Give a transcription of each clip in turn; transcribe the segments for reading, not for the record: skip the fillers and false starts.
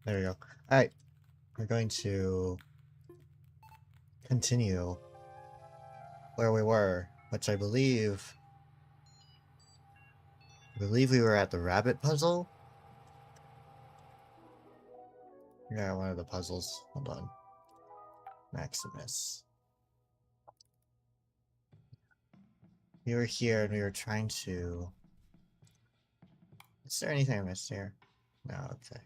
There we go. Alright, we're going to continue where we were, which I believe we were at the rabbit puzzle? Yeah, one of the puzzles. Hold on. Maximus. We were here and we were trying to... Is there anything I missed here? No, okay.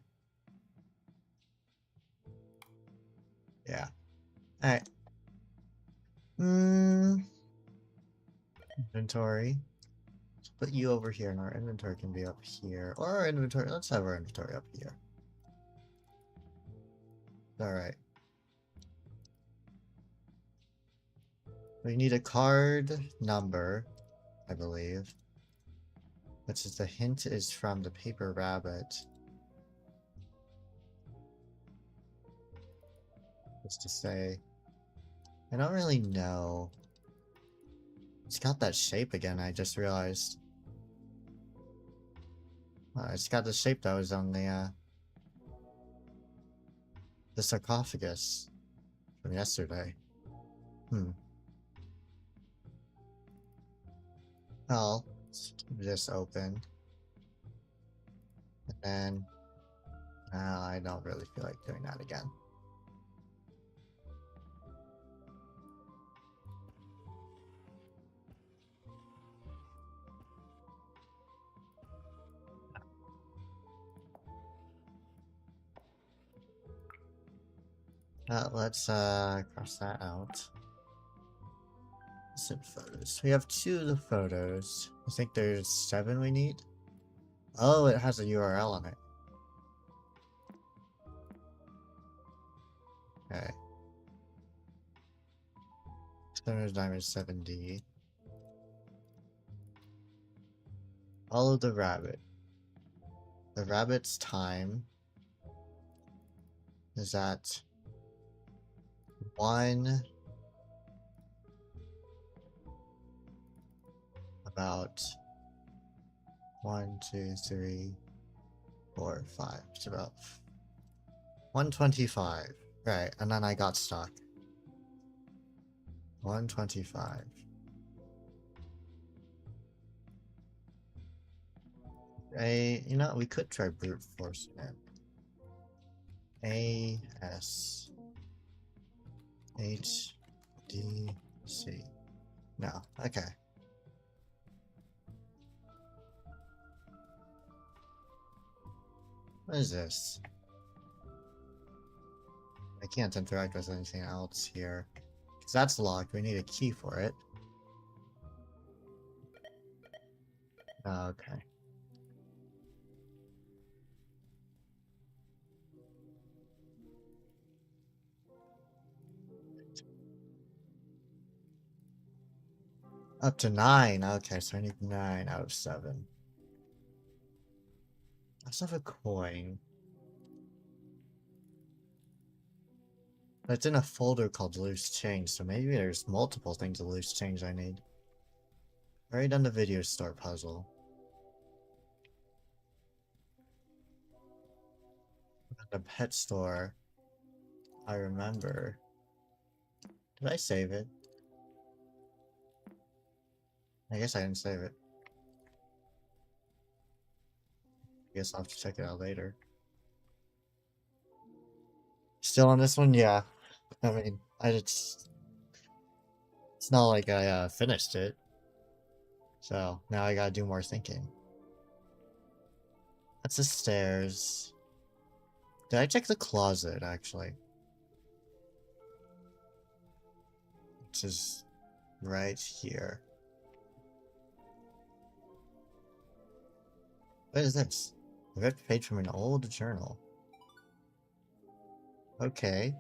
Yeah. Alright. Inventory. Let's put you over here and our inventory can be up here. Or our inventory, let's have our inventory up here. Alright. We need a card number, I believe. Which is the hint is from the paper rabbit. Just to say, I don't really know. It's got that shape again, I just realized. It's got the shape that was on the sarcophagus from yesterday. Well, let's keep this open. And then, I don't really feel like doing that again. Let's cross that out. Send photos. We have 2 of the photos. I think there's 7 we need. Oh, it has a URL on it. Okay. Stoner's Diamond 7D. Follow the rabbit. The rabbit's time is at 1 about 1, 2, 3, 4, 5. It's about 125. Right, and then I got stuck. 125. You know, we could try brute force it. A S H D C. No, okay. What is this? I can't interact with anything else here. Because that's locked, we need a key for it. Okay. Up to 9. Okay, so I need 9 out of 7. I also have a coin. But it's in a folder called loose change, so maybe there's multiple things of loose change I need. Already done the video store puzzle. The pet store. I remember. Did I save it? I guess I didn't save it. I guess I'll have to check it out later. Still on this one? Yeah. I mean, it's not like I finished it. So, now I gotta do more thinking. That's the stairs. Did I check the closet, actually? Which is right here. What is this? A ripped page from an old journal. Okay.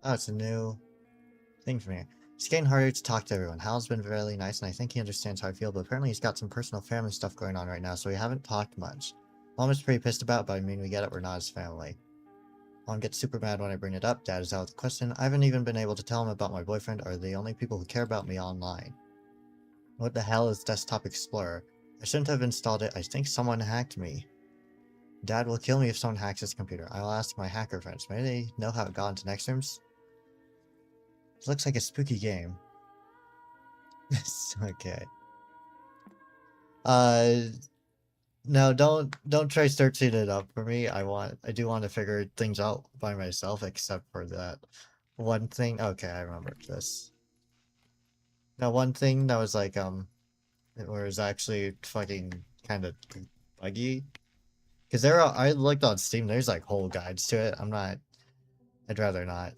Oh, it's a new thing for me. It's getting harder to talk to everyone. Hal's been really nice, and I think he understands how I feel, but apparently he's got some personal family stuff going on right now, so we haven't talked much. Mom is pretty pissed about it, but I mean, we get it, we're not his family. Mom gets super mad when I bring it up. Dad is out with the question. I haven't even been able to tell him about my boyfriend, or the only people who care about me online. What the hell is Desktop Explorer? I shouldn't have installed it. I think someone hacked me. Dad will kill me if someone hacks his computer. I will ask my hacker friends. Maybe they know how it got into next rooms? It looks like a spooky game. Okay. No, don't try searching it up for me. I do want to figure things out by myself, except for that one thing. Okay, I remember this. Now, one thing that was like, it was actually fucking kind of buggy. Because I looked on Steam, there's like whole guides to it. I'd rather not.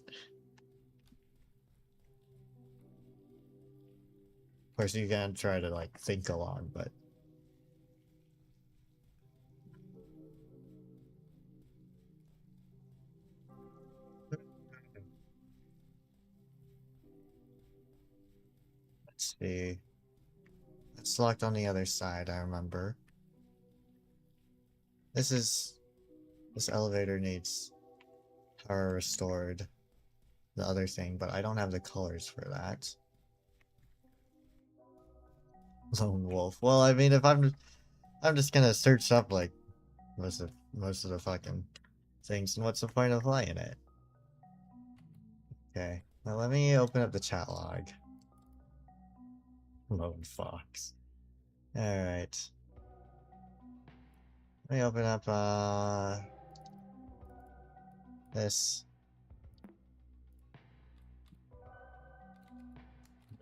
Of course, you can try to like think along, but. Let's see. It's locked on the other side, I remember. This elevator needs power restored. The other thing, but I don't have the colors for that. Lone Wolf. Well, I mean, if I'm just gonna search up like most of the fucking things, and what's the point of playing it? Okay, now let me open up the chat log. Lone Fox. Alright. Let me open up, this.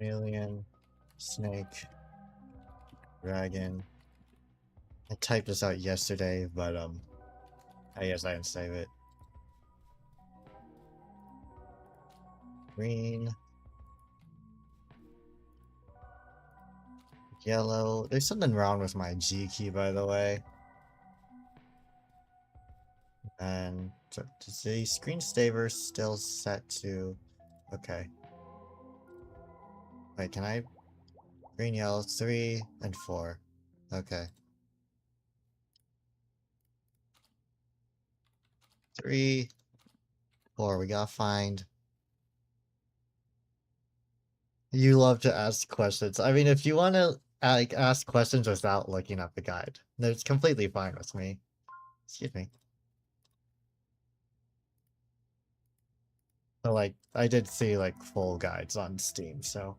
Alien. Snake. Dragon. I typed this out yesterday, but, I guess I didn't save it. Green. Yellow. There's something wrong with my G key, by the way. And the screen saver still set to... Okay. Wait, can I... Green, yellow, 3, and 4. Okay. 3, 4, we gotta find... You love to ask questions. I mean, if you want to like, ask questions without looking at the guide, that's completely fine with me. Excuse me. But like, I did see like full guides on Steam, so...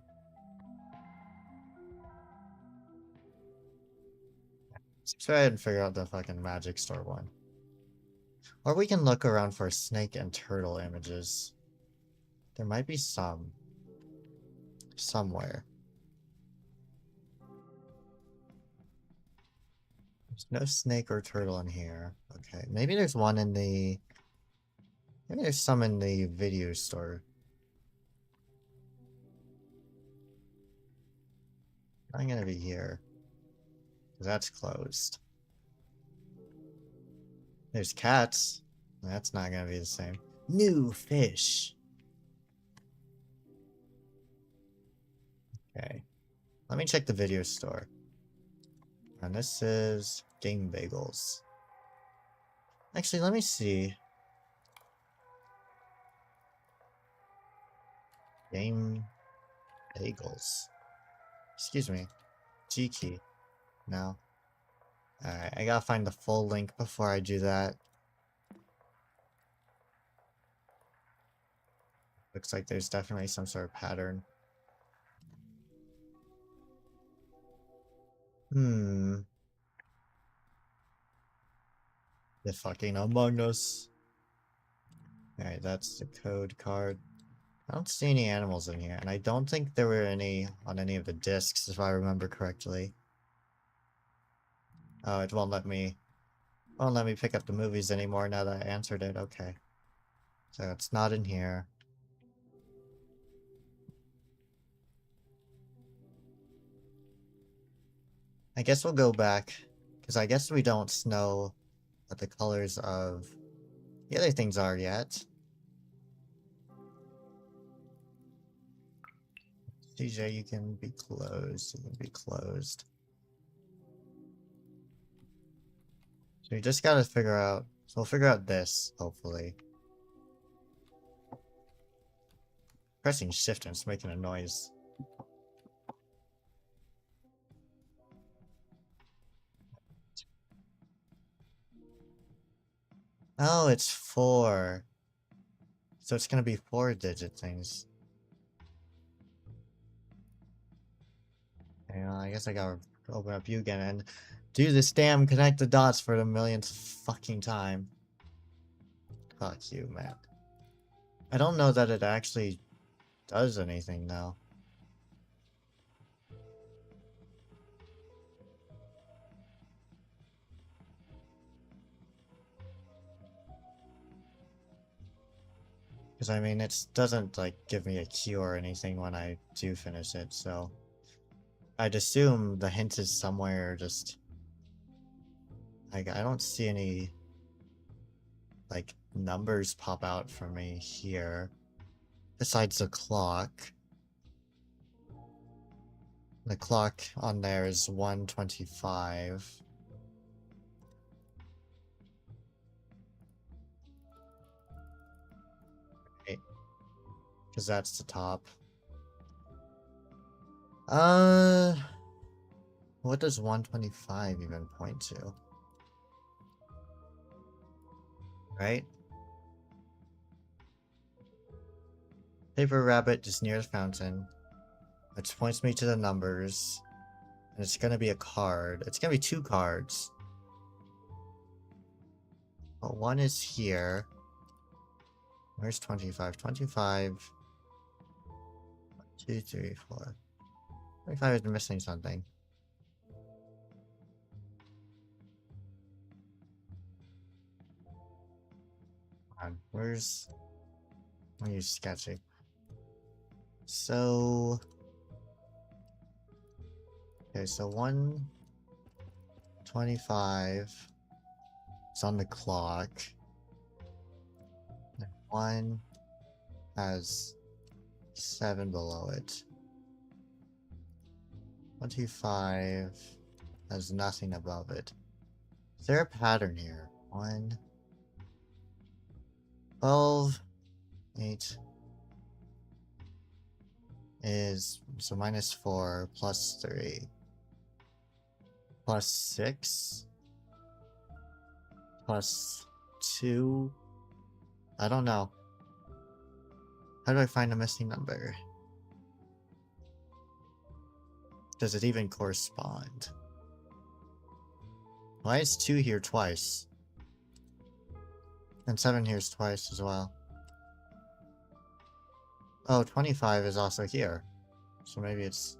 Let's try and figure out the fucking magic store one. Or we can look around for snake and turtle images. There might be some. Somewhere. There's no snake or turtle in here. Okay, maybe there's one in the... Maybe there's some in the video store. I'm gonna be here. That's closed. There's cats. That's not gonna be the same. New fish. Okay. Let me check the video store. And this is Game Bagels. Actually, let me see. Game Bagels. Excuse me. G key. No. Alright, I gotta find the full link before I do that. Looks like there's definitely some sort of pattern. The fucking Among Us. Alright, that's the code card. I don't see any animals in here, and I don't think there were any on any of the discs, if I remember correctly. Oh, it won't let me pick up the movies anymore now that I answered it. Okay. So it's not in here. I guess we'll go back, because I guess we don't know what the colors of the other things are yet. DJ, you can be closed. You can be closed. So you just gotta figure out... So we'll figure out this, hopefully. Pressing shift and it's making a noise. Oh, it's 4. So it's gonna be 4-digit things. You know, I guess I gotta open up you again and do this damn connect the dots for the millionth fucking time. Fuck you, man. I don't know that it actually does anything now. Because, I mean, it doesn't, like, give me a cue or anything when I do finish it, so... I'd assume the hint is somewhere just... Like, I don't see any... like, numbers pop out for me here. Besides the clock. The clock on there is 1:25. Because that's the top. What does 1:25 even point to? Right? Paper rabbit just near the fountain, which points me to the numbers, and it's gonna be a card. It's gonna be 2 cards. But one is here. Where's 25? 25. 2, 3, 4. 25 is missing something. Hold on, where's... Let me use sketching. So... Okay, so 1:25 is on the clock. And 1 has 7 below it. 1:25 has nothing above it. Is there a pattern here? 1, 12, 8 is so -4 plus 3 plus 6 plus 2. I don't know. How do I find a missing number? Does it even correspond? Why is 2 here twice? And 7 here is twice as well. Oh, 25 is also here. So maybe it's...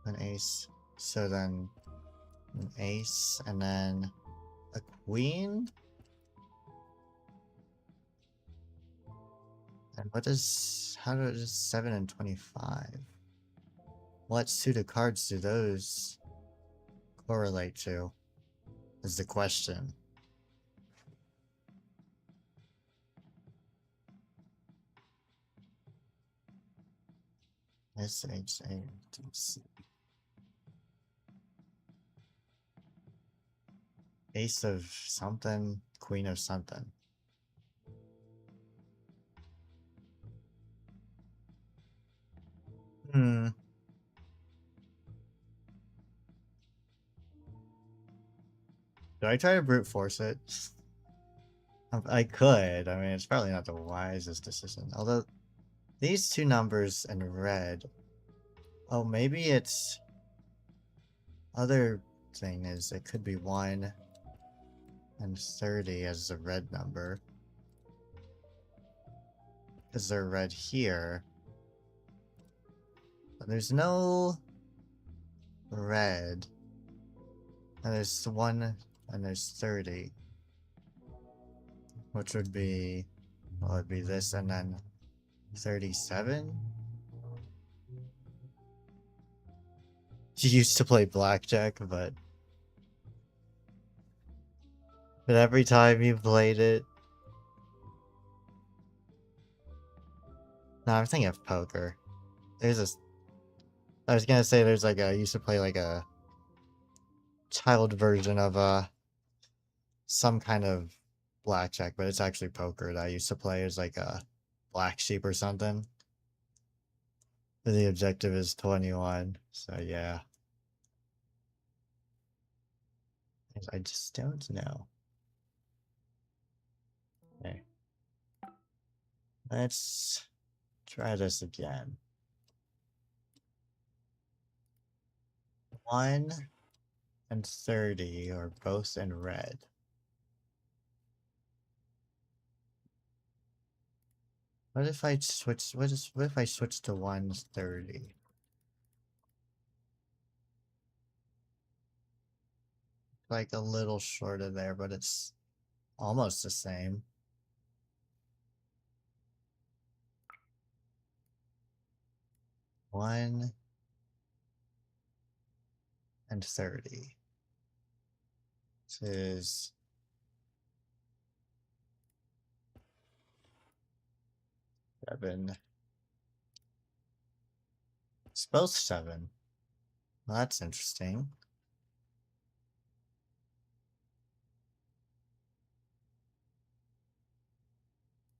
an ace. So then... an ace, and then... a queen? And what is... how does 7 and 25? What suited cards do those correlate to? Is the question. SHATC. Ace of something, queen of something. Hmm. Do I try to brute force it? I could. I mean, it's probably not the wisest decision. Although, these 2 numbers in red... Oh, maybe it's... other thing is, it could be 1 and 30 as the red number. Because they're red here. But there's no... red. And there's 1 and there's 30. Which would be... well, it'd be this and then 37? She used to play blackjack, but every time you played it... No, I'm thinking of poker. There's a... I was gonna say there's like a... I used to play like a... child version of some kind of blackjack, but it's actually poker that I used to play as like a black sheep or something. The objective is 21, so yeah. I just don't know. Okay. Let's try this again. 1 and 30 are both in red. What if I switch? What if I switch to 130? Like a little shorter there, but it's almost the same. One and 30. This is 7. It's both 7. Well, that's interesting.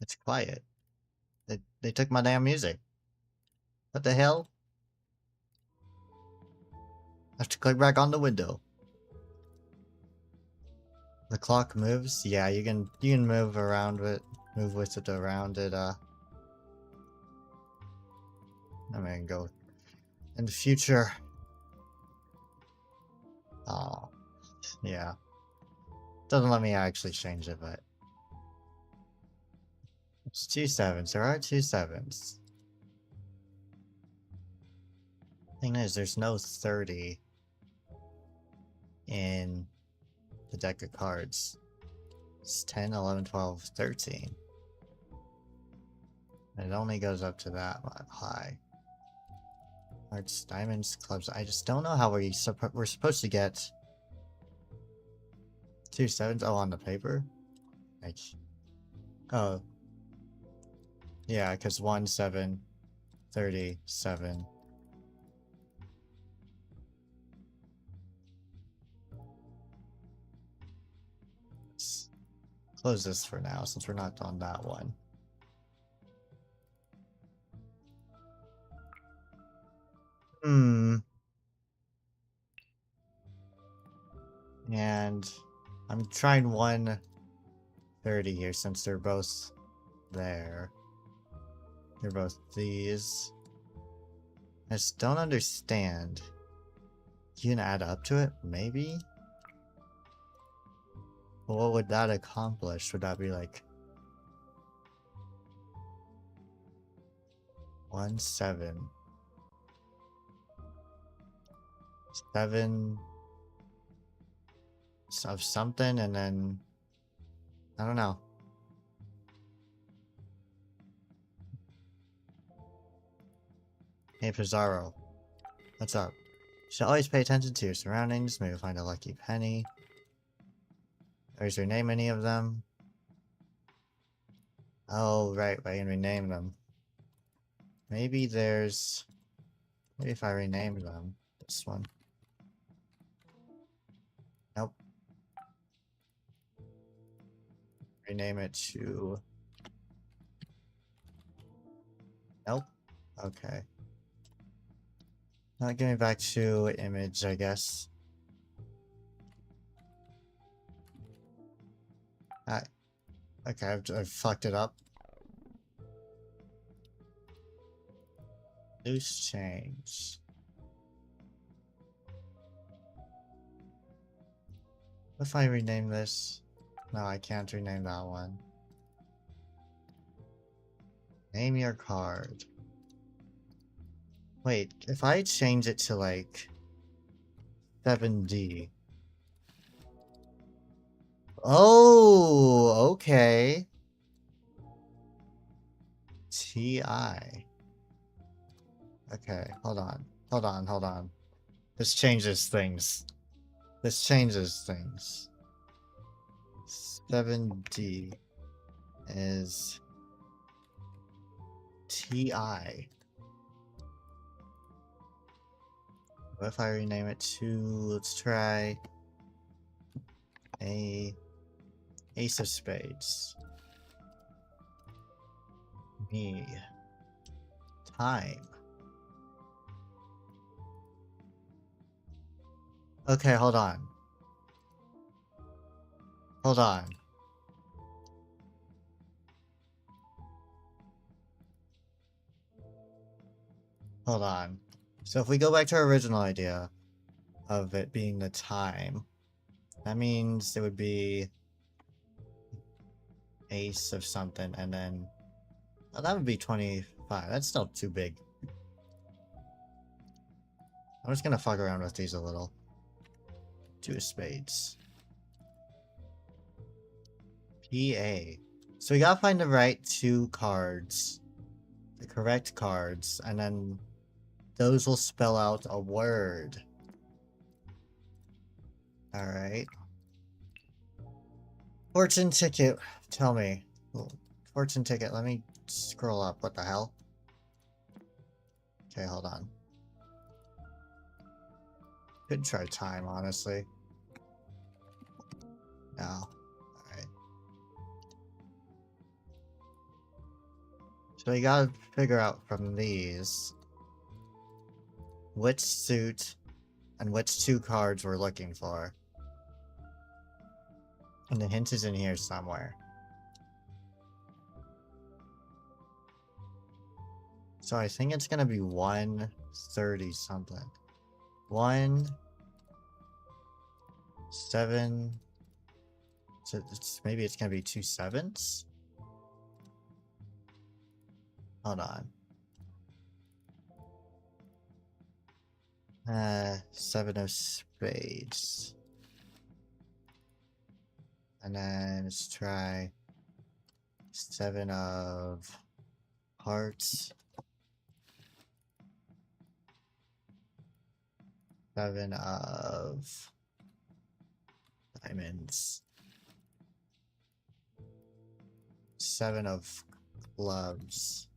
It's quiet. They took my damn music. What the hell? I have to click back on the window. The clock moves? Yeah, you can move around it, move with it around it, I mean, go in the future. Oh, yeah. Doesn't let me actually change it, but it's 2 sevens. There are 2 sevens. Thing is, there's no 30 in the deck of cards. It's 10, 11, 12, 13. And it only goes up to that high. Hearts, diamonds, clubs. I just don't know how we're supposed to get 2 sevens. Oh, on the paper? Like, oh. Yeah, because 1, 7, 37. Let's close this for now since we're not on that one. And I'm trying 130 here since they're both there. They're both these. I just don't understand. You can add up to it? Maybe? But what would that accomplish? Would that be like 1, 7, 7 of something, and then I don't know. Hey Pizarro, what's up? You should always pay attention to your surroundings. Maybe find a lucky penny. There's your name, any of them? Oh, right, I can rename them. Maybe there's... Maybe if I rename them. This one. Nope. Rename it to... Nope. Okay. Now get me back to image, I guess. Okay, I've fucked it up. Loose change. What if I rename this? No, I can't rename that one. Name your card. Wait, if I change it to like 7D. Oh, okay. TI. Okay, hold on. Hold on. This changes things. 7D is TI. What if I rename it to, let's try a Ace of Spades. Me. Time. Okay, hold on. Hold on. Hold on. So if we go back to our original idea of it being the time, that means it would be ace of something, and then... Oh, that would be 25. That's still too big. I'm just gonna fuck around with these a little. 2 of spades. PA. So we gotta find the right 2 cards. The correct cards, and then those will spell out a word. Alright. Fortune ticket. Tell me. Fortune ticket. Let me scroll up. What the hell? Okay, hold on. Could try time, honestly. No. Alright. So we gotta figure out from these which suit and which 2 cards we're looking for. And the hint is in here somewhere. So I think it's gonna be 130 something. 1 7. So maybe it's gonna be 2 7s? Hold on. 7 of spades. And then let's try 7 of hearts. 7 of diamonds. 7 of clubs.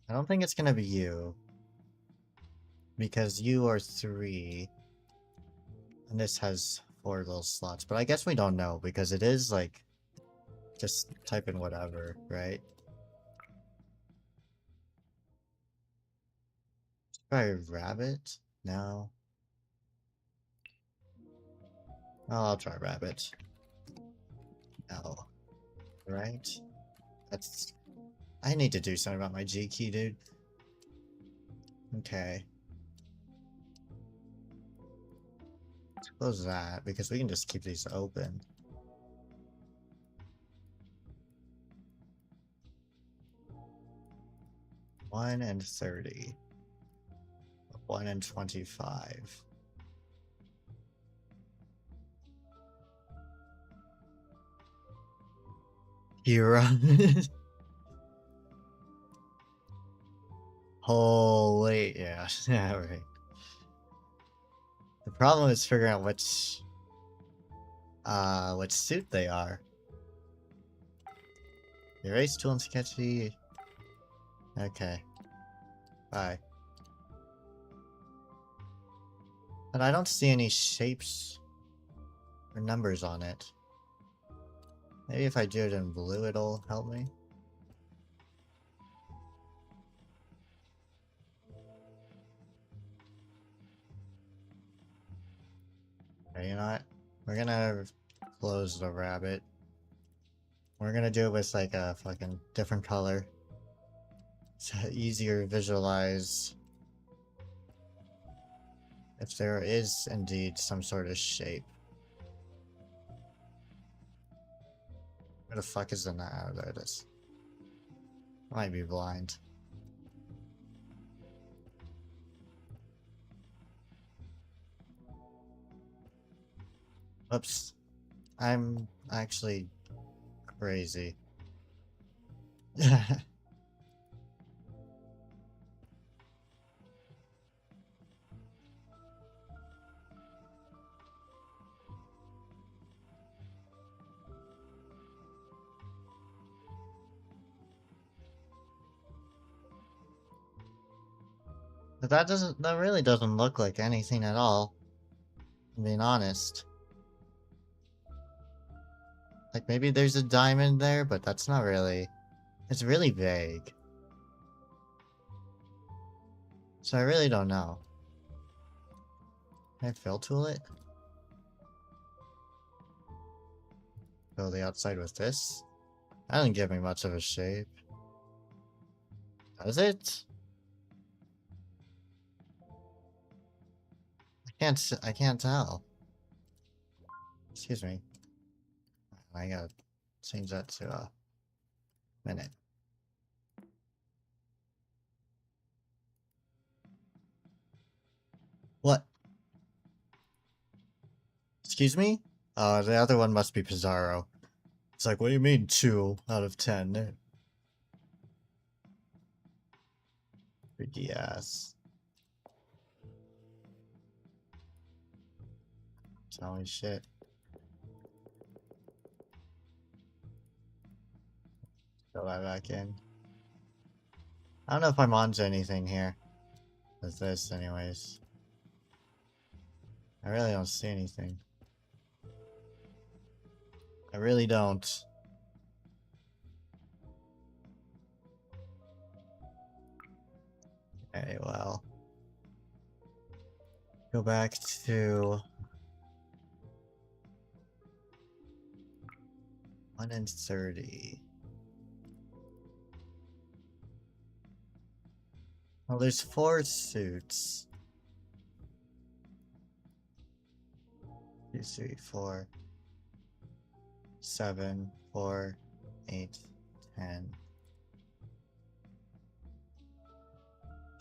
I don't think it's gonna be you. Because you are 3. And this has 4 little slots. But I guess we don't know because it is like just type in whatever, right? Try rabbit? No. Oh, I'll try rabbit. No. Right? That's... I need to do something about my G key, dude. Okay. Let's close that, because we can just keep these open. One and 30. 1 and 25. Hero. Holy, yeah, yeah, right. The problem is figuring out which suit they are. Erase tool and sketchy. Okay. Bye. But I don't see any shapes or numbers on it. Maybe if I do it in blue, it'll help me. Okay, you know what? We're gonna close the rabbit. We're gonna do it with like a fucking different color. It's easier to visualize if there is indeed some sort of shape. Where the fuck is the net? Oh, there it is. I might be blind. Oops. I'm actually crazy. But that really doesn't look like anything at all. I'm being honest. Like maybe there's a diamond there, but that's not really... It's really vague. So I really don't know. Can I fill tool it? Fill the outside with this? That doesn't give me much of a shape. Does it? I can't tell. Excuse me. I gotta change that to a minute. What? Excuse me? The other one must be Pizarro. It's like, what do you mean 2 out of 10? Freaky ass. Holy shit. Fill that back in. I don't know if I'm onto anything here. With this, anyways. I really don't see anything. I really don't. Okay, well. Go back to 1 and 30. Well, there's 4 suits. 2, 3, 4, 7, 4, 8, 10.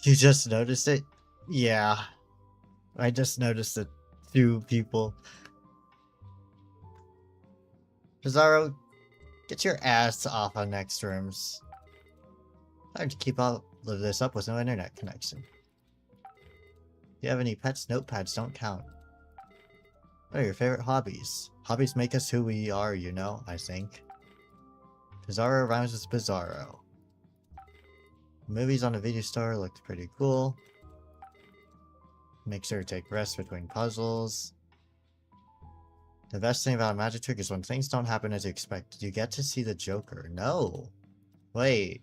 You just noticed it? Yeah. I just noticed it. 2 people. Pizarro, get your ass off on next rooms. Hard to keep all of this up with no internet connection. If you have any pets, notepads don't count. What are your favorite hobbies? Hobbies make us who we are, you know, I think. Pizarro rhymes with Bizarro. Movies on a video store looked pretty cool. Make sure to take rest between puzzles. The best thing about a magic trick is when things don't happen as you expect. Did you get to see the Joker? No. Wait.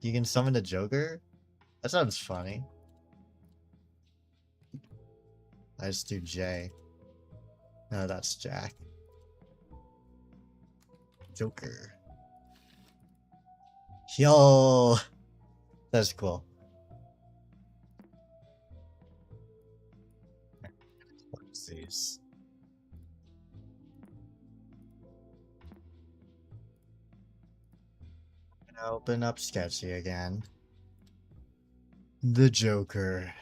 You can summon the Joker? That sounds funny. I just do J. No, that's Jack. Joker. Yo! That's cool. What's these? Open up Sketchy again. The Joker.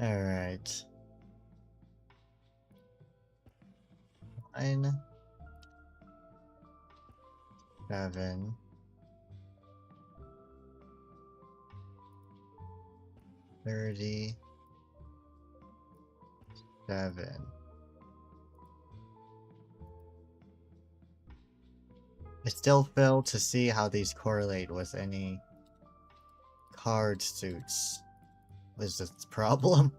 Alright. 9, 7, 37. I still fail to see how these correlate with any card suits. Is this the problem?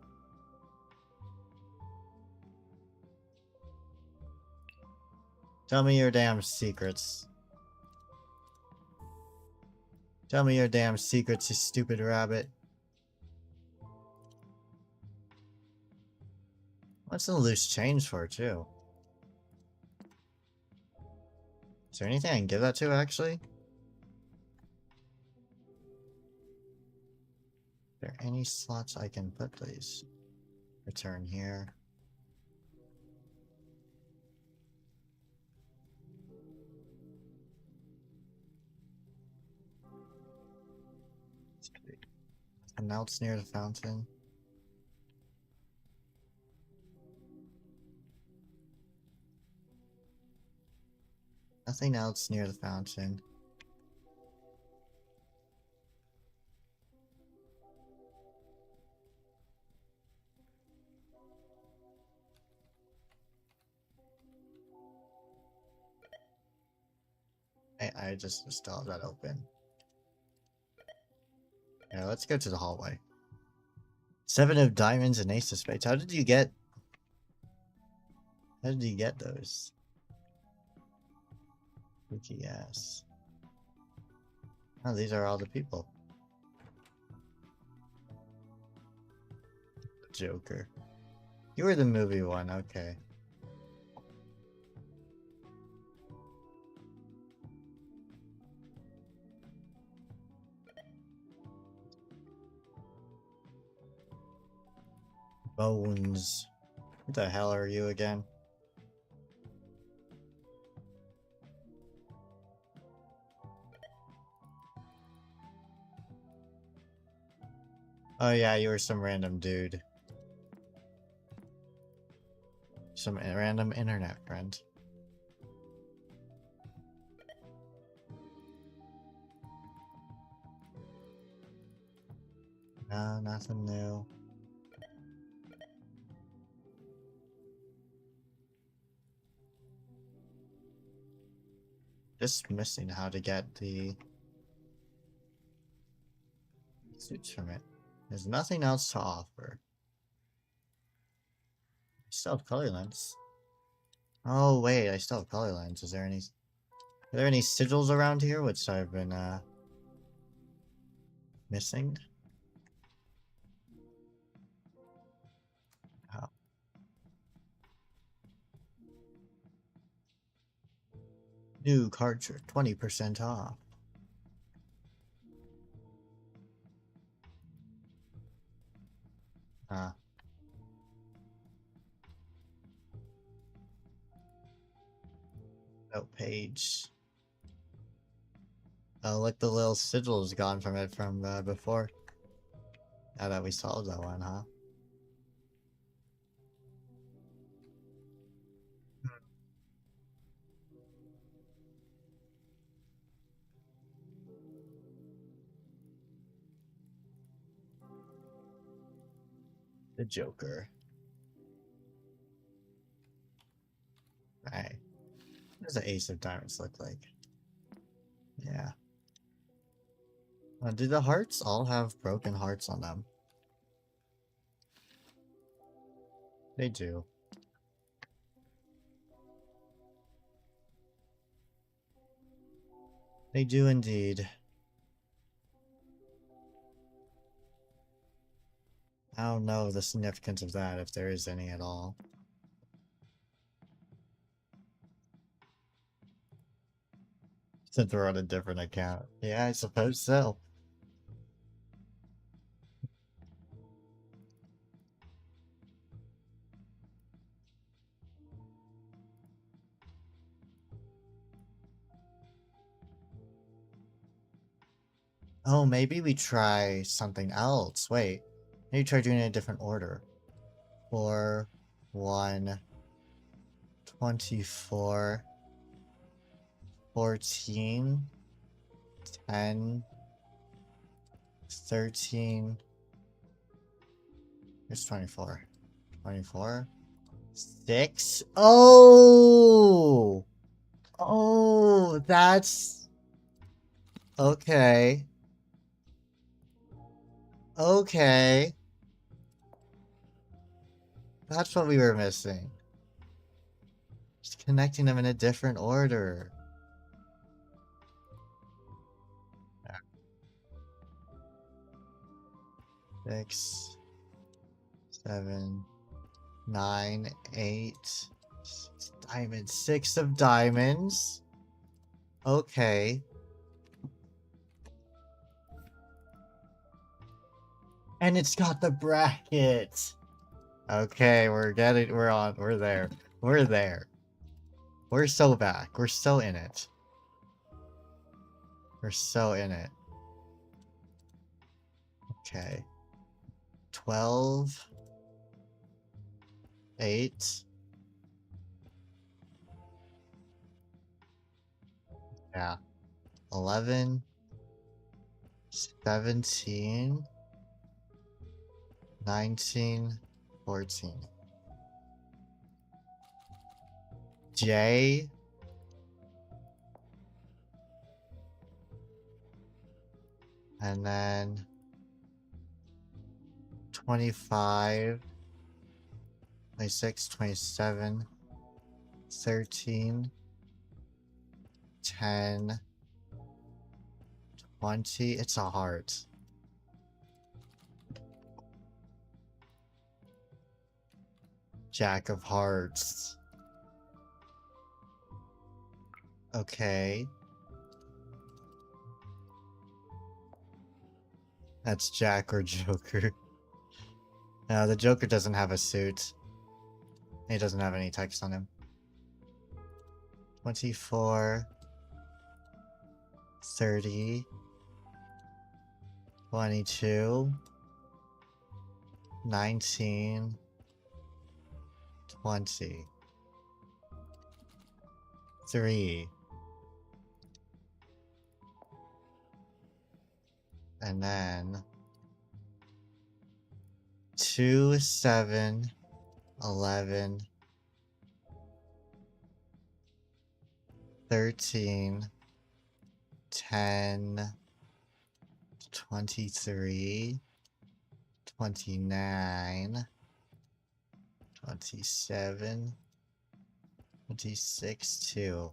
Tell me your damn secrets. Tell me your damn secrets, you stupid rabbit. What's the loose change for, too? Is there anything I can give that to, actually? Are there any slots I can put these? Return here. And now it's near the fountain. Nothing else near the fountain. I just still have that open. Yeah, let's go to the hallway. 7 of diamonds and ace of spades. How did you get those? Freaky ass. Oh, these are all the people. Joker. You were the movie one, okay. Bones. What the hell are you again? Oh yeah, you were some random dude. Some random internet friend. No, nothing new. Just missing how to get the suits from it. There's nothing else to offer. I still have color lens. Oh wait, I still have color lens. Are there any sigils around here which I've been missing? Oh. New card trick, 20% off. Note page. Oh, look, the little sigil is gone from it from before. Now that we solved that one, huh? The Joker. Right. What does the Ace of Diamonds look like? Yeah. Do the hearts all have broken hearts on them? They do. They do indeed. I don't know the significance of that, if there is any at all. Since we're on a different account. Yeah, I suppose so. Oh, maybe we try something else. Wait. Maybe try doing it in a different order. 4, 1, 24, 14, 10, 13. Here's 24. 24. 6. Oh! Oh, that's... Okay. Okay. That's what we were missing. Just connecting them in a different order. 6, 7, 9, 8. Diamonds. 6 of diamonds. Okay. And it's got the bracket. Okay, we're there. We're there. We're so back. We're so in it. We're so in it. Okay. 12. 8. Yeah. 11. 17. 19. 14. J. And then 25. 26, 27, 13, 10, 20. It's a heart. Jack of Hearts. Okay. That's Jack or Joker. No, the Joker doesn't have a suit. He doesn't have any text on him. 24. 30. 22. 19. 20. 3. And then 2, 7, 11, 13, 10, 23, 29, 27, 26, 2.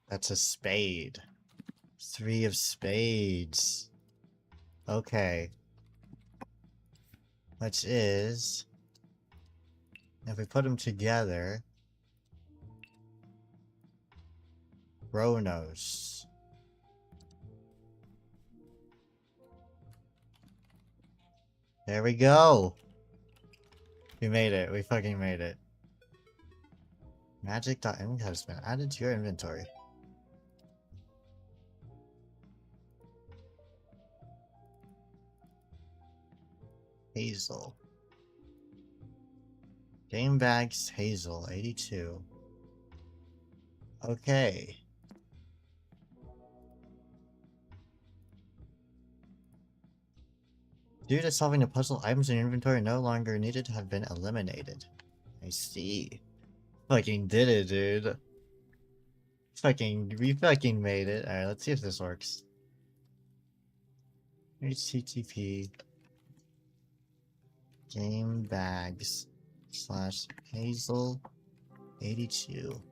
That's a spade. 3 of spades. Okay. Which is, if we put them together, Kronos. There we go. We made it. We fucking made it. Magic.ink has been added to your inventory. Hazel. Game bags, Hazel, 82. Okay. Due to solving the puzzle, items in your inventory no longer needed to have been eliminated. I see. Fucking did it, dude. We fucking made it. Alright, let's see if this works. HTTP game bags / Hazel 82.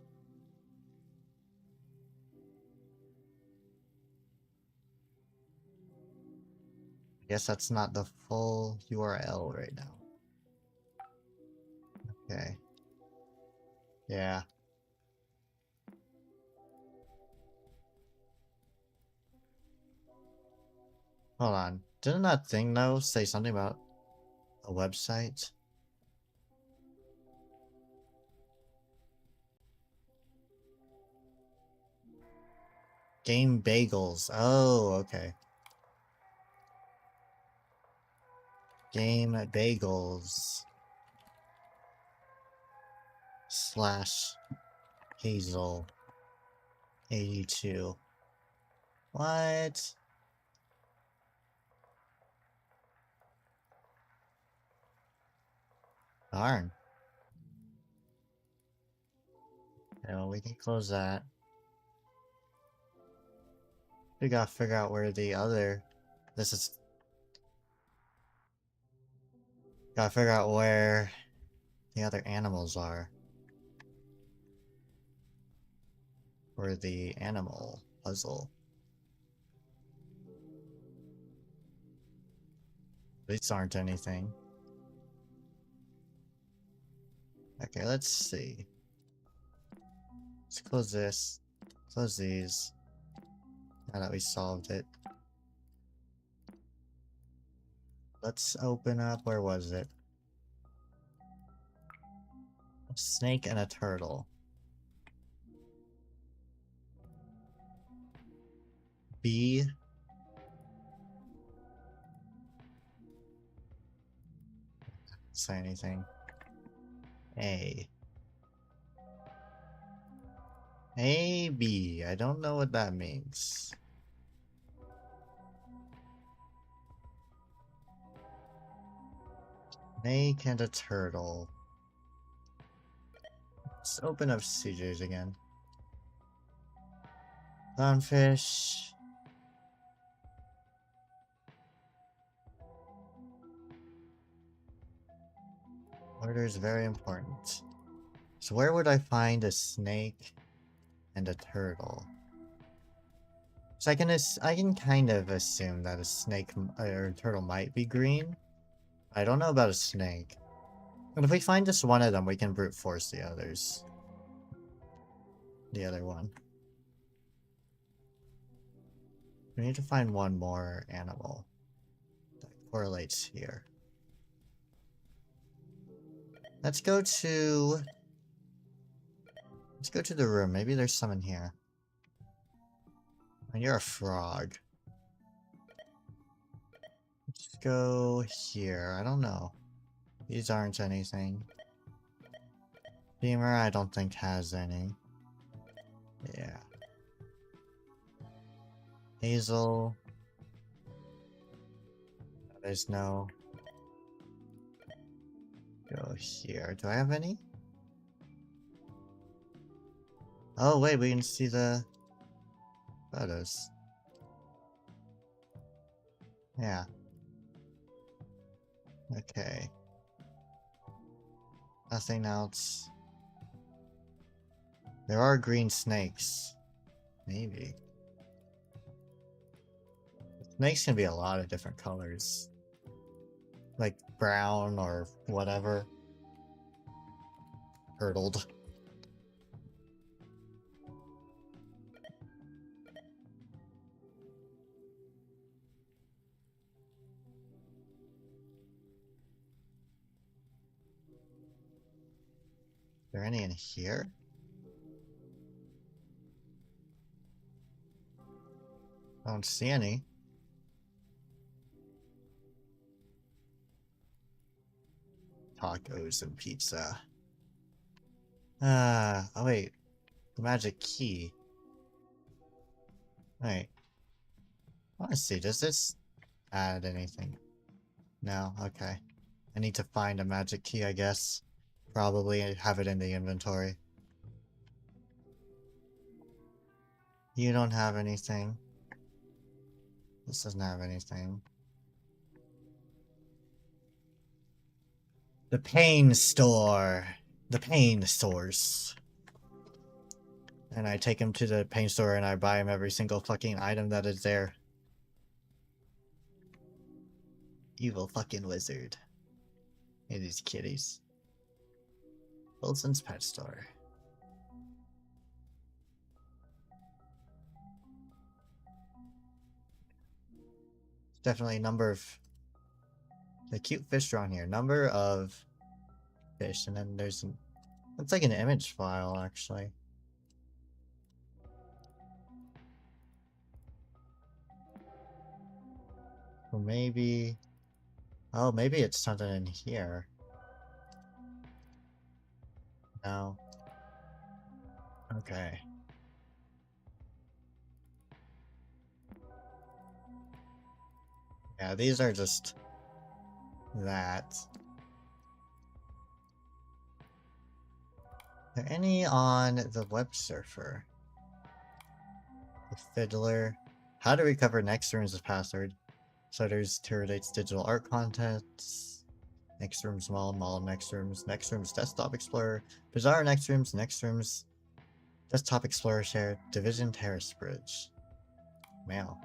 I guess that's not the full URL right now. Okay. Yeah. Hold on. Didn't that thing though say something about a website? Game Bagels. Oh, okay. Game Bagels / Hazel 82. What? Darn. Yeah, well, we can close that. We gotta figure out where the other... This is... Gotta figure out where the other animals are. For the animal puzzle. These aren't anything. Okay, let's see. Let's close this. Close these. Now that we solved it. Let's open up, where was it? A snake and a turtle. B. Say anything. A. A, B. I don't know what that means. Snake and a turtle. Let's open up CJ's again. Clownfish. Order is very important. So where would I find a snake and a turtle? So I can kind of assume that a snake or a turtle might be green. I don't know about a snake. And if we find just one of them, we can brute force the others. The other one. We need to find one more animal that correlates here. Let's go to the room. Maybe there's some in here. And you're a frog. Let's go here. I don't know. These aren't anything. Beamer, I don't think has any. Yeah. Hazel. There's no. Go here. Do I have any? Oh wait, we can see the photos. Yeah. Okay. Nothing else. There are green snakes. Maybe. Snakes can be a lot of different colors. Like brown or whatever. Hurtled. Are there any in here? I don't see any. Tacos and pizza. Oh wait. The magic key. Wait. I wanna see, does this add anything? No, okay. I need to find a magic key, I guess. Probably have it in the inventory. You don't have anything. This doesn't have anything. The pain store. The pain source. And I take him to the pain store and I buy him every single fucking item that is there. Evil fucking wizard. Hey, these kitties. Wilson's pet store. Definitely a number of the cute fish drawn here. Number of fish, and then there's an. It's like an image file, actually. Or maybe. Oh, maybe it's something in here. No. Okay. Yeah, these are just that. Are there any on the web surfer? The fiddler. How to recover next room's password. Shutters, Turretate's digital art contents. Next room's mall, next room's desktop explorer. Bizarre next room's desktop explorer share. Division terrace bridge. Mail.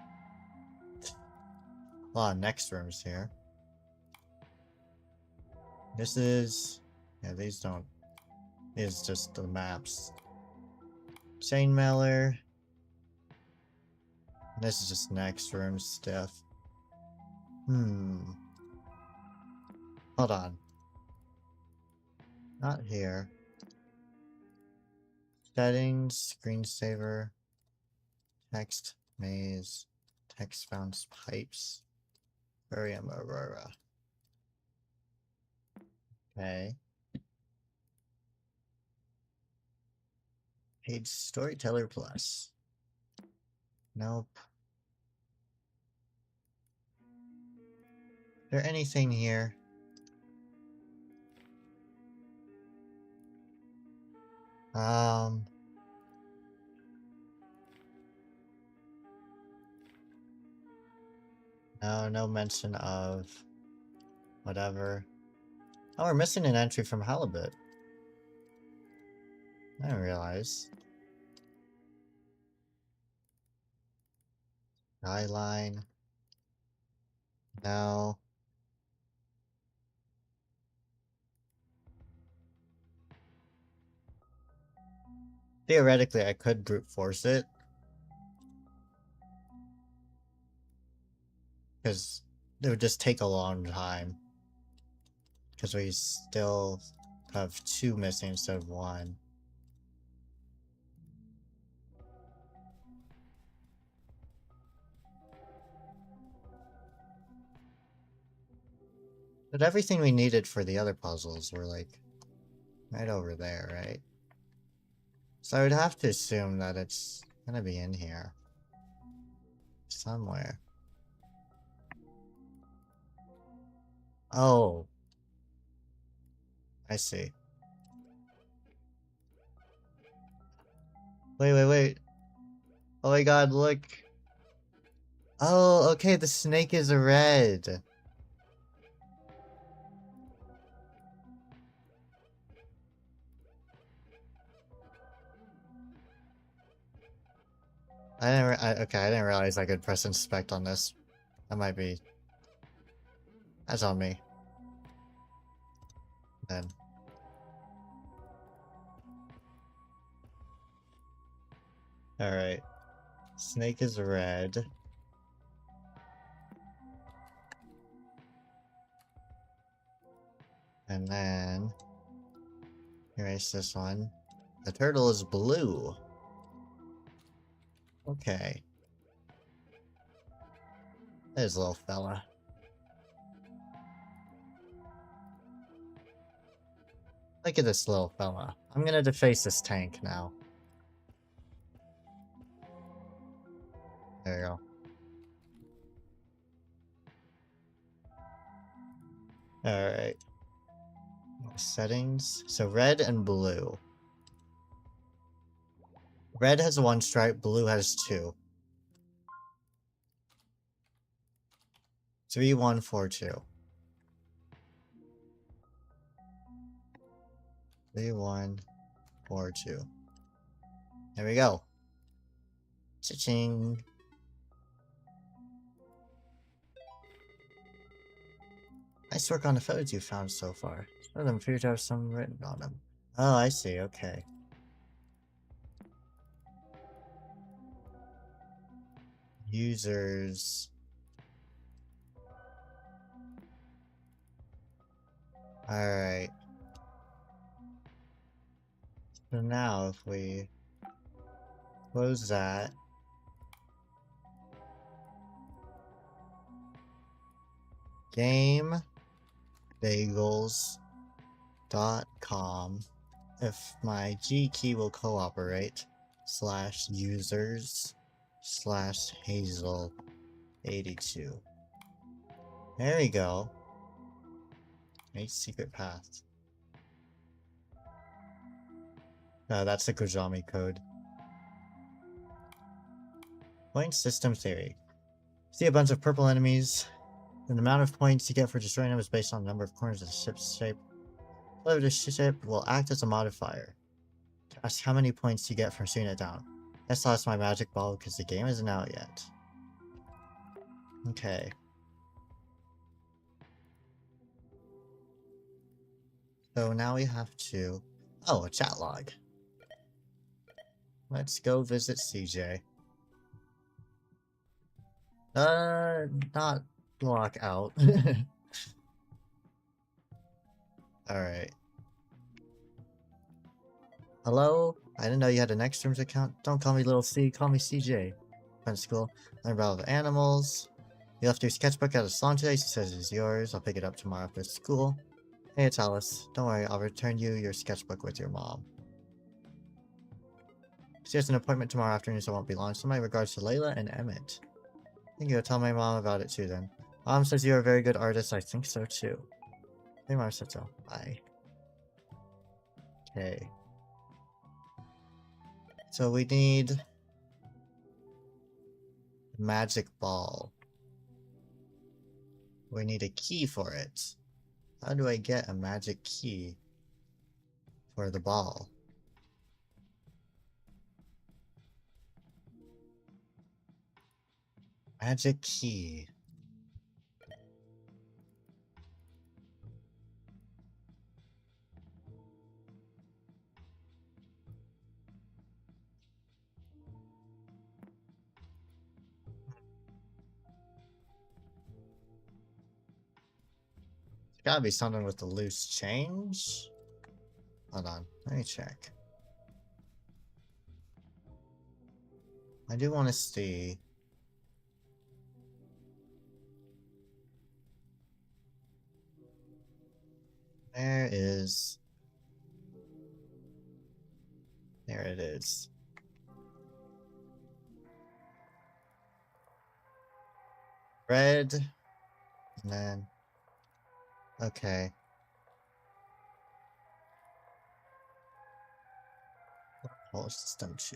A lot of next rooms here. This is. Yeah, these don't. These just the maps. Chain mailer. This is just next room stuff. Hold on. Not here. Settings, screensaver, text, maze, text bounce pipes, Aquarium Aurora. Okay. Page Storyteller Plus. Nope. Is there anything here? No, no mention of whatever. Oh, we're missing an entry from Halibut. I didn't realize. Skyline. No. Theoretically, I could brute force it. Because it would just take a long time. Because we still have 2 missing instead of 1. But everything we needed for the other puzzles were like right over there, right? So I would have to assume that it's gonna be in here. Somewhere. Oh. I see. Wait. Oh my god, look. Oh, okay, the snake is red. Okay, I didn't realize I could press inspect on this. That might be... That's on me. Then. Alright. Snake is red. And then... Erase this one. The turtle is blue. Okay. There's a little fella. Look at this little fella. I'm gonna deface this tank now. There you go. Alright. Settings. So red and blue. Red has 1 stripe, blue has 2. 3, 1, 4, 2. 3, 1, 4, 2. There we go. Cha-ching. Nice work on the photos you found so far. Some of them appear to have some written on them. Oh, I see, okay. Users. Alright. So now if we close that. GameBagels.com. If my G key will cooperate. /users/Hazel82. There we go. Make secret path. No, that's the Kojami code. Point system theory. See a bunch of purple enemies. And the amount of points you get for destroying them is based on the number of corners of the ship's shape. Whether the ship will act as a modifier. To ask how many points you get for shooting it down. Let's toss my magic ball because the game isn't out yet. Okay. So now we have to... Oh, a chat log. Let's go visit CJ. Not block out. Alright. Hello? I didn't know you had an Extremes account. Don't call me Little C, call me CJ. Fun school. Learn about the animals. You left your sketchbook at a salon today. She says it's yours. I'll pick it up tomorrow after school. Hey, it's Alice. Don't worry, I'll return you your sketchbook with your mom. She has an appointment tomorrow afternoon, so it won't be long. So my regards to Layla and Emmett. I think you'll tell my mom about it too then. Mom says you're a very good artist. I think so too. Hey, Mom said so. Bye. Okay. So we need... magic ball. We need a key for it. How do I get a magic key for the ball? Magic key. Gotta be something with the loose change. Hold on, let me check. I do want to see. There is. There it is. Red. And then. Okay. Whole system 2.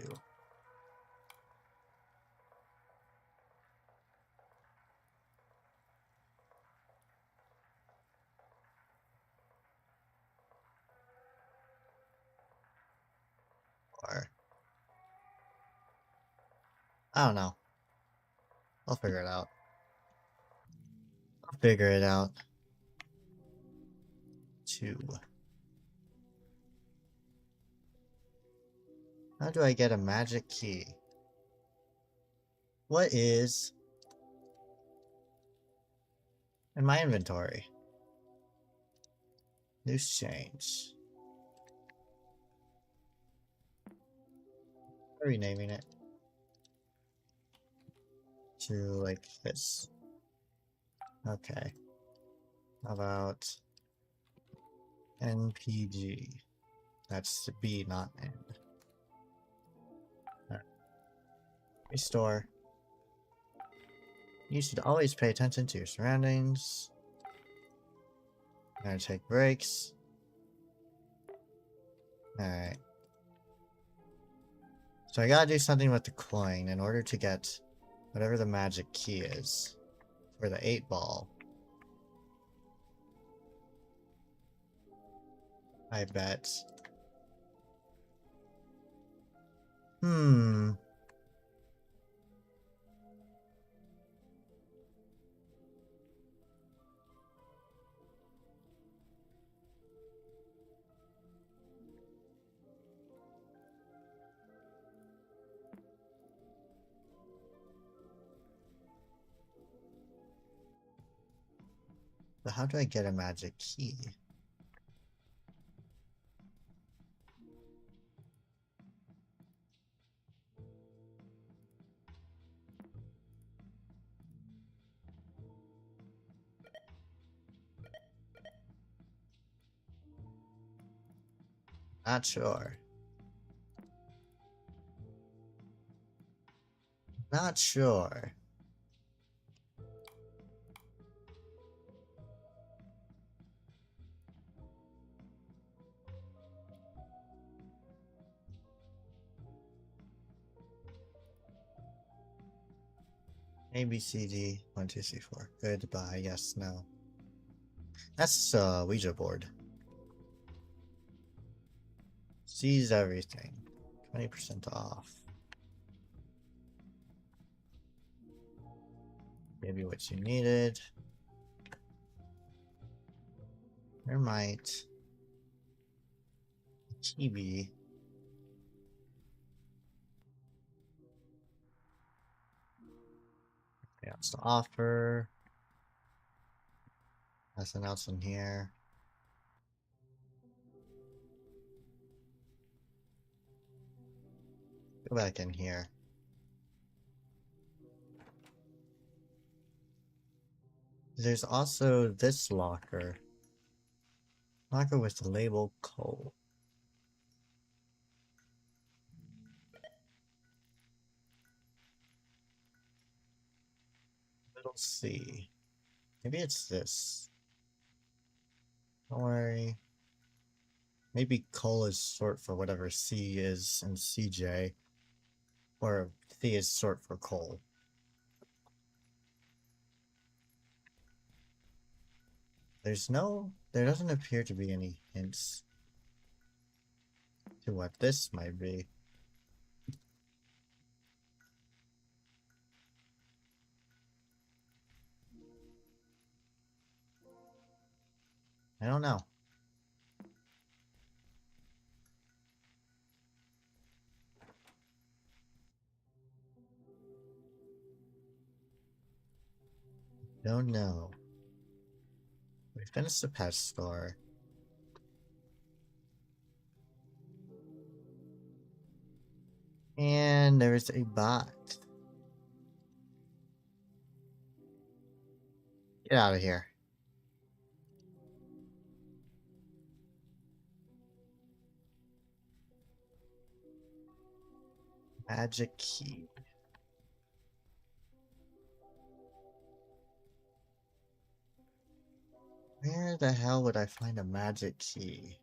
Or. I don't know. I'll figure it out. I'll figure it out. 2. How do I get a magic key? What is in my inventory? Loose change. How are we naming it? To like this. Okay. How about NPG? That's the B, not N. Right. Restore. You should always pay attention to your surroundings. I'm gonna take breaks. Alright. So I gotta do something with the coin in order to get whatever the magic key is for the 8-ball. I bet. But how do I get a magic key? Not sure. Not sure. A, B, C, D, 1, 2, 3, 4. Goodbye, yes, no. That's Ouija board. Sees everything. 20% off. Maybe what you needed. There might. Chibi. Yeah, it's to offer. Nothing else in here. Go back in here. There's also this locker. Locker with the label coal. Little C. Maybe it's this. Don't worry. Maybe coal is short for whatever C is in CJ. Or C is short for coal. There doesn't appear to be any hints to what this might be. I don't know. Don't know. We finished the pet store. And there's a bot. Get out of here. Magic key. Where the hell would I find a magic key?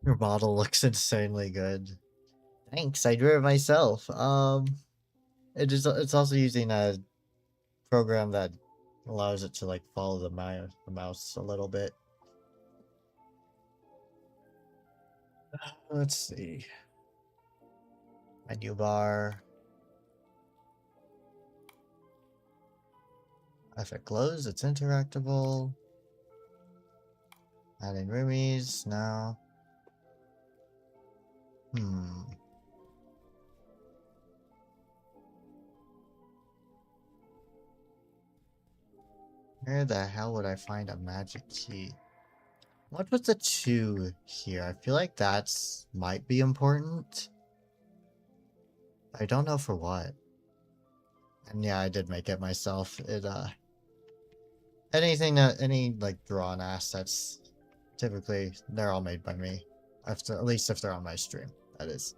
Your model looks insanely good. Thanks, I drew it myself. It's also using a program that allows it to like follow the mouse a little bit. Let's see. Menu bar. If it glows, it's interactable. Adding roomies, no. Where the hell would I find a magic key? What was the 2 here? I feel like that's might be important. I don't know for what. And yeah, I did make it myself. Any like drawn assets, typically they're all made by me. At least if they're on my stream, that is.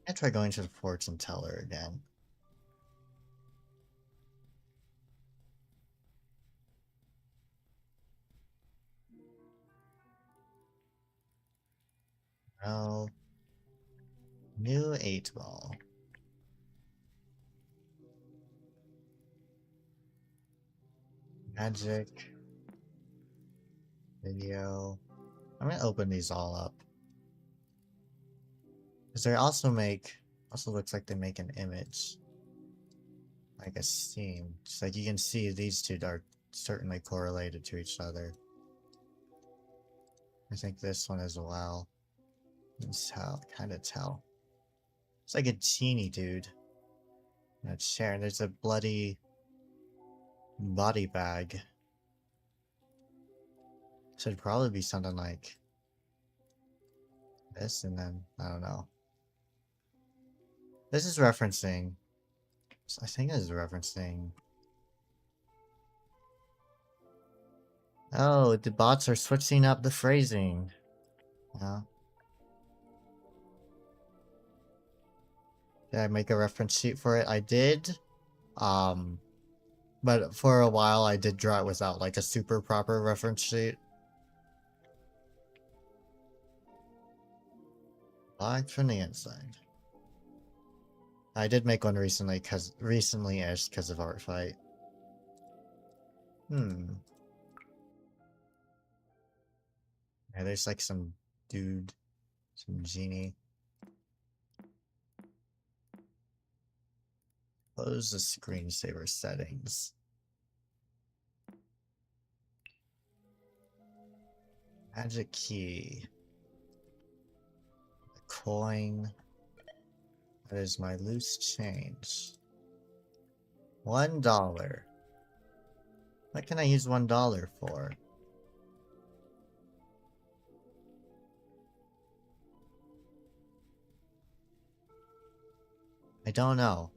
I try going to the fortune teller again. No. New 8-ball. Magic. Video. I'm gonna open these all up. Because they also looks like they make an image. Like a scene. Just like you can see these two are certainly correlated to each other. I think this one as well. You can kind of tell. It's like a genie dude. That's Sharon. There's a bloody body bag. Should probably be something like this, and then I don't know. This is referencing. I think this is referencing. Oh, the bots are switching up the phrasing. Yeah. Did I make a reference sheet for it? I did. But for a while I did draw it without like a super proper reference sheet. Black from the inside. I did make one recently-ish because of Art Fight. Yeah, there's like some dude, some genie. Close the screensaver settings. Magic key. A coin. That is my loose change. $1. What can I use $1 for? I don't know.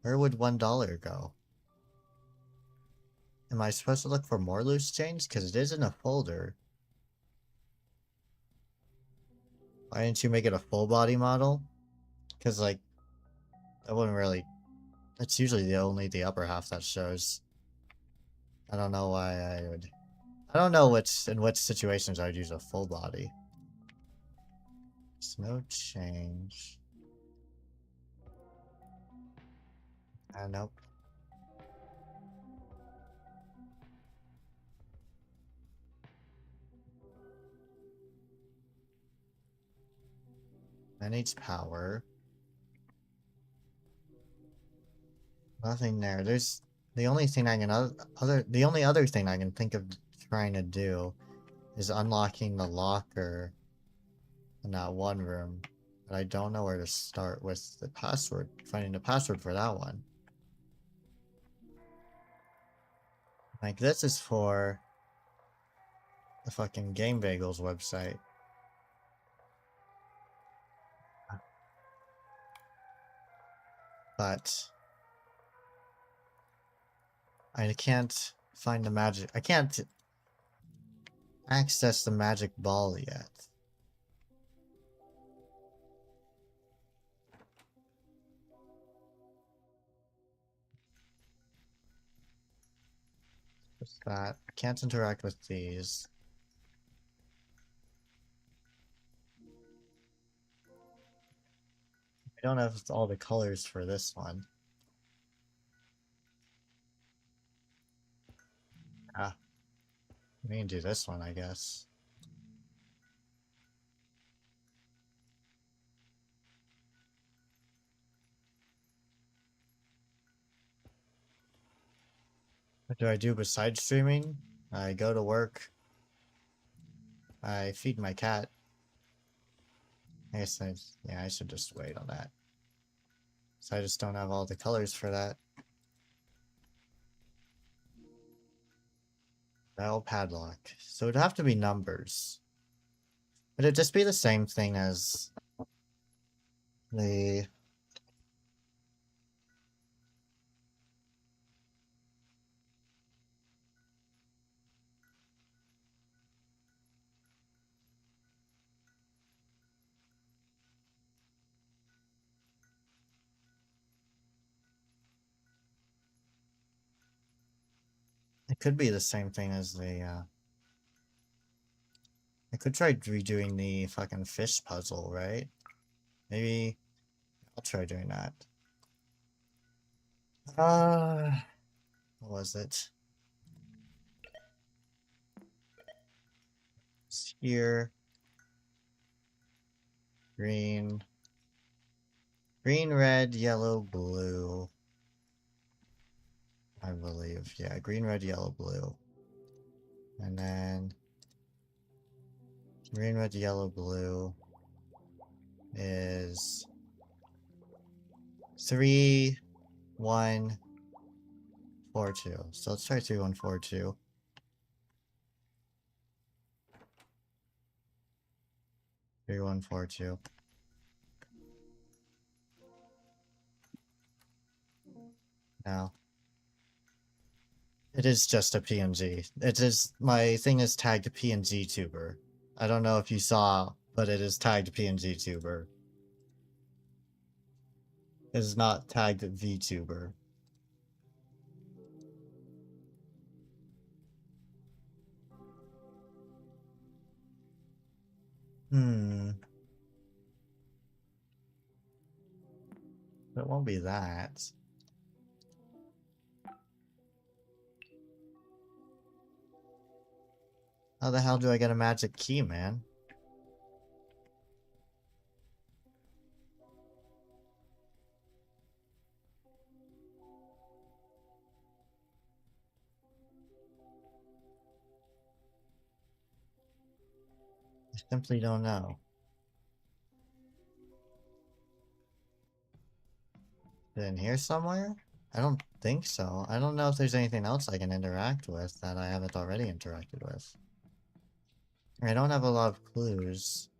Where would $1 go? Am I supposed to look for more loose change? Because it is in a folder. Why didn't you make it a full body model? Because, like, that wouldn't really... That's usually only the upper half that shows. I don't know why I would... I don't know in which situations I would use a full body. There's no change. Nope. Manage power. Nothing there. There's the only thing I can the only other thing I can think of trying to do is unlocking the locker in that one room. But I don't know where to start with the password. Finding the password for that one. Like, this is for the fucking Game Bagels website. But I can't find the magic. I can't access the magic ball yet. What's that? I can't interact with these. I don't have all the colors for this one. Ah, we can do this one, I guess. What do I do besides streaming? I go to work. I feed my cat. I guess yeah, I should just wait on that. So I just don't have all the colors for that. Bell padlock. So it'd have to be numbers. Would it just be the same thing as the... It could be the same thing as the, I could try redoing the fucking fish puzzle, right? Maybe I'll try doing that. What was it? It's here. Green. Green, red, yellow, blue. I believe. Yeah, green, red, yellow, blue. And then green, red, yellow, blue is 3, 1, 4, 2. So let's try 3, 1, 4, 2. 3, 1, 4, 2. Now, it is just a PNG. It is, my thing is tagged PNG tuber. I don't know if you saw, but it is tagged PNG tuber. It is not tagged VTuber. It won't be that. How the hell do I get a magic key, man? I simply don't know. Is it in here somewhere? I don't think so. I don't know if there's anything else I can interact with that I haven't already interacted with. I don't have a lot of clues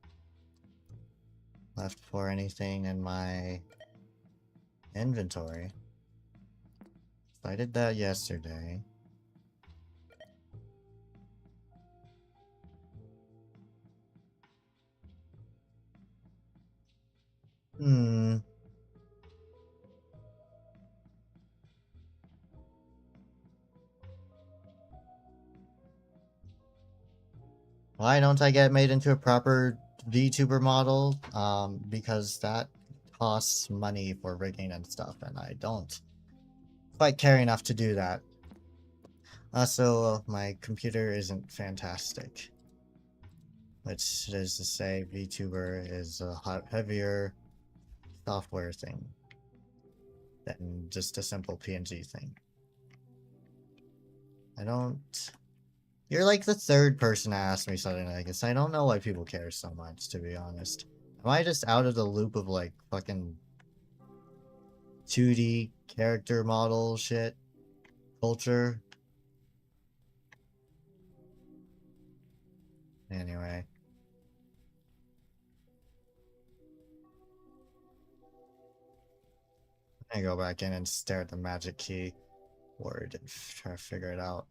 left for anything in my inventory. I did that yesterday. Why don't I get made into a proper VTuber model? Because that costs money for rigging and stuff, and I don't quite care enough to do that. Also, my computer isn't fantastic. Which is to say, VTuber is a heavier software thing than just a simple PNG thing. I don't You're like the third person to ask me something like this. I don't know why people care so much, to be honest. Am I just out of the loop of like fucking 2D character model shit? Culture? Anyway. I go back in and stare at the magic key word and try to figure it out.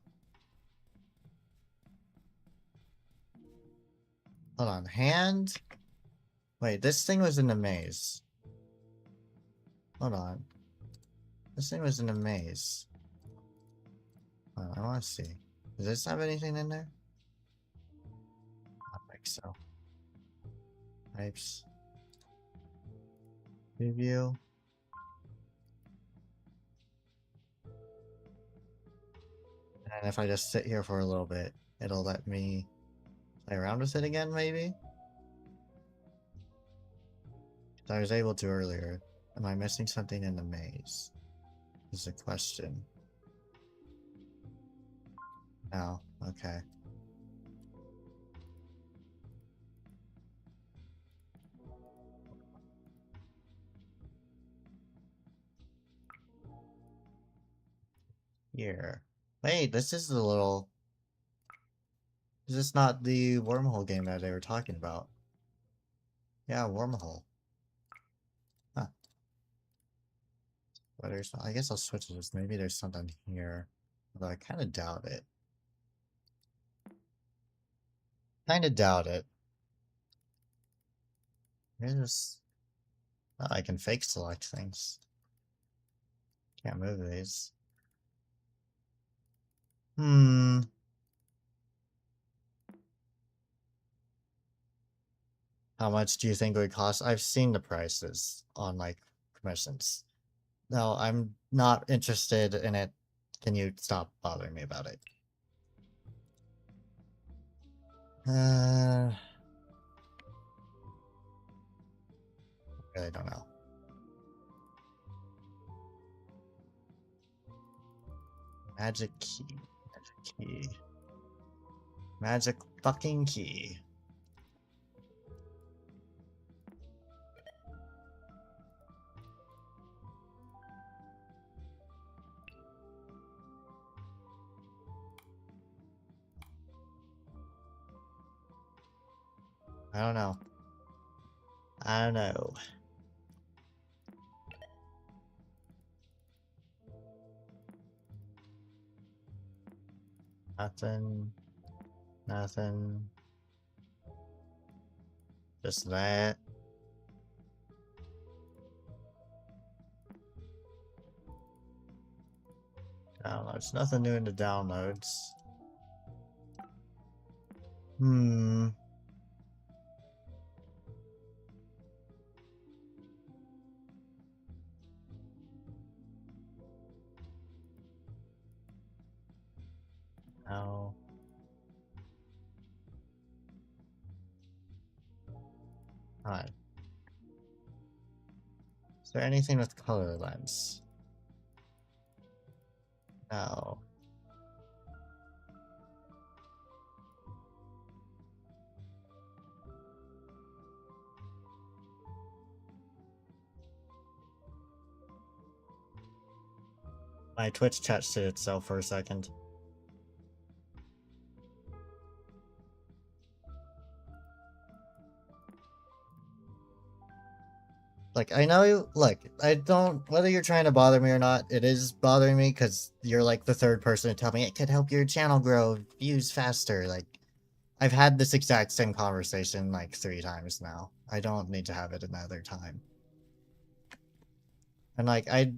Hold on, hand? Wait, this thing was in a maze. Hold on. This thing was in a maze. I want to see. Does this have anything in there? I don't think so. Types. Preview. And if I just sit here for a little bit, it'll let me play around with it again, maybe? 'Cause I was able to earlier. Am I missing something in the maze? Is a question. No. Okay. Here. Wait, this is the little... Is this not the wormhole game that they were talking about? Yeah, wormhole. Huh. But there's... I guess I'll switch this. Maybe there's something here. Although I kind of doubt it. Kind of doubt it. Here's... Oh, I can fake select things. Can't move these. Hmm. How much do you think it would cost? I've seen the prices on, like, commissions. No, I'm not interested in it. Can you stop bothering me about it? I really don't know. Magic key. Magic key. Magic fucking key. I don't know. I don't know. Nothing. Nothing. Just that. Downloads. Nothing new in the downloads. Hmm. No. Alright. Is there anything with color lens? No. My Twitch chat shit itself for a second. Like, I know you, look, I don't, whether you're trying to bother me or not, it is bothering me because you're like the third person to tell me it could help your channel grow views faster. Like, I've had this exact same conversation like 3 times now. I don't need to have it another time. And like, I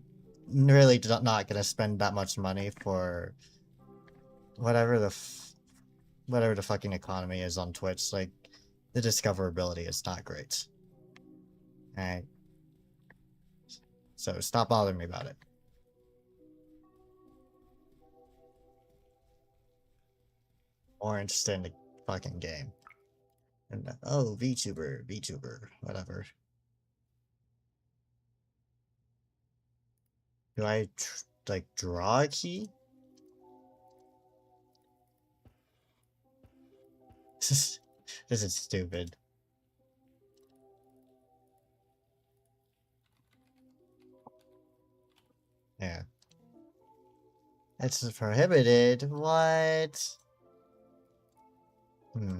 really not gonna spend that much money for whatever whatever the fucking economy is on Twitch. Like, the discoverability is not great. Alright. So stop bothering me about it. More interested in the fucking game. And oh, VTuber, whatever. Do I like draw a key? This is stupid. Yeah. It's prohibited. What? Hmm.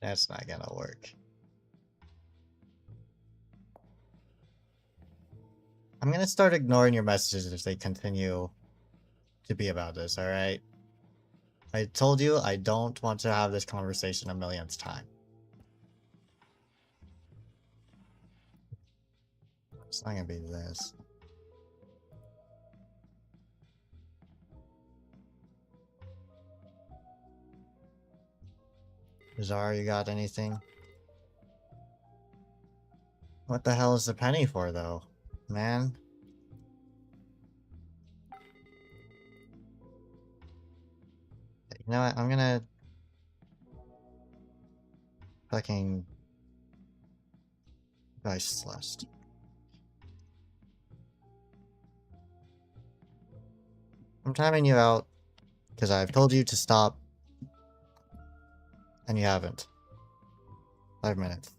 That's not gonna work. I'm gonna start ignoring your messages if they continue to be about this, alright? I told you I don't want to have this conversation a millionth time. It's not gonna be this. Zara, you got anything? What the hell is the penny for, though? Man? You know what? I'm gonna... fucking... Vice Celeste. I'm timing you out, because I've told you to stop, and you haven't. 5 minutes.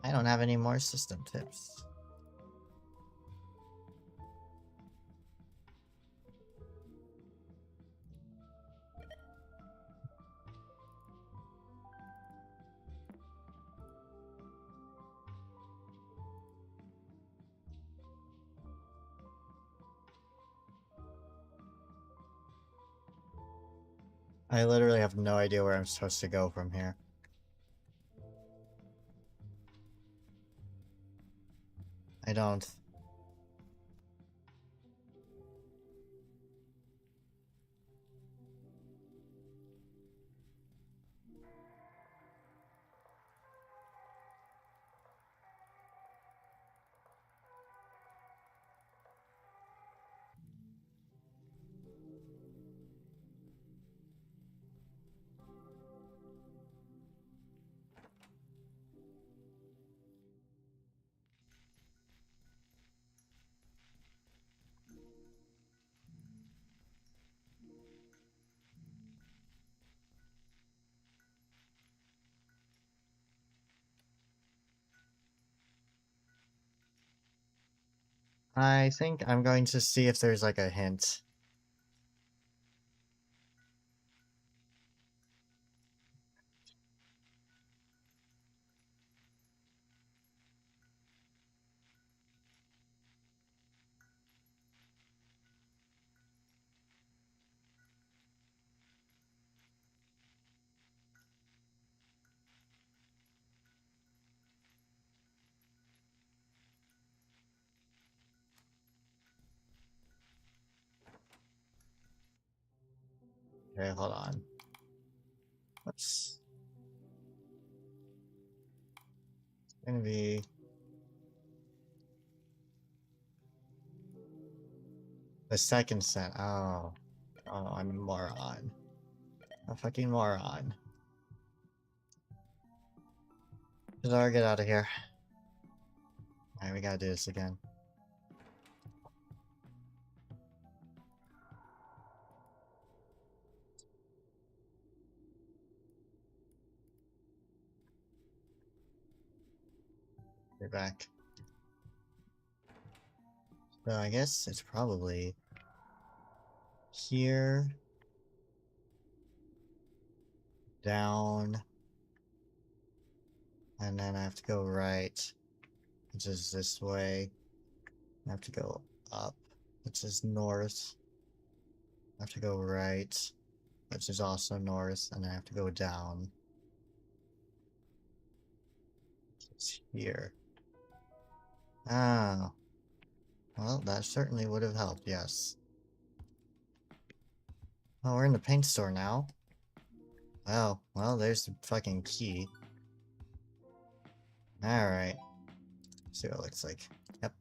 I don't have any more system tips. I literally have no idea where I'm supposed to go from here. I don't. I think I'm going to see if there's like a hint. Okay, hold on. What's gonna be the second set? Oh. Oh, I'm a moron. A fucking moron. Zara, get out of here. Alright, we gotta do this again. We're back. So I guess it's probably here, down, and then I have to go right, which is this way. I have to go up, which is north. I have to go right, which is also north, and I have to go down. It's here. Oh. Well, that certainly would have helped, yes. Oh, we're in the paint store now. Oh, well, there's the fucking key. Alright. See what it looks like. Yep.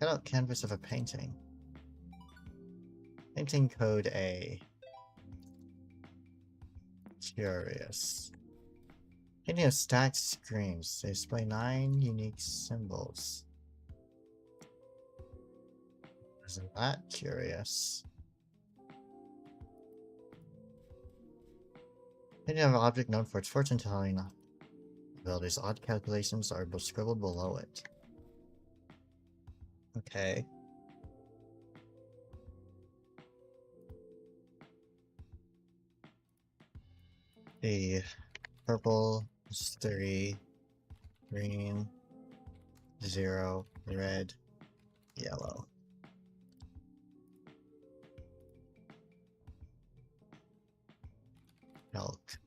Cut out canvas of a painting. Painting code A. Curious. Painting of stacked screens. They display 9 unique symbols. Isn't that curious? Painting of an object known for its fortune-telling abilities. Odd calculations are scribbled below it. Okay. The purple is 3, green, 0, red, yellow. Elk.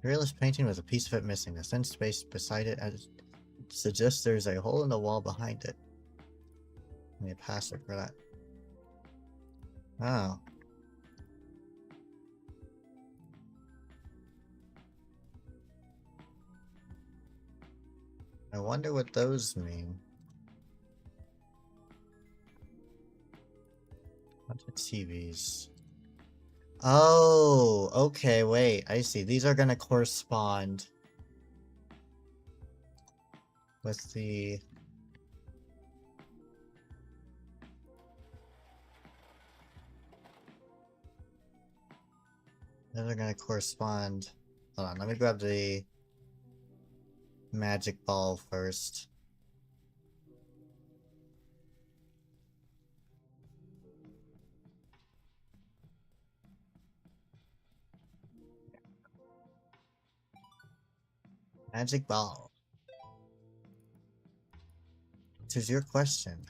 Surrealist painting with a piece of it missing. The thin space beside it suggests there's a hole in the wall behind it. I need a password for that. Oh. I wonder what those mean. Haunted TVs. Oh, okay, wait, I see. These are gonna correspond with the... Those are gonna correspond... Hold on, let me grab the magic ball first. Magic ball. Which is your question?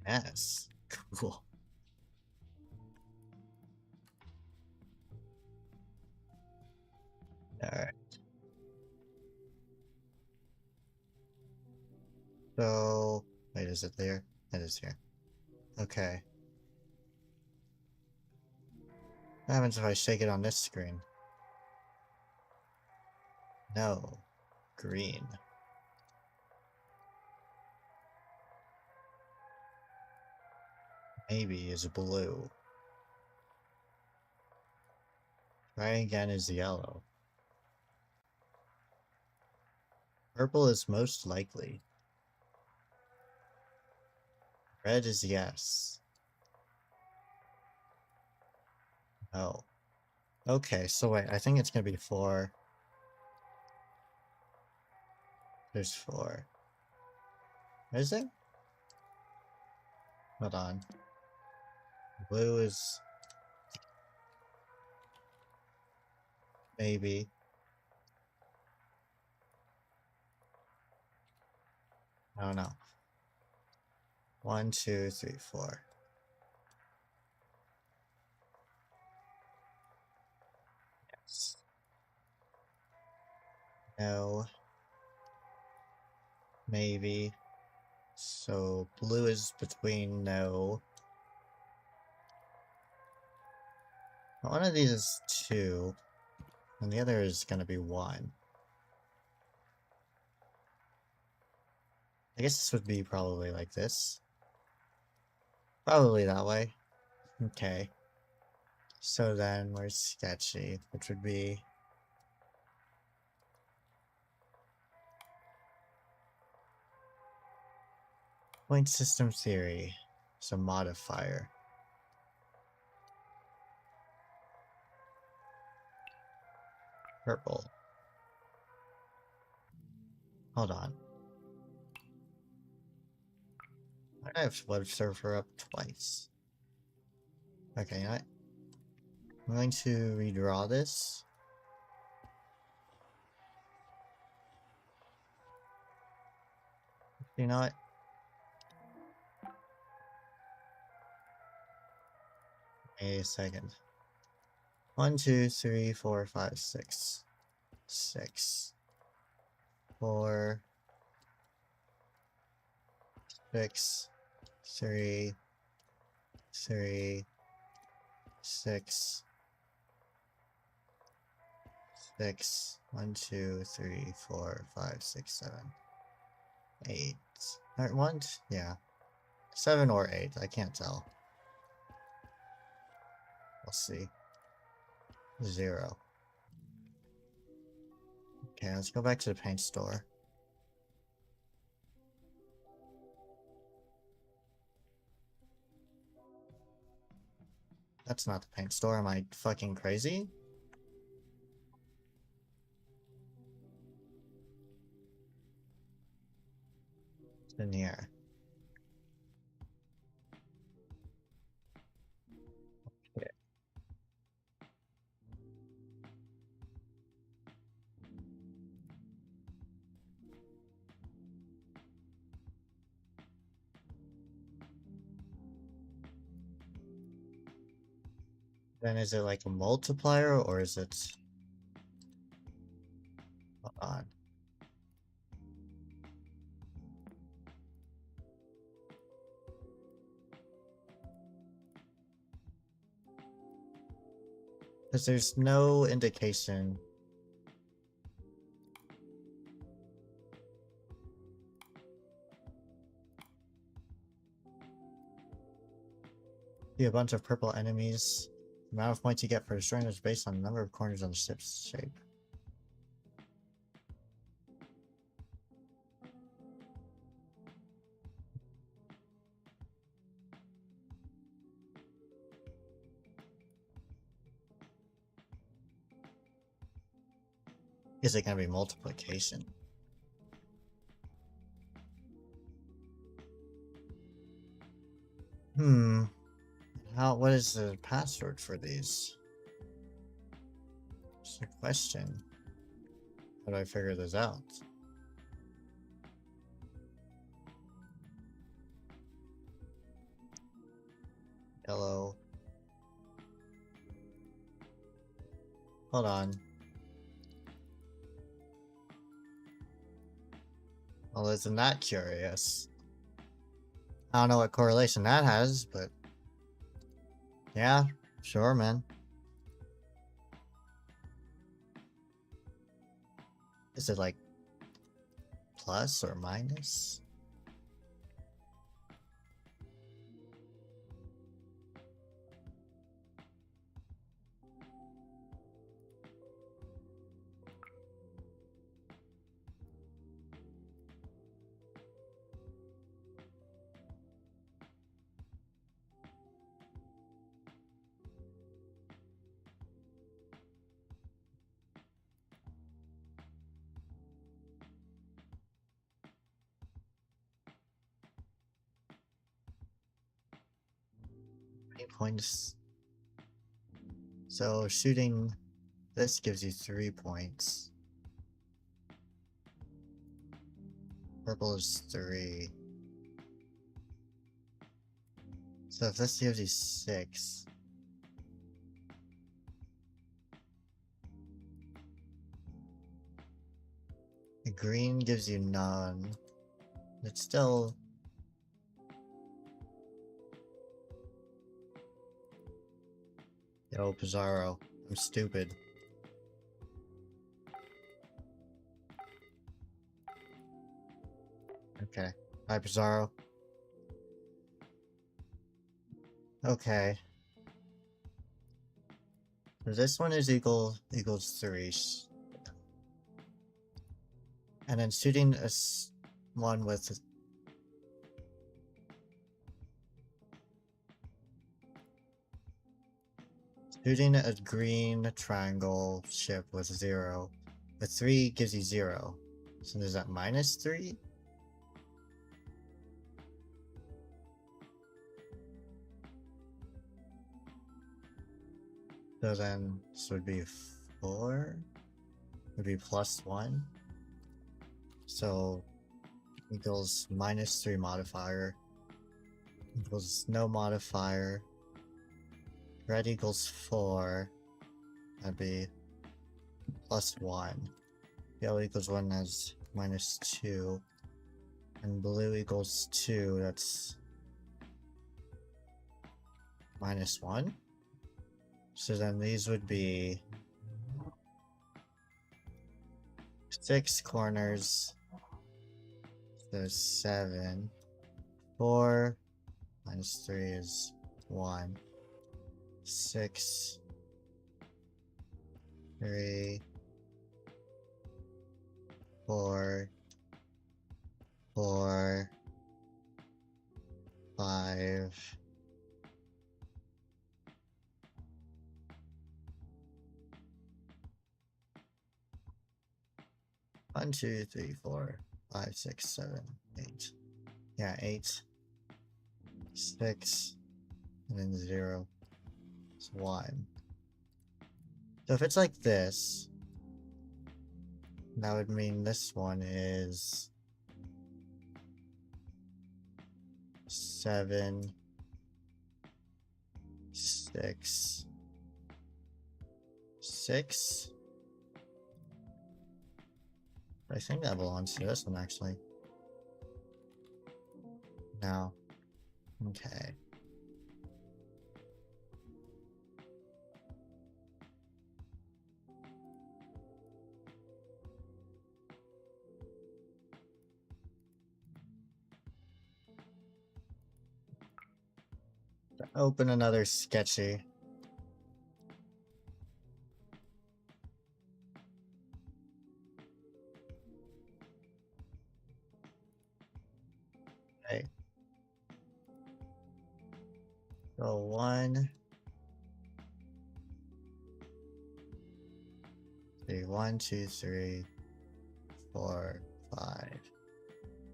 Yes. Cool. Alright. So... Wait, is it there? It is here. Okay. What happens if I shake it on this screen? No. Green. Maybe is blue. Try again is yellow. Purple is most likely. Red is yes. Oh. Okay, so wait, I think it's gonna be 4. There's 4. Is it? Hold on. Blue is... maybe. I don't know. 1, 2, 3, 4. Yes. No. Maybe. So blue is between no. One of these is 2, and the other is gonna be 1. I guess this would be probably like this. Probably that way. Okay. So then where's sketchy, which would be... point system theory. So modifier. Purple. Hold on. Why do I have web server up twice? Okay, you know what? I'm going to redraw this. You know what? A second. 1, 2, 3, 4, 5, 6. 6. 4. 6, 3, 3, 6, 6, 1, 2, 3, 4, 5, 6, 7, 8. Alright, 1, yeah. 7 or 8, I can't tell. We'll see. 0. Okay, let's go back to the paint store. That's not the paint store, am I fucking crazy? It's in here. Okay. Then is it like a multiplier or is it... Hold on. Because there's no indication. See a bunch of purple enemies. The amount of points you get for destroying is based on the number of corners on the ship's shape. Is it going to be multiplication? What is the password for these? It's a question. How do I figure this out? Yellow. Hold on. Well, isn't that curious? I don't know what correlation that has, but... Yeah, sure, man. Is it like... plus or minus? Points. So shooting this gives you 3 points. Purple is 3. So if this gives you 6. The green gives you none. It's still... Yo, Pizarro. I'm stupid. Okay. Hi, Pizarro. Okay. So this one is equals 3. And then shooting one with... Shooting a green triangle ship with 0. The 3 gives you 0. So is that minus 3? So then this would be 4. Would be plus 1. So equals minus 3 modifier. Equals no modifier. Red equals 4. That'd be plus 1. Yellow equals 1 as minus 2. And and blue equals 2, that's -1. So then these would be 6 corners, so 7. 4 minus 3 is 1. 6, 3, 4, 4, 5. 1, 2, 3, 4, 5, 6, 7, 8. Yeah, 8, 6, and then 0. It's 1. So if it's like this, that would mean this one is 7, 6, 6. I think that belongs to this one, actually. No. Okay. Open another sketchy. Okay. So 1, 3, 1, 2, 3, 4, 5.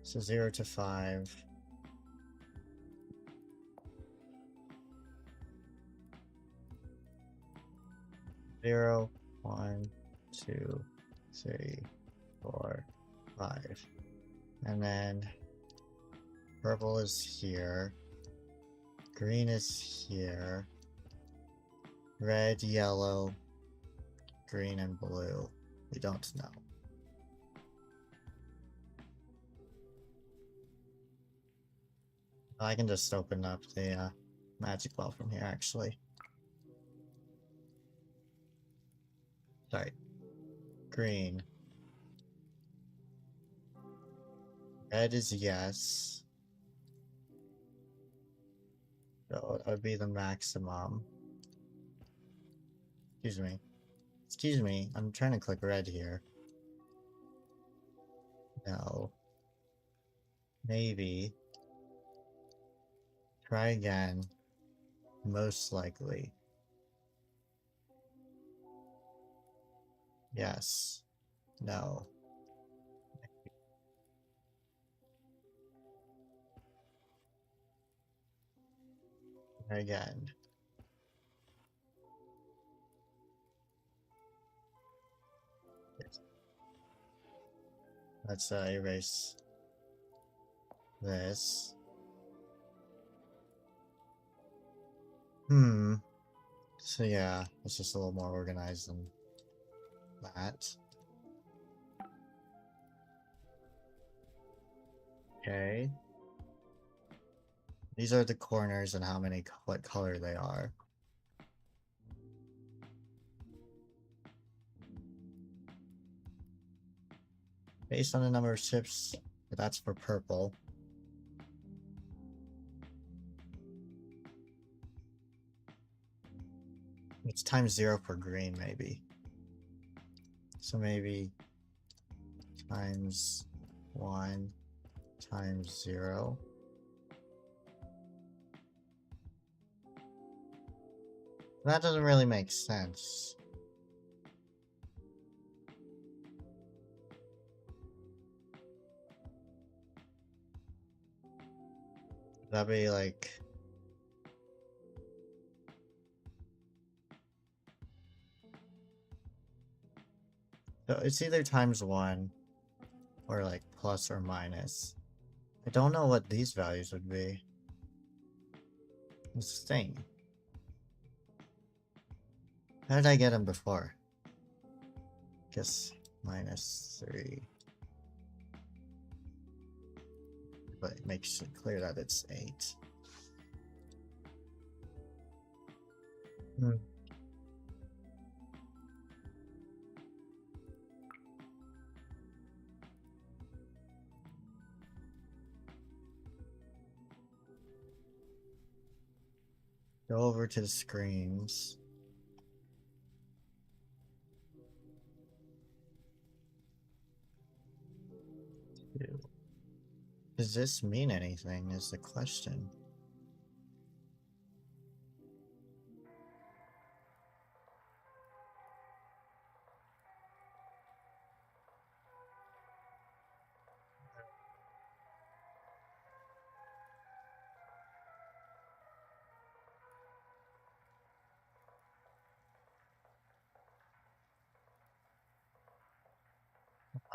So 0 to 5. 0, 1, 2, 3, 4, 5. And then purple is here. Green is here. Red, yellow, green, and blue. We don't know. I can just open up the magic ball from here, actually. Sorry. Green. Red is yes. So that would be the maximum. Excuse me. Excuse me, I'm trying to click red here. No. Maybe. Try again. Most likely. Yes. No. Try again. Let's erase this. So yeah, it's just a little more organized than that. Okay. These are the corners and what color they are. Based on the number of ships, that's for purple. It's times 0 for green, maybe. So maybe times 1 times 0. That doesn't really make sense. That'd be like... So it's either times 1 or like plus or minus. I don't know what these values would be. This thing. How did I get them before? Guess -3. but it makes it clear that it's 8. Go over to the screens. Does this mean anything is the question.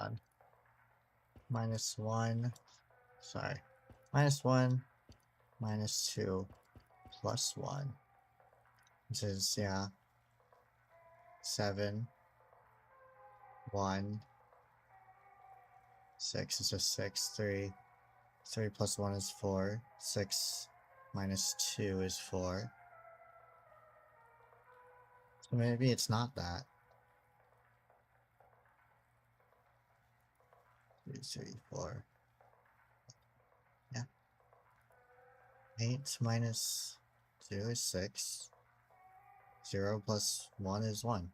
On. -1. Sorry. -1, -2, +1. This is, yeah. 7, 1, 6 is just 6, 3. 3 plus 1 is 4. 6 minus 2 is 4. So maybe it's not that. 2, 3, 4. Yeah. 8 minus 2 is 6. 0 plus 1 is 1.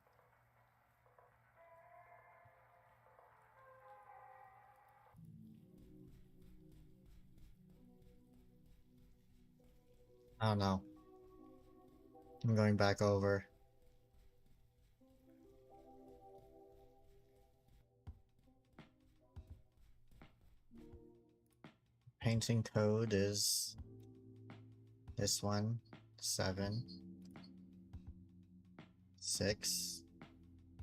I don't know. I'm going back over. Painting code is this one, 7, 6,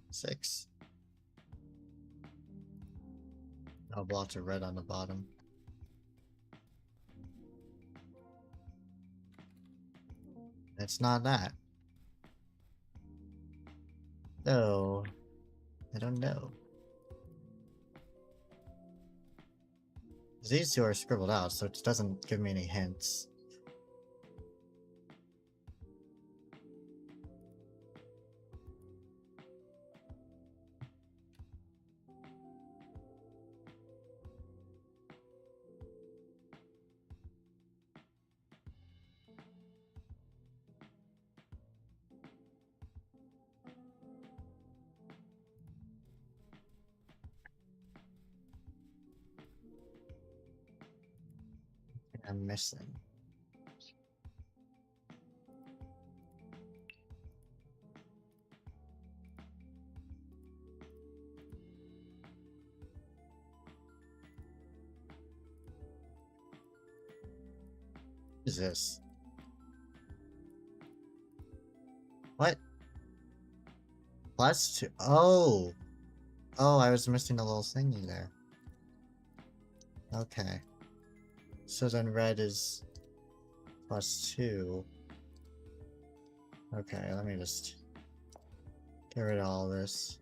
6. No blots of red on the bottom. It's not that. So, I don't know. These two are scribbled out, so it doesn't give me any hints. I'm missing. What is this? What? +2. Oh! Oh, I was missing a little thingy there. Okay. So then red is +2. Okay, let me just get rid of all this.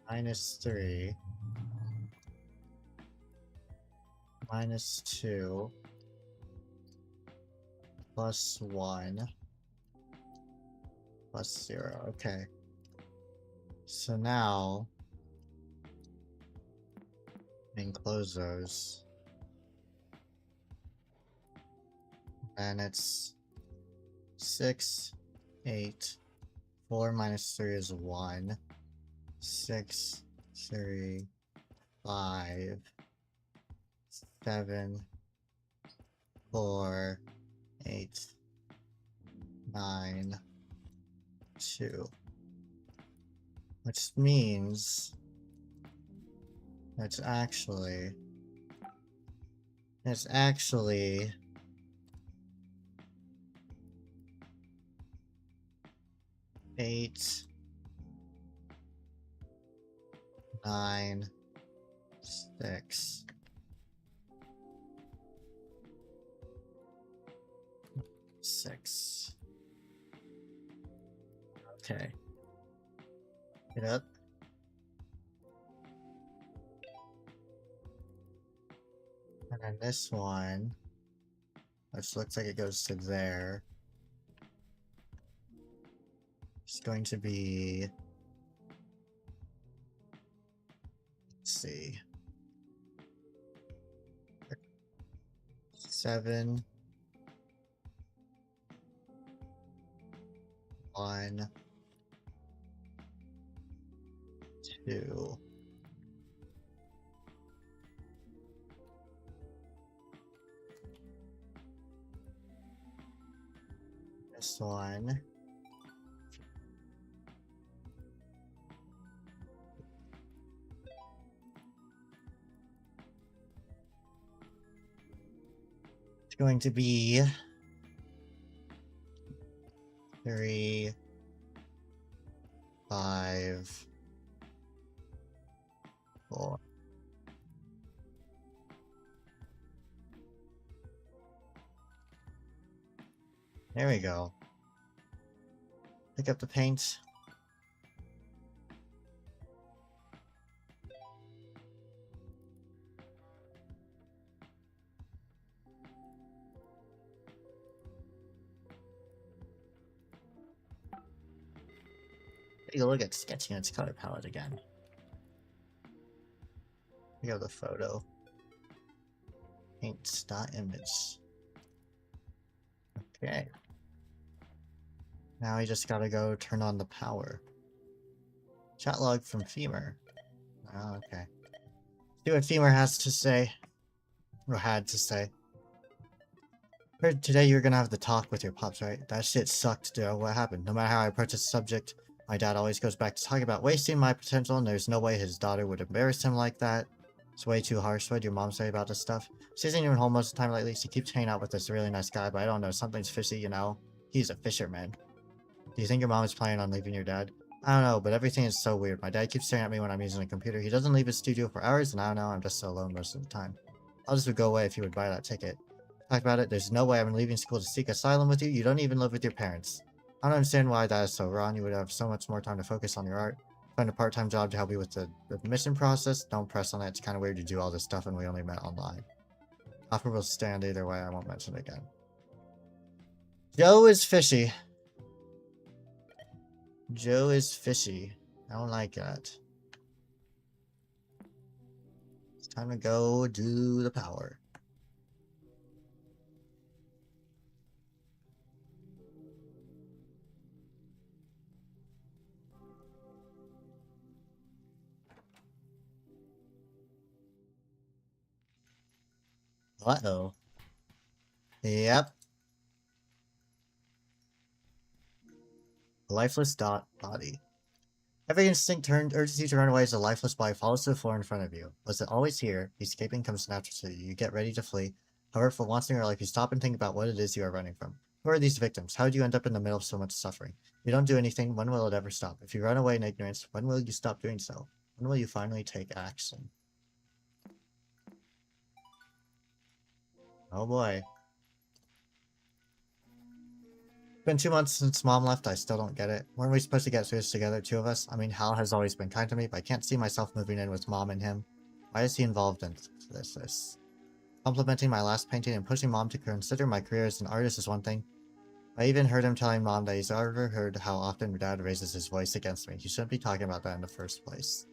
-3. -2. +1. +0. Okay. So now, and close those. And it's 6, 8. 4 minus 3 is 1. 6, 3, 5, 7, 4, 8, 9, 2. Which means it's actually 8, 9, 6. 6. Okay. Get up. And then this one, which looks like it goes to there, is going to be... Let's see. 7, 1, 2. This one. It's going to be 3, 5, 4. There we go. Pick up the paint. Take a look at sketching its color palette again. We have the photo. Paint dot image. Okay. Now we just gotta go turn on the power. Chat log from Femur. Oh, okay. See what Femur has to say. Or had to say. Heard today you were gonna have the talk with your pops, right? That shit sucked, dude. What happened? No matter how I approach the subject, my dad always goes back to talking about wasting my potential, and there's no way his daughter would embarrass him like that. It's way too harsh. What did your mom say about this stuff? She isn't even home most of the time lately. She keeps hanging out with this really nice guy, but I don't know. Something's fishy, you know? He's a fisherman. Do you think your mom is planning on leaving your dad? I don't know, but everything is so weird. My dad keeps staring at me when I'm using the computer. He doesn't leave his studio for hours, and I don't know, I'm just so alone most of the time. I'll just go away if you would buy that ticket. Talk about it. There's no way I'm leaving school to seek asylum with you. You don't even live with your parents. I don't understand why that is so wrong. You would have so much more time to focus on your art. Find a part-time job to help you with the admission process. Don't press on it. It's kind of weird to do all this stuff and we only met online. Offer will stand either way. I won't mention it again. Joe is fishy. Joe is fishy. I don't like that. It's time to go do the power. Uh-oh. Yep. Lifeless dot body. Every instinct urges you to run away as a lifeless body falls to the floor in front of you. Was it always here? Escaping comes naturally. You get ready to flee. However, for once in your life, you stop and think about what it is you are running from. Who are these victims? How did you end up in the middle of so much suffering? If you don't do anything, when will it ever stop? If you run away in ignorance, when will you stop doing so? When will you finally take action? Oh boy. Been 2 months since Mom left, I still don't get it. Weren't we supposed to get through this together, two of us? I mean, Hal has always been kind to me, but I can't see myself moving in with Mom and him. Why is he involved in this? Complimenting my last painting and pushing Mom to consider my career as an artist is one thing. I even heard him telling Mom that he's overheard how often Dad raises his voice against me. He shouldn't be talking about that in the first place.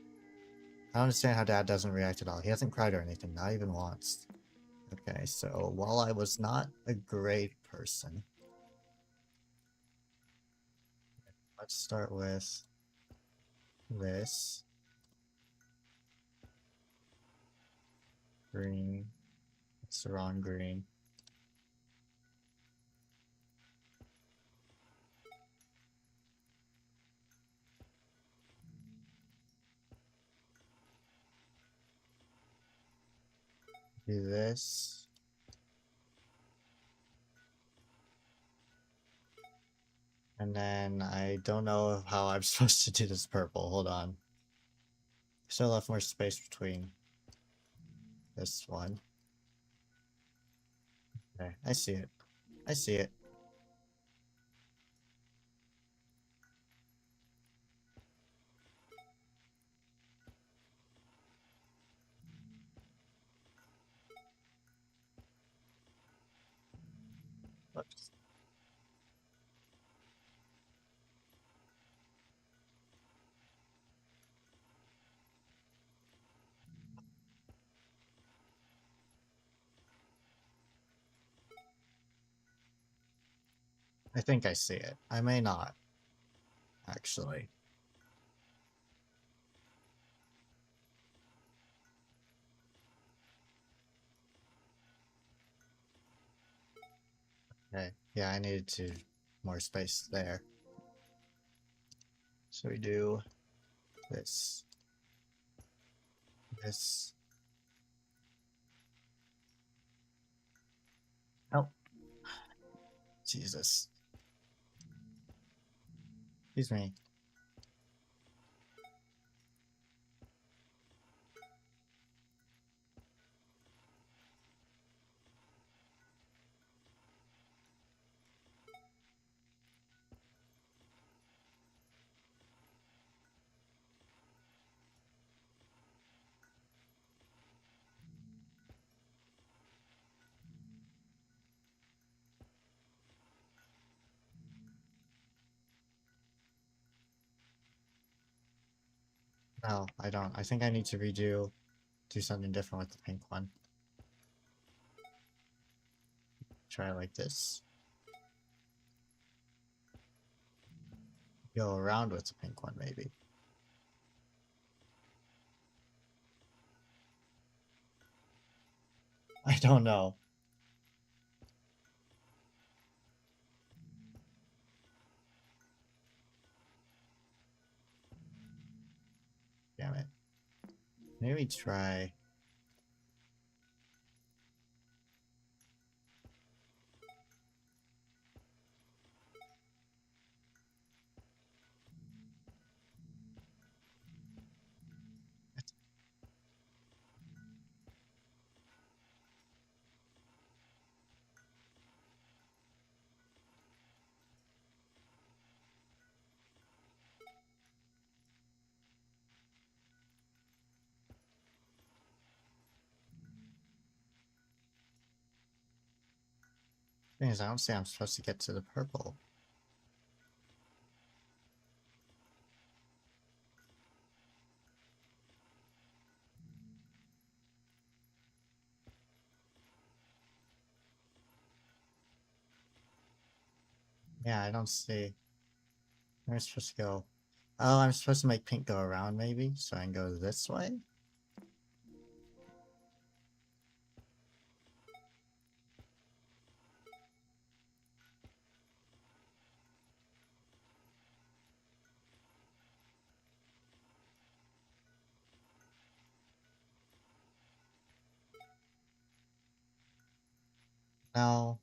I don't understand how Dad doesn't react at all. He hasn't cried or anything, not even once. Okay, so while I was not a great person, let's start with this. Green. It's the wrong green. Do this. And then I don't know how I'm supposed to do this purple. Hold on. Still left more space between this one. Okay, I see it. I see it. I think I see it. I may not, actually. Okay. Yeah, I needed to more space there. So we do this, this. Oh, Jesus. Excuse me. No, I don't. I think I need to do something different with the pink one. Try like this. Go around with the pink one, maybe. I don't know. Damn it. Maybe try. Thing is, I don't see I'm supposed to get to the purple. Yeah, I don't see. Where am I supposed to go? Oh, I'm supposed to make pink go around, maybe? So I can go this way? No.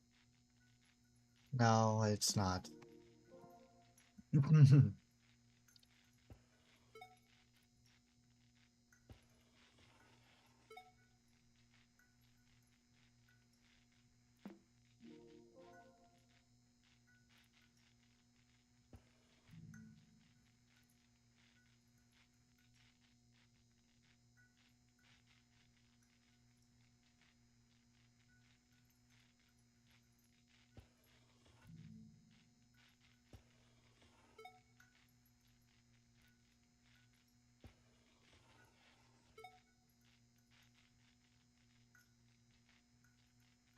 No, it's not.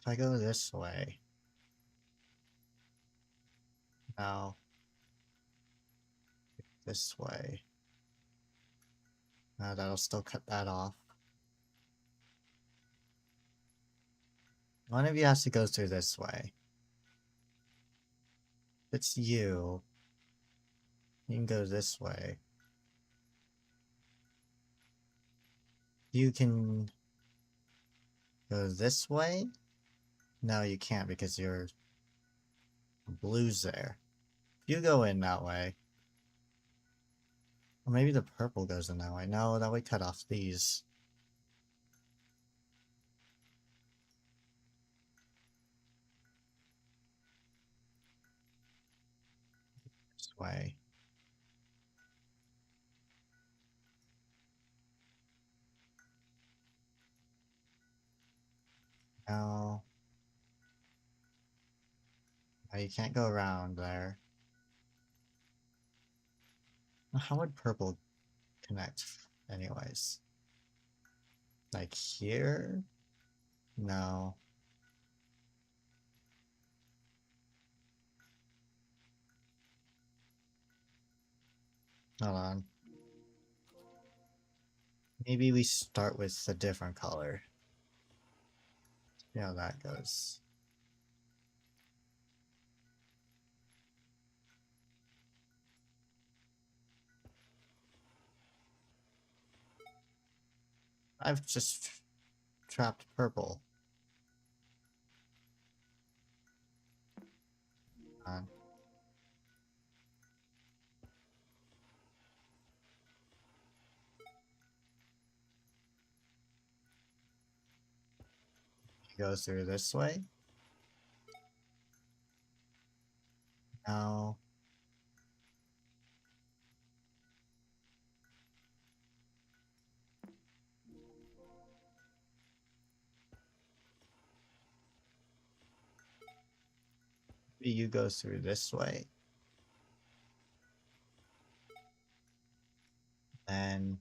If I go this way. No. This way. No, that'll still cut that off. One of you has to go through this way. It's you. You can go this way. You can go this way? No, you can't because you're blue's there. You go in that way. Or maybe the purple goes in that way. No, that would cut off these. This way. No. No, you can't go around there. How would purple connect anyways? Like here? No. Hold on. Maybe we start with a different color. See how that goes. I've just trapped purple. On. Go through this way. Now you go through this way. And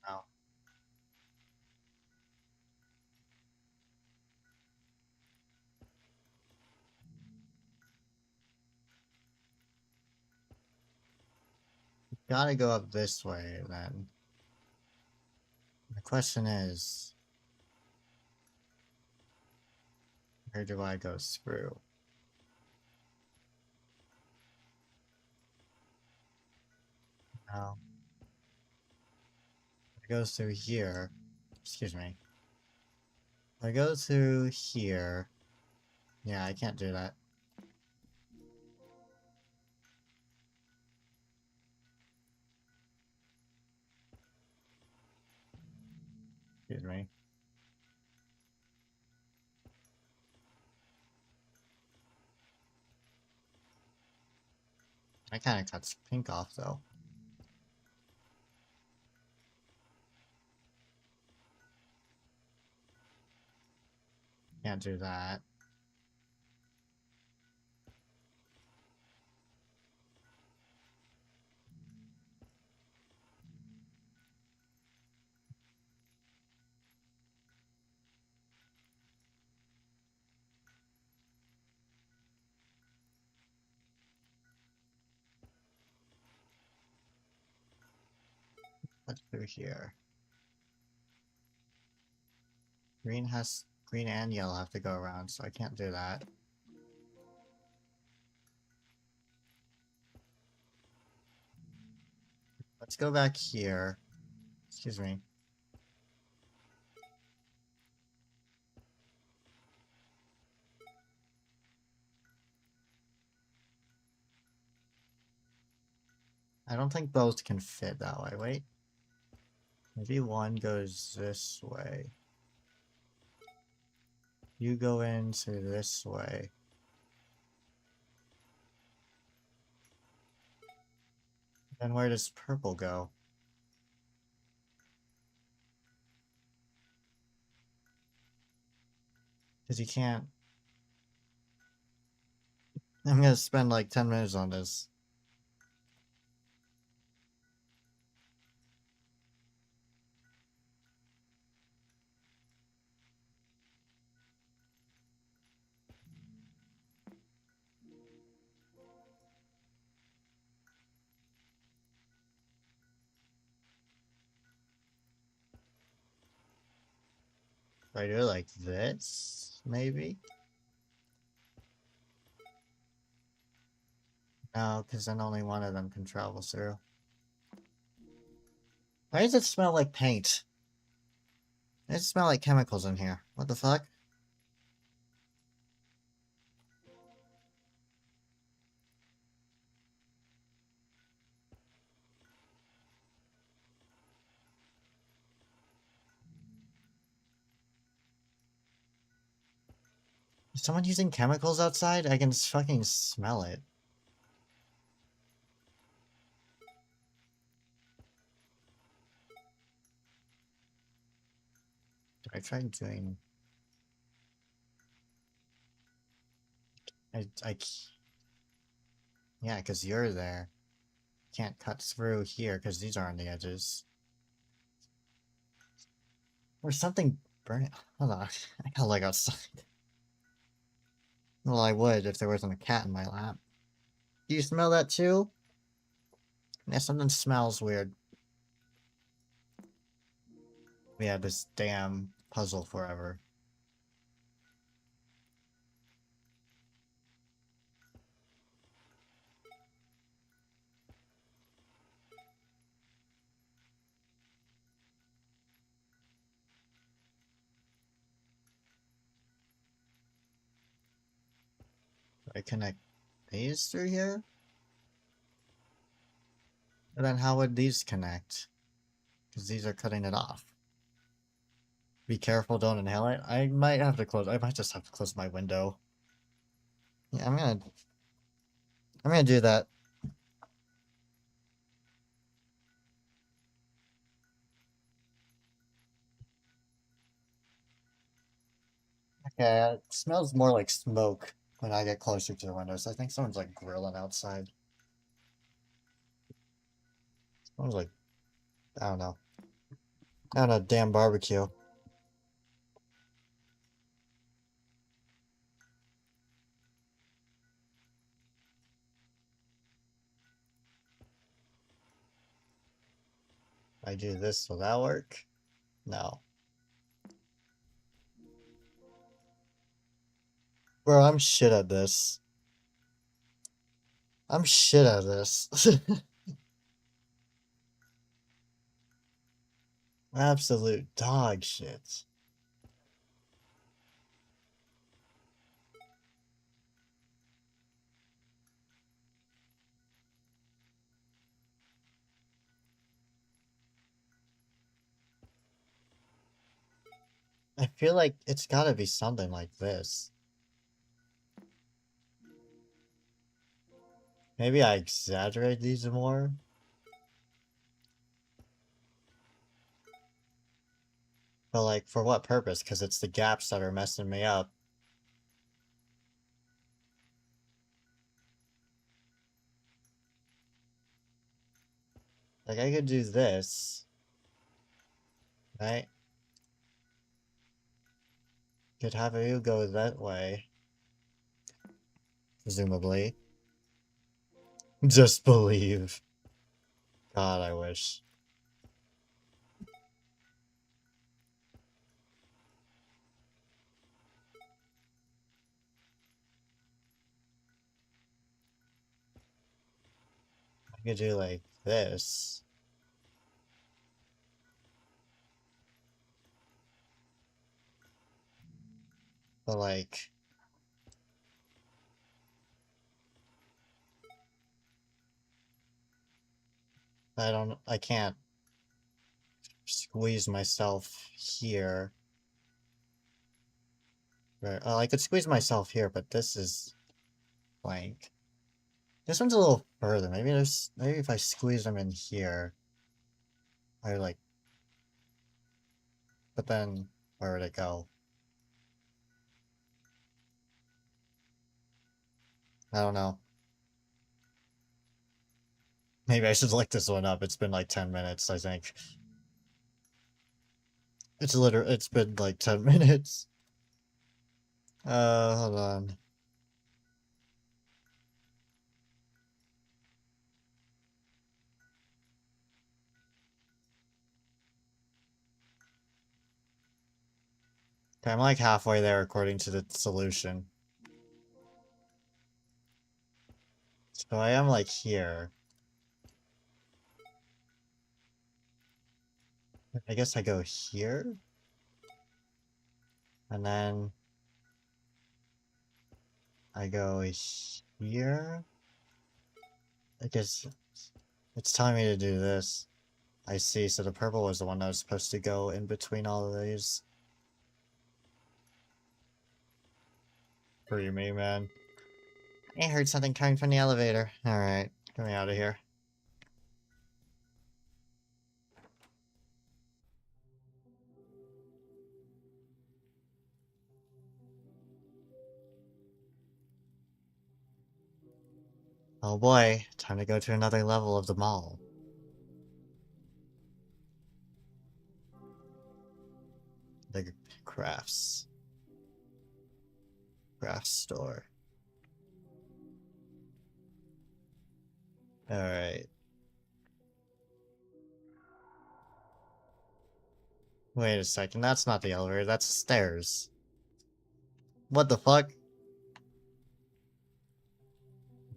now gotta go up this way then. The question is, where do I go through? Now, it goes through here. Excuse me. If I go through here. Yeah, I can't do that. Excuse me. I kinda cut pink off though. Can't do that. Let's do here. Green and yellow have to go around, so I can't do that. Let's go back here. Excuse me. I don't think both can fit that way. Wait. Maybe one goes this way. You go into this way. Then where does purple go? Because you can't... I'm gonna spend like 10 minutes on this. If I do it like this, maybe? No, because then only one of them can travel through. Why does it smell like paint? It smells like chemicals in here. What the fuck? Is someone using chemicals outside? I can fucking smell it. I tried doing... Yeah, because you're there. Can't cut through here because these are on the edges. Or something burning. Hold on. I gotta look outside. Well, I would if there wasn't a cat in my lap. Do you smell that too? Yeah, something smells weird. We had this damn puzzle forever. I connect these through here? And then how would these connect? Because these are cutting it off. Be careful, don't inhale it. I might just have to close my window. Yeah, I'm gonna do that. Okay, it smells more like smoke when I get closer to the windows. I think someone's like grilling outside. Someone's like, I don't know. I don't know, damn barbecue. I do this, will that work? No. Bro, I'm shit at this. I'm shit at this. Absolute dog shit. I feel like it's gotta be something like this. Maybe I exaggerate these more? But like, for what purpose? Because it's the gaps that are messing me up. Like, I could do this. Right? Could have you go that way. Presumably. Just believe. God, I wish. I could do like this. But like... I can't squeeze myself here. Right. Oh, I could squeeze myself here, but this is blank. This one's a little further. Maybe if I squeeze them in here, I like, but then where would it go? I don't know. Maybe I should look this one up. It's been like 10 minutes, I think. It's been like 10 minutes. Hold on. Okay, I'm like halfway there according to the solution. So I am like here. I guess I go here? And then I go here? I guess it's telling me to do this. I see, so the purple was the one that was supposed to go in between all of these. Free me, man. I heard something coming from the elevator. Alright, get me out of here. Oh boy, time to go to another level of the mall. The crafts. Crafts store. Alright. Wait a second, that's not the elevator, that's the stairs. What the fuck?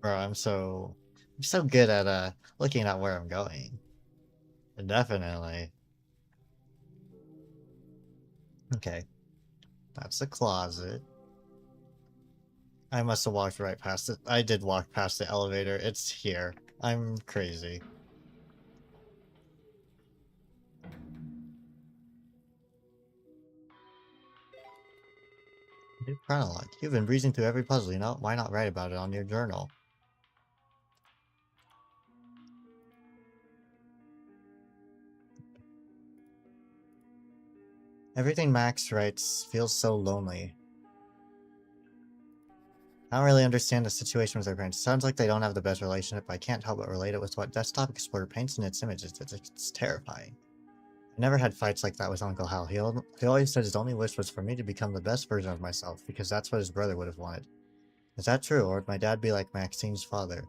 Bro, I'm so good at looking at where I'm going. Definitely. Okay. That's the closet. I must have walked right past it. I did walk past the elevator. It's here. I'm crazy. New chronologue. You've been breezing through every puzzle, you know? Why not write about it on your journal? Everything Max writes feels so lonely. I don't really understand the situation with their parents. It sounds like they don't have the best relationship, but I can't help but relate it with what Desktop Explorer paints in its images. It's terrifying. I never had fights like that with Uncle Hal. He always said his only wish was for me to become the best version of myself, because that's what his brother would have wanted. Is that true, or would my dad be like Maxine's father?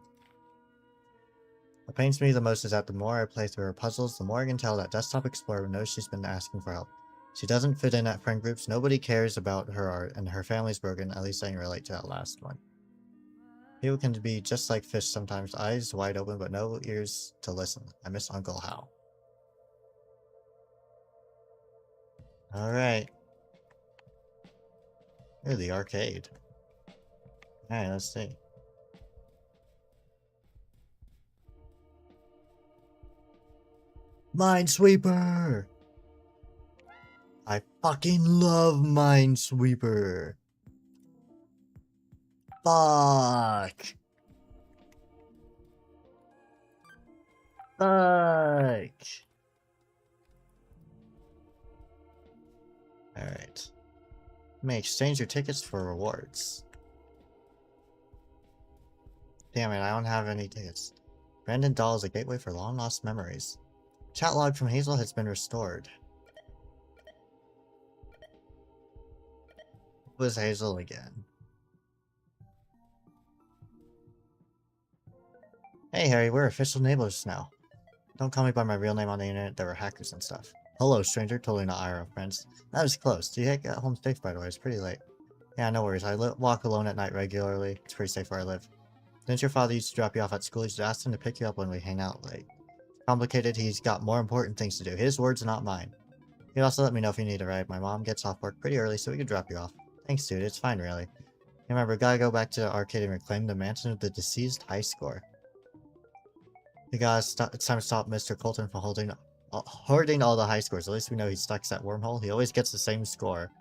What pains me the most is that the more I play through her puzzles, the more I can tell that Desktop Explorer knows she's been asking for help. She doesn't fit in at friend groups, nobody cares about her art, and her family's broken, at least I can relate to that last one. People can be just like fish sometimes, eyes wide open but no ears to listen. I miss Uncle Hal. Alright. Ooh, the arcade. Alright, let's see. Minesweeper! I fucking love Minesweeper! Fuck! Fuck! Alright. You may exchange your tickets for rewards. Damn it, I don't have any tickets. Brandon Doll is a gateway for long lost memories. Chat log from Hazel has been restored. Who was Hazel again? Hey Harry, we're official neighbors now. Don't call me by my real name on the internet, there were hackers and stuff. Hello, stranger, totally not IRL friends. That was close. You got home safe, by the way, it's pretty late. Yeah, no worries, I walk alone at night regularly. It's pretty safe where I live. Didn't your father used to drop you off at school? He just asked him to pick you up when we hang out late. Complicated, he's got more important things to do. His words, not mine. You'd also let me know if you need a ride. My mom gets off work pretty early, so we could drop you off. Thanks, dude, it's fine, really. Remember, gotta go back to the arcade and reclaim the mansion of the deceased high score. You gotta stop. It's time to stop Mr. Colton from hoarding all the high scores. At least we know he stuck that wormhole. He always gets the same score.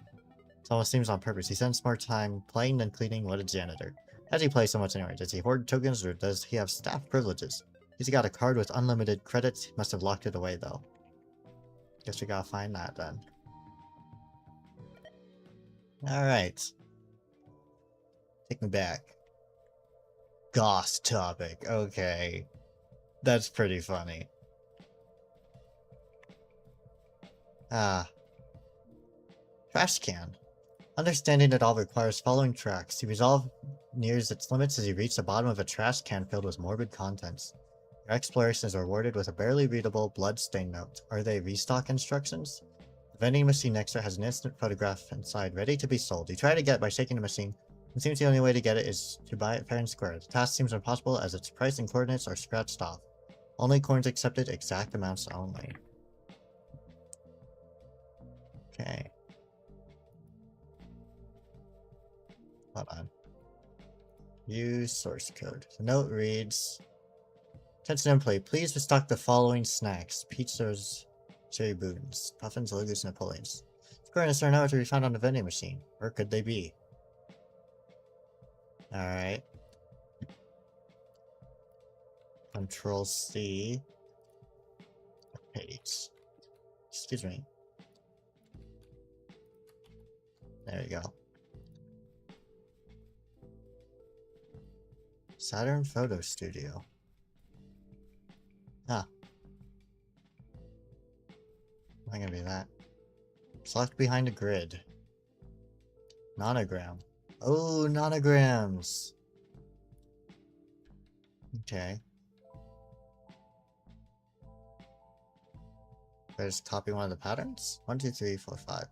It almost seems on purpose. He spends more time playing than cleaning. What a janitor. How does he play so much anyway? Does he hoard tokens or does he have staff privileges? He's got a card with unlimited credits. He must have locked it away though. Guess we gotta find that then. Alright. Take me back. Goss topic. Okay. That's pretty funny. Trash can. Understanding it all requires following tracks. The resolve nears its limits as you reach the bottom of a trash can filled with morbid contents. Your exploration is rewarded with a barely readable blood-stained note. Are they restock instructions? The vending machine next to it has an instant photograph inside, ready to be sold. You try to get it by shaking the machine. It seems the only way to get it is to buy it fair and square. The task seems impossible as its price and coordinates are scratched off. Only coins accepted, exact amounts only. Okay. Hold on. Use source code. The note reads... Attention employee, please restock the following snacks. Pizzas, cherry boons, puffins, Lugus, Napoleons. Squareness are nowhere to be found on the vending machine. Where could they be? Alright. Control C. Page. Excuse me. There you go. Saturn Photo Studio. Ah. Not gonna be that. Select behind a grid. Nonogram. Oh, nonograms! Okay. Just copy one of the patterns. 1, 2, 3, 4, 5.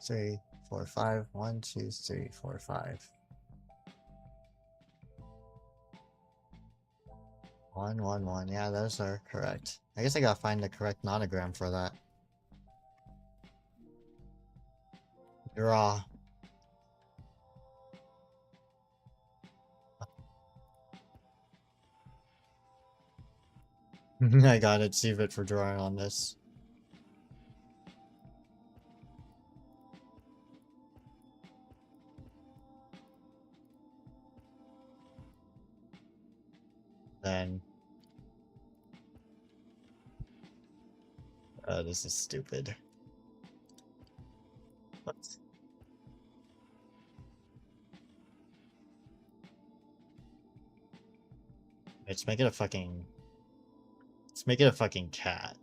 3, 4, 5. 1, 2, 3, 4, 5. 1, 1, 1. Yeah, those are correct. I guess I gotta find the correct nonogram for that. Draw. I got it. Save it for drawing on this. Then. This is stupid. What? Let's make it a fucking... Let's make it a fucking cat.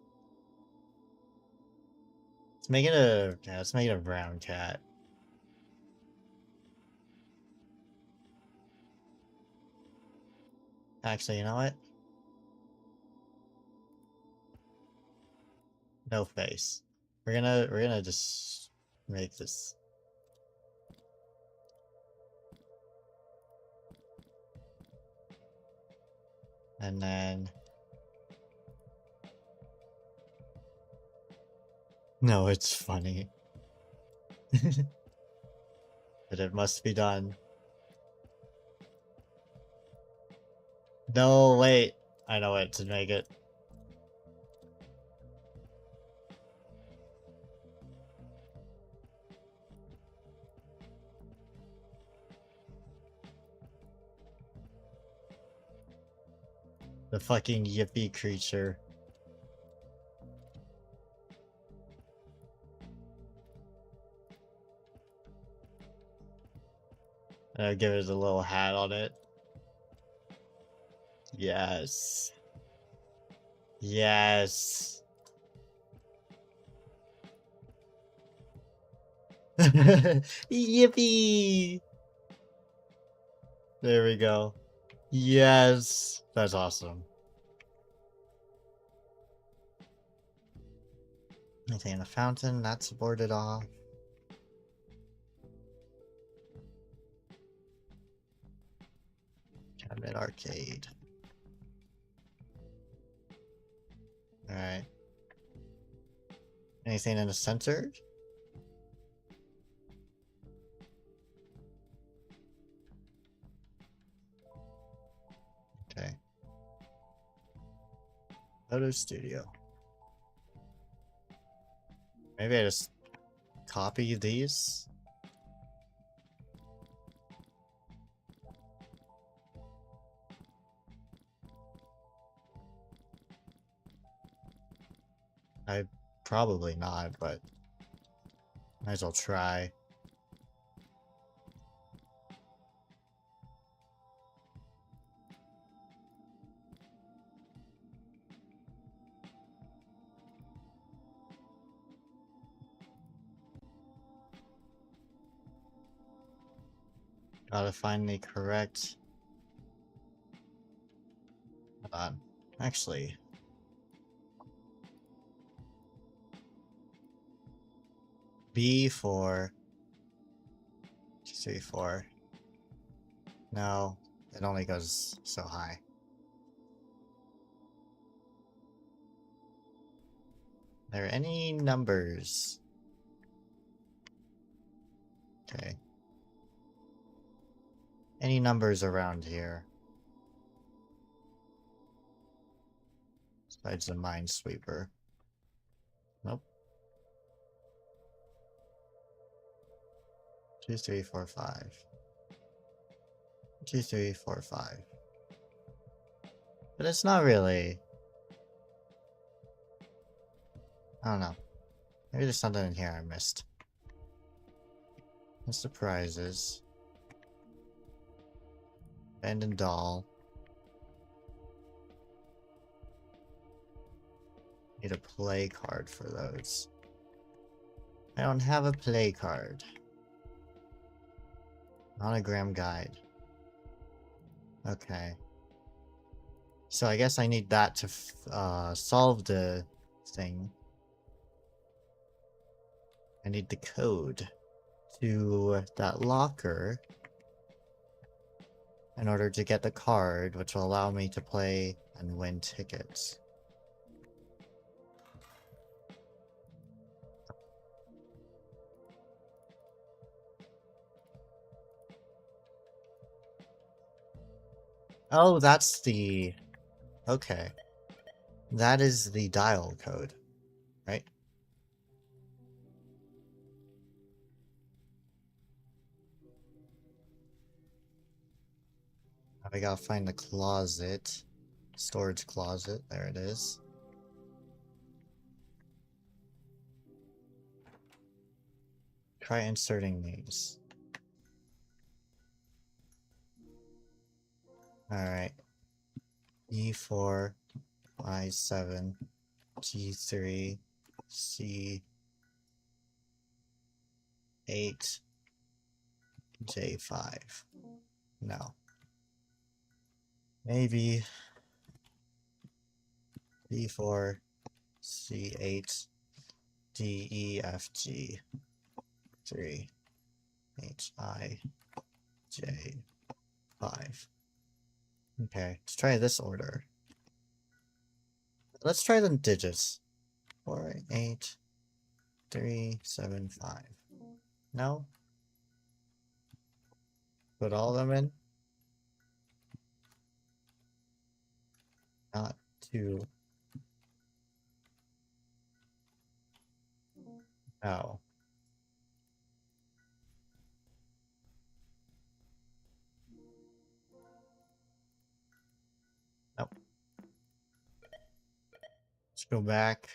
Let's make it a... Yeah, let's make it a brown cat. Actually, you know what? No face. We're gonna just make this. And then... No, it's funny. But it must be done. No, wait. I know what to make it. The fucking yippee creature. And I'll give it a little hat on it. Yes. Yes. Yippee! There we go. Yes. That's awesome. Maintain a fountain, that's boarded off. Cabinet arcade. Alright. Anything in the center? Okay. Photo studio. Maybe I just copy these? Probably not, but might as well try. Gotta find the correct... Hold on. Actually... B for... 2, 3, 4. No, it only goes so high. Are there any numbers? Okay. Any numbers around here? Besides the Minesweeper. Nope. 2, 3, 4, 5. 2, 3, 4, 5. But it's not really... I don't know. Maybe there's something in here I missed. No surprises. Abandoned doll. Need a play card for those. I don't have a play card. Monogram guide. Okay. So I guess I need that to solve the thing. I need the code to that locker in order to get the card, which will allow me to play and win tickets. Oh, that's the... Okay. That is the dial code, right? Now we gotta find the closet. Storage closet. There it is. Try inserting these. Alright. E4, I7, G3, C8, J5. No. Maybe B4, C8, D, E, F, G, 3, H, I, J, 5. Okay, let's try this order. Let's try the digits. 4, 8, 3, 7, 5. No? Put all of them in? Not 2. No. Nope. Let's go back.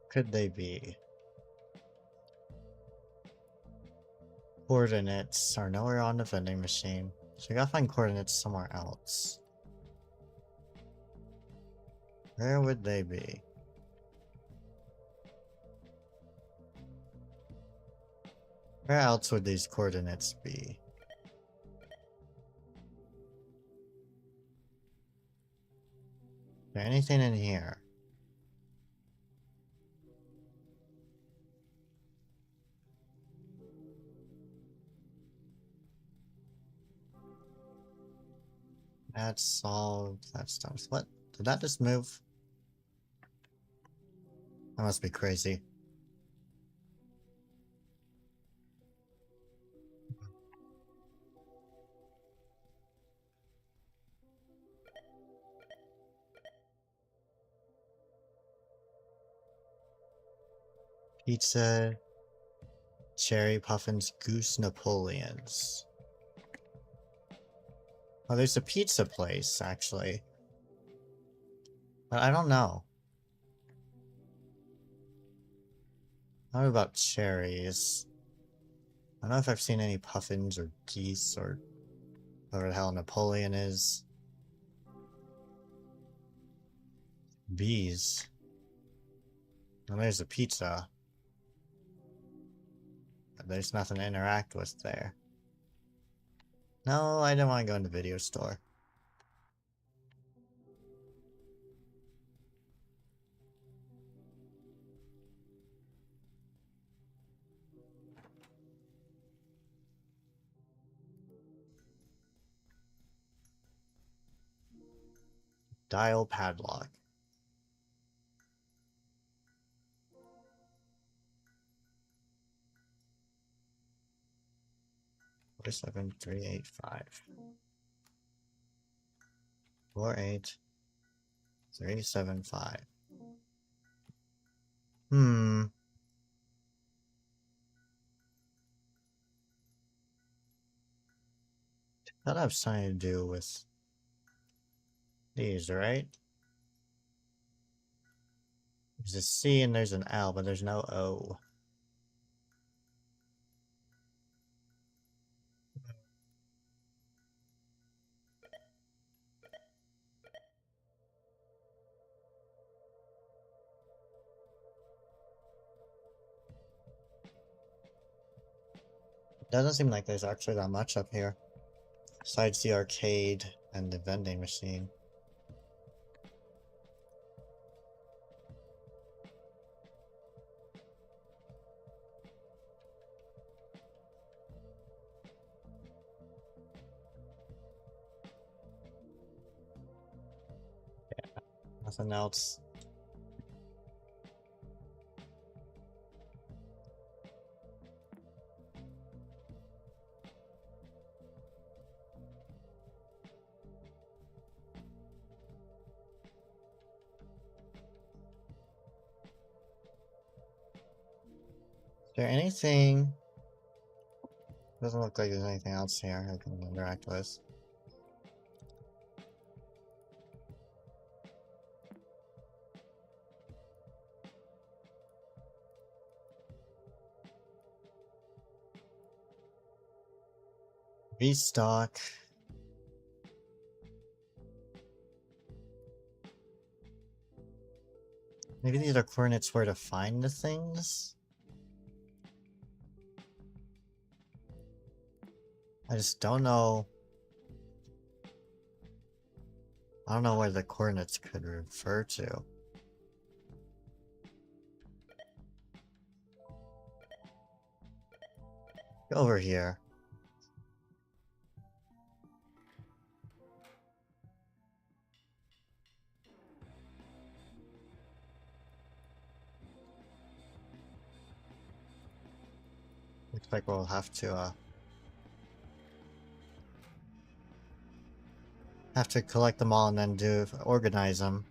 Could they be? Coordinates are nowhere on the vending machine, so we gotta find coordinates somewhere else. Where would they be? Where else would these coordinates be? Is there anything in here? That's solved. That's done. What? Did that just move? That must be crazy. Pizza, cherry puffins, goose Napoleons. Oh, there's a pizza place, actually. But I don't know. I don't know about cherries. I don't know if I've seen any puffins or geese or whatever the hell Napoleon is. Bees. Well, there's a pizza. But there's nothing to interact with there. No, I don't want to go in the video store. Dial padlock. 47385. 48375. That have something to do with these, right? There's a C and there's an L, but there's no O. Doesn't seem like there's actually that much up here. Besides the arcade and the vending machine. Nothing else. Is there anything? Doesn't look like there's anything else here I can interact with. Restock. Maybe these are coordinates where to find the things? I just don't know. I don't know where the coordinates could refer to. Go over here. Looks like we'll have to collect them all and then organize them.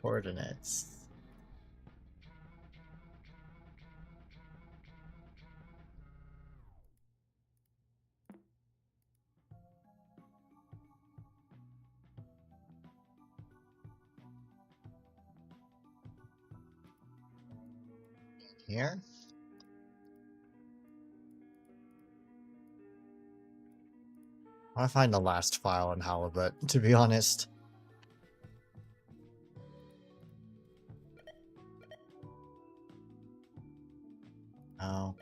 Coordinates. Here? I want to find the last file in Halibut, to be honest. Oh.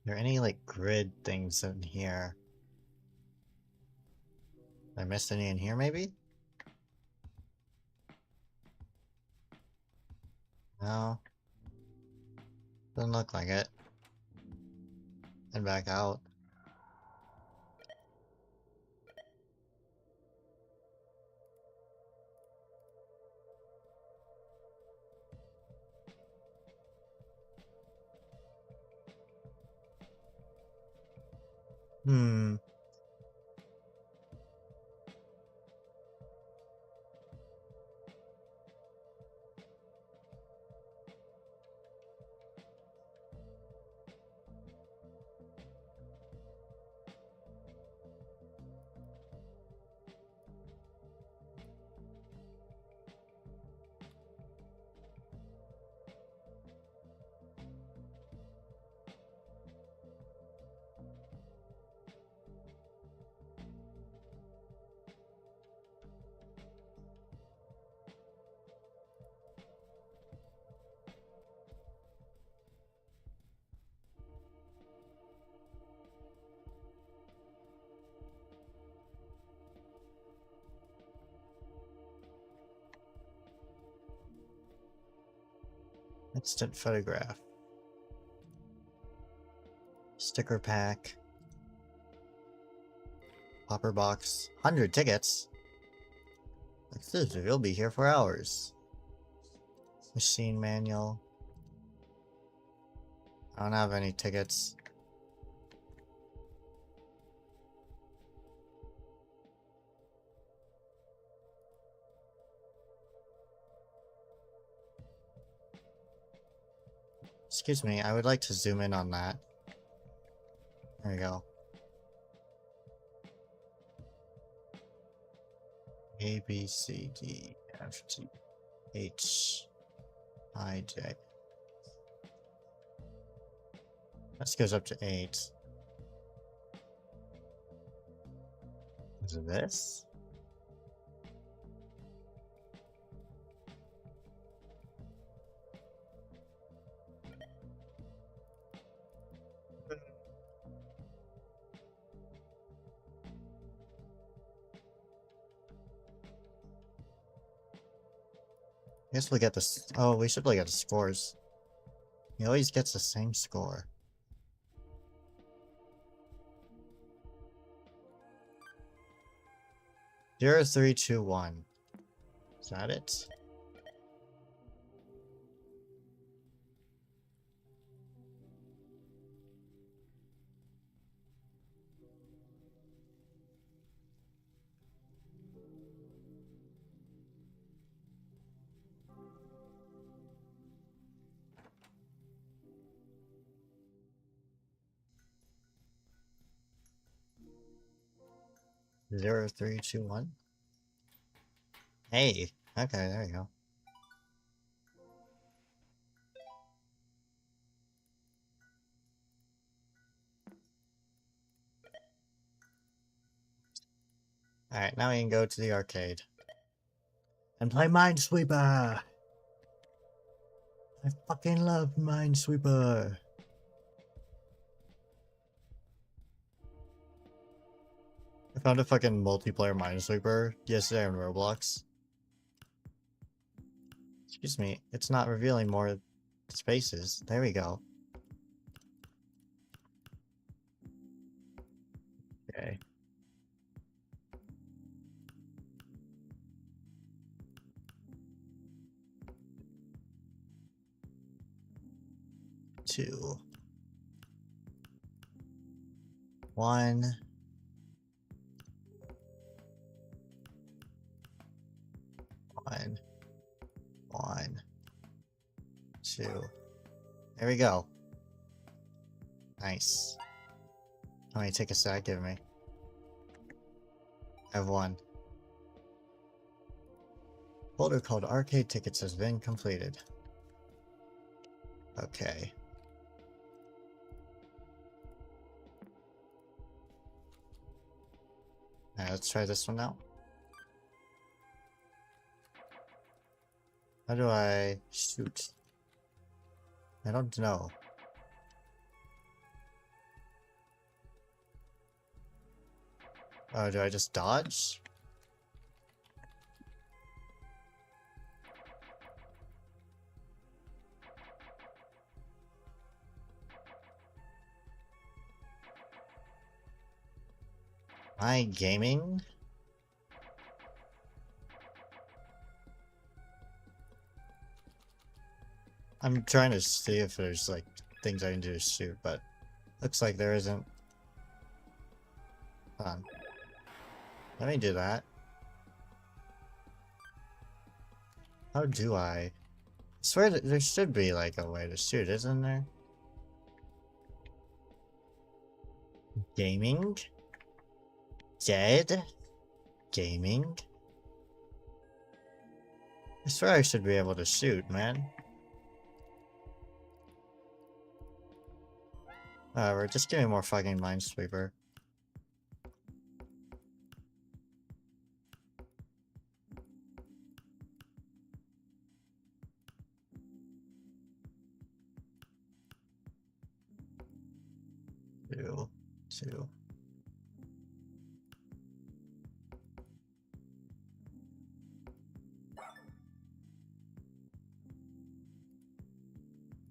Are there any, like, grid things in here? Did I miss any in here, maybe? No. Doesn't look like it. And back out. Hmm. Instant photograph. Sticker pack. Popper box. 100 tickets? Like this, you'll be here for hours. Machine manual. I don't have any tickets. Excuse me, I would like to zoom in on that. There we go. A, B, C, D, F, G, H, I, J. This goes up to 8. Is it this? I guess we'll get this. Oh, we should look at the scores. He always gets the same score. Zero, 3, 2, 1. Is that it? Zero, 3, 2, 1. Hey. Okay, there you go. Alright, now we can go to the arcade. And play Minesweeper! I fucking love Minesweeper! I found a fucking multiplayer Minesweeper yesterday on Roblox. Excuse me, it's not revealing more spaces. There we go. Okay. Two. 1. 1. 1. 2. There we go. Nice. How many tickets did that give me? I have 1. Folder called Arcade Tickets has been completed. Okay. Now let's try this one out. How do I shoot? I don't know. Oh, do I just dodge? My gaming? I'm trying to see if there's like things I can do to shoot, but looks like there isn't. Hold on. Let me do that. How do I swear that there should be like a way to shoot, isn't there? Gaming? Dead? Gaming? I swear I should be able to shoot, man. Whatever, just give me more fucking Minesweeper. Two.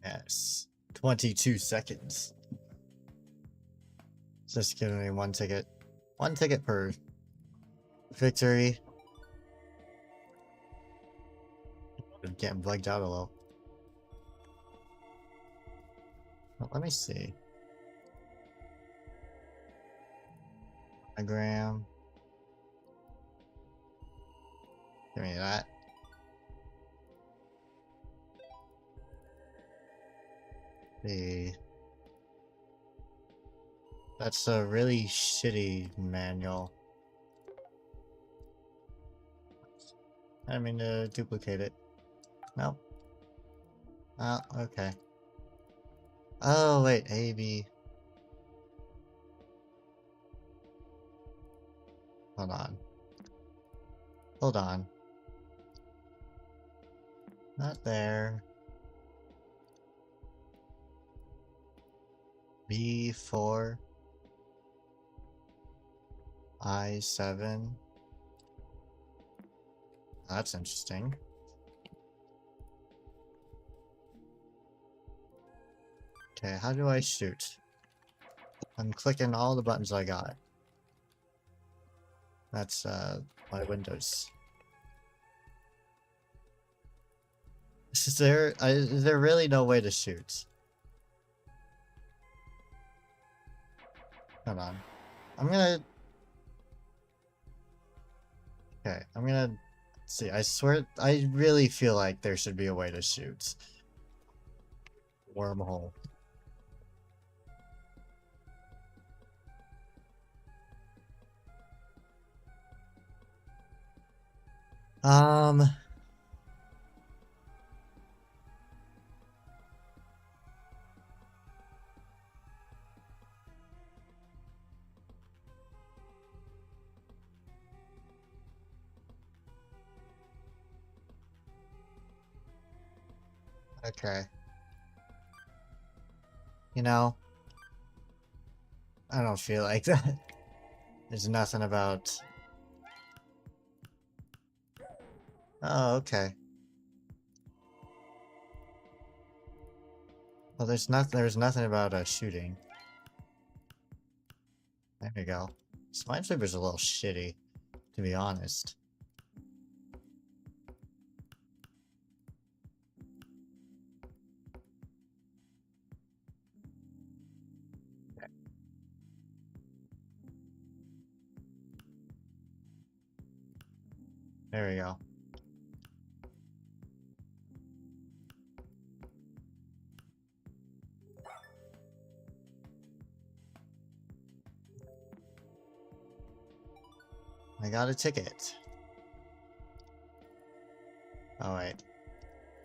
Yes. 22 seconds. Just giving me 1 ticket. 1 ticket per victory. I'm getting bugged out a little. Well, let me see. Diagram. Give me that. That's a really shitty manual. I didn't mean to duplicate it. Nope. Oh, okay. Oh, wait, A, B. Hold on. Hold on. Not there. B4. I7. That's interesting. Okay, how do I shoot? I'm clicking all the buttons I got. That's, my Windows. Is there really no way to shoot? Hold on. I'm gonna... Okay, I'm gonna... See, I swear, I really feel like there should be a way to shoot. Wormhole. Um... Okay. You know, I don't feel like that. There's nothing about... Oh, okay. Well, there's nothing about shooting. There we go. Minesweeper's a little shitty, to be honest. There we go. I got a ticket. Oh wait.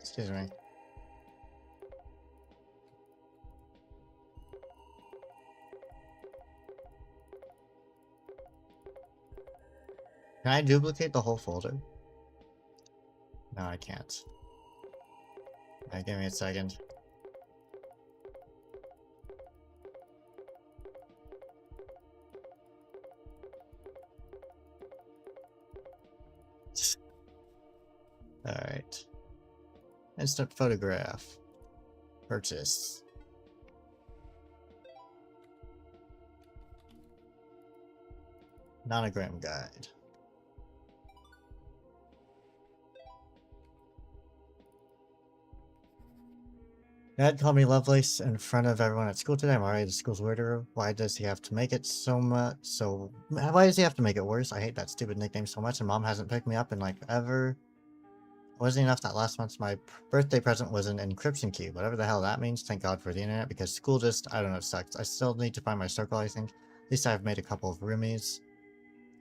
Excuse me. Can I duplicate the whole folder? No, I can't. Alright, give me a second. Alright. Instant photograph. Purchase. Nonogram guide. Dad called me Lovelace in front of everyone at school today. I'm already the school's weirder. Why does he have to make it so much? Why does he have to make it worse? I hate that stupid nickname so much, and Mom hasn't picked me up in like ever. Wasn't enough that last month my birthday present was an encryption key. Whatever the hell that means. Thank God for the internet, because school just, I don't know, sucks. I still need to find my circle, I think. At least I've made a couple of roomies.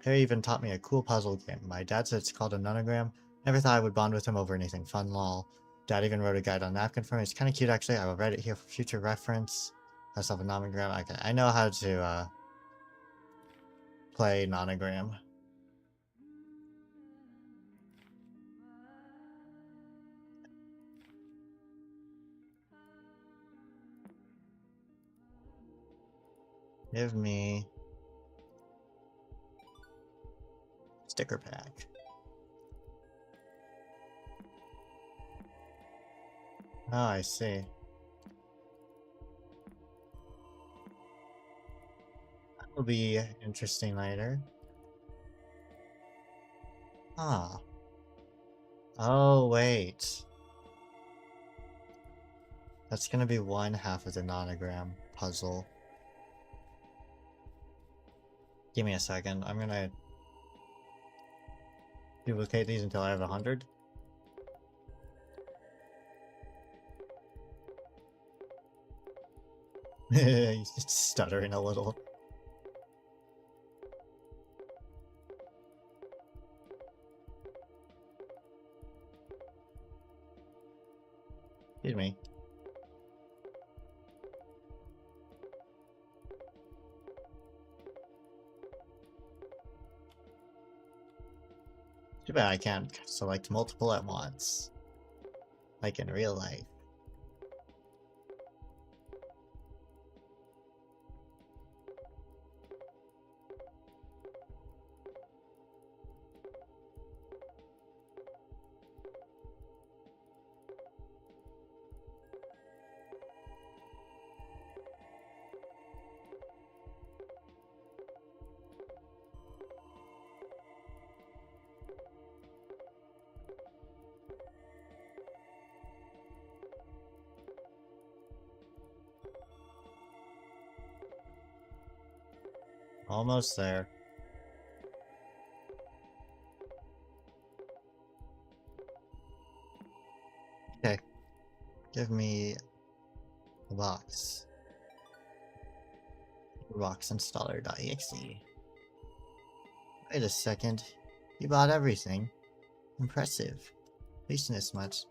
Harry even taught me a cool puzzle game. My dad said it's called a nonogram. Never thought I would bond with him over anything fun, lol. Dad even wrote a guide on napkin for me. It's kind of cute, actually. I will write it here for future reference. That's of a nonogram. Okay, I know how to play nonogram. Give me sticker pack. Oh, I see. That'll be interesting later. Ah. Oh, wait. That's gonna be one half of the nonogram puzzle. Give me a second. I'm gonna duplicate these until I have 100. He's stuttering a little. Excuse me. Too bad I can't select multiple at once, like in real life. Almost there. Okay, give me a box. Boxinstaller.exe. Wait a second. You bought everything. Impressive. At least this much.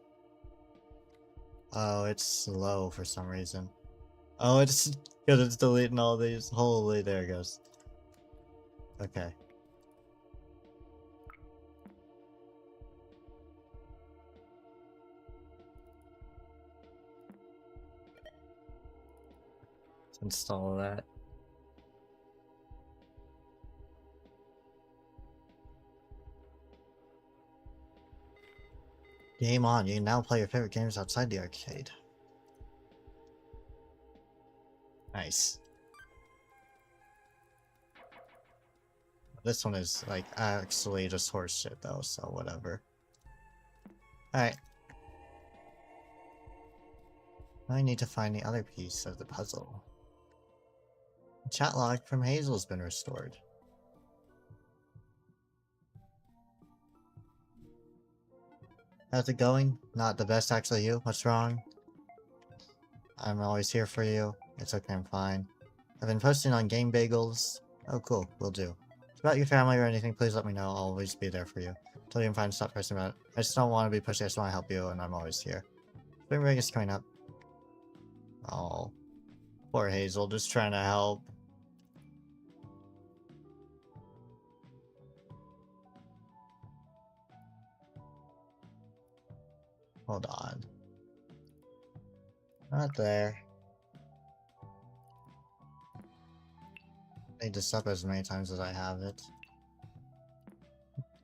Oh, it's slow for some reason. Oh, it's because it's deleting all these. Holy, there it goes. Okay. Let's install that. Game on. You can now play your favorite games outside the arcade. Nice. This one is, like, actually just horseshit, though, so whatever. Alright. Now I need to find the other piece of the puzzle. The chat log from Hazel's been restored. How's it going? Not the best, actually. You? What's wrong? I'm always here for you. It's okay, I'm fine. I've been posting on Game Bagels. Oh, cool. Will do. If about your family or anything, please let me know. I'll always be there for you. Until you can find stop pressing about it. I just don't want to be pushy. I just want to help you, and I'm always here. Spring break is coming up. Oh. Poor Hazel, just trying to help. Hold on. Not there. Need to sub as many times as I have it.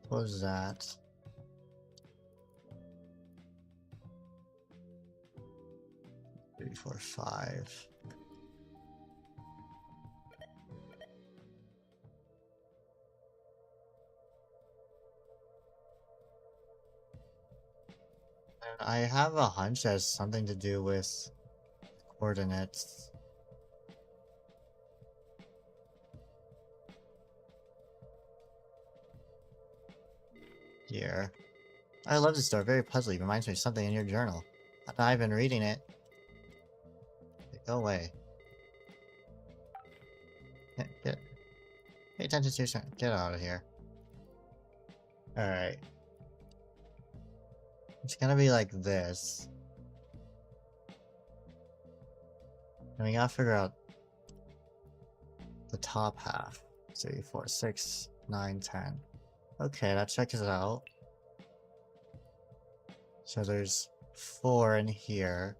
Close that. Three, four, five. And I have a hunch that has something to do with coordinates. Here. I love this story. Very puzzling. Reminds me of something in your journal. I've been reading it. Go away. Pay attention to your son. Get out of here. Alright. It's gonna be like this. And we gotta figure out the top half. 3, 4, 6, 9, 10. Okay, that checks it out. So there's 4 in here.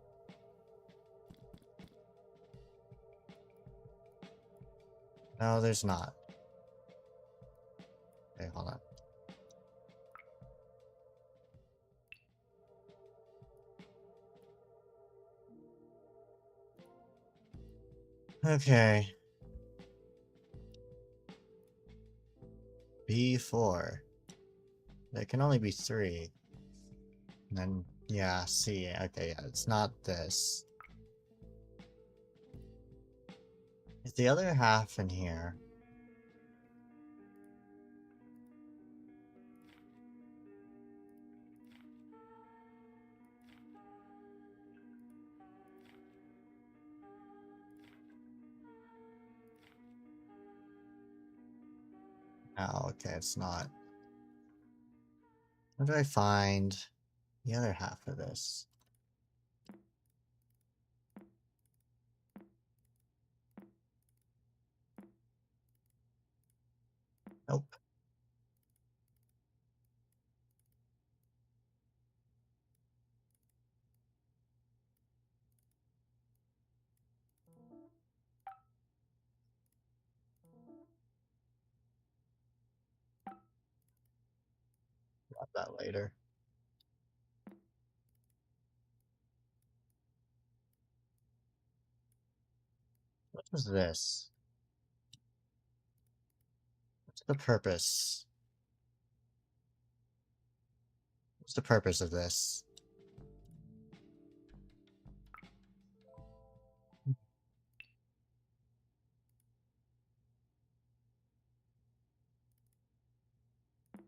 No, there's not. Okay, hold on. Okay. B4. There can only be 3. And then, yeah, C. Okay, yeah, it's not this. Is the other half in here? Oh, okay, it's not. How do I find the other half of this? Nope. that later. What was this? What's the purpose? What's the purpose of this?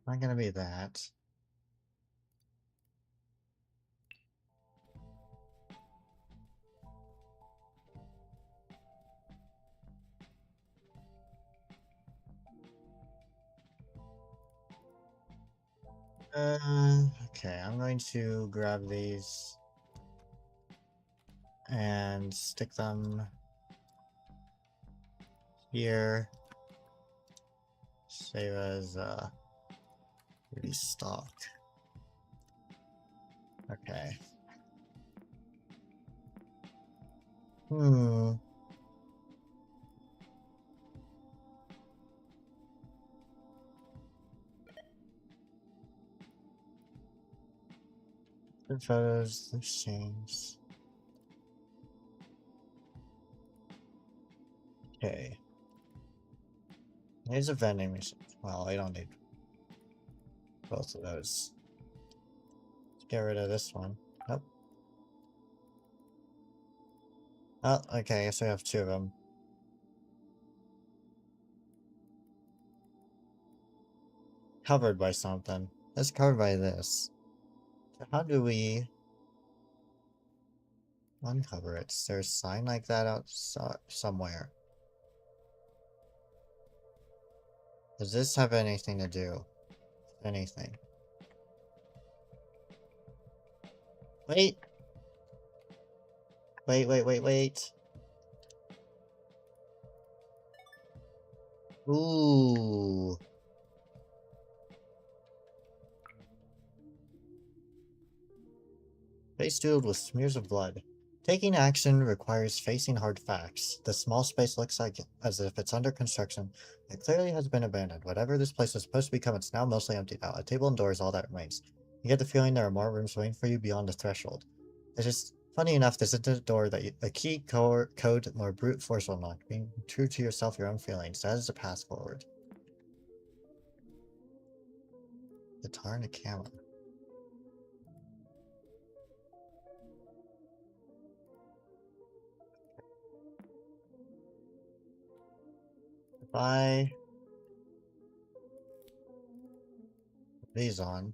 Not gonna be that. Okay, I'm going to grab these and stick them here. Save as restock. Okay. Hmm. The photos, the exchange. Okay. Here's a vending machine. Well, I don't need both of those. Let's get rid of this one. Nope. Oh, okay, I guess we have two of them. Covered by something. It's covered by this. So how do we uncover it? Is there a sign like that out somewhere? Does this have anything to do? Anything? Wait! Wait. Ooh. Face doodled with smears of blood. Taking action requires facing hard facts. The small space looks like as if it's under construction. It clearly has been abandoned. Whatever this place was supposed to become, it's now mostly emptied out. A table and door is all that remains. You get the feeling there are more rooms waiting for you beyond the threshold. It's just funny enough, this isn't a door that a key code more brute force will unlock. Being true to yourself, your own feelings. That is the path forward. Guitar and a camera. If I put these on.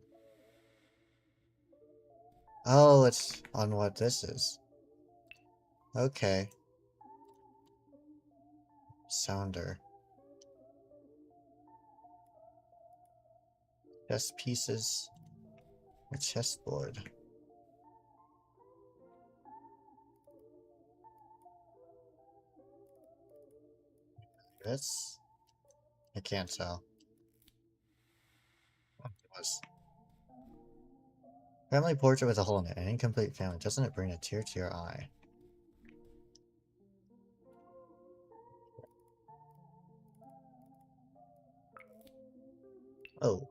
Oh, it's on what this is. Okay. Sounder. Chess pieces. A chessboard. This? I can't tell. What it was. Family portrait with a hole in it. An incomplete family. Doesn't it bring a tear to your eye? Oh.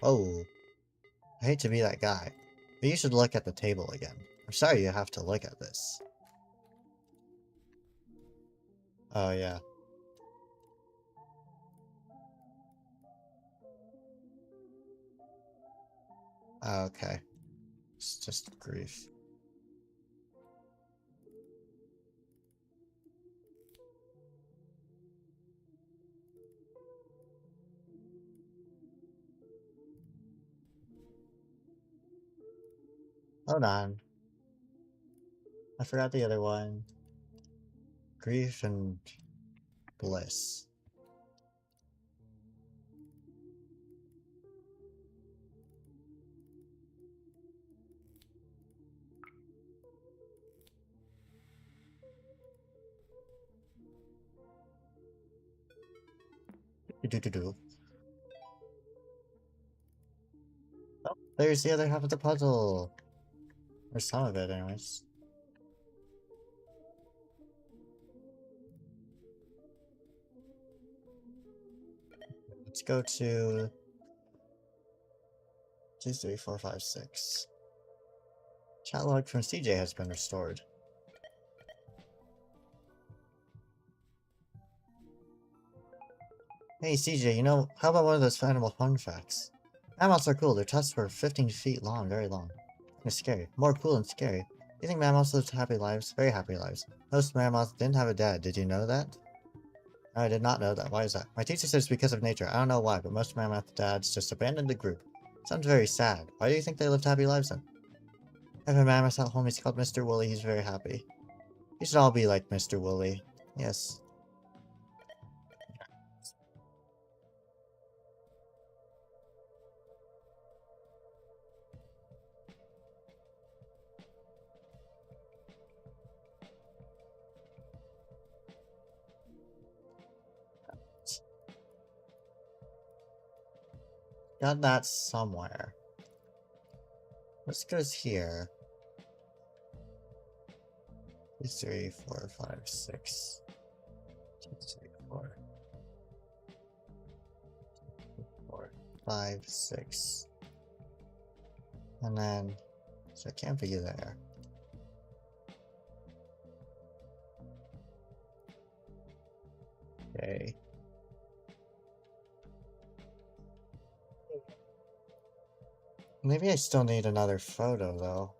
Oh. I hate to be that guy. But you should look at the table again. I'm sorry you have to look at this. Oh, yeah. Oh, okay. It's just grief. Hold on. I forgot the other one. Grief and bliss. Do. Oh, there's the other half of the puzzle. Or some of it, anyways. Let's go to 2, 3, 4, 5, 6. Chat log from CJ has been restored. Hey CJ, you know, how about one of those animal fun facts? Mammoths are cool, their tusks were 15 feet long, very long. They're scary. More cool than scary. Do you think mammoths lived happy lives? Very happy lives. Most mammoths didn't have a dad, did you know that? I did not know that. Why is that? My teacher says it's because of nature. I don't know why, but most mammoth dads just abandoned the group. Sounds very sad. Why do you think they lived happy lives then? I have a mammoth at home, he's called Mr. Wooly, he's very happy. You should all be like Mr. Wooly. Yes. Got that somewhere. This goes here. 2, 3, 4, 5, 6. 2, 3, 4. 4, 5, 6. And then, so it can't be there. Okay. Maybe I still need another photo though,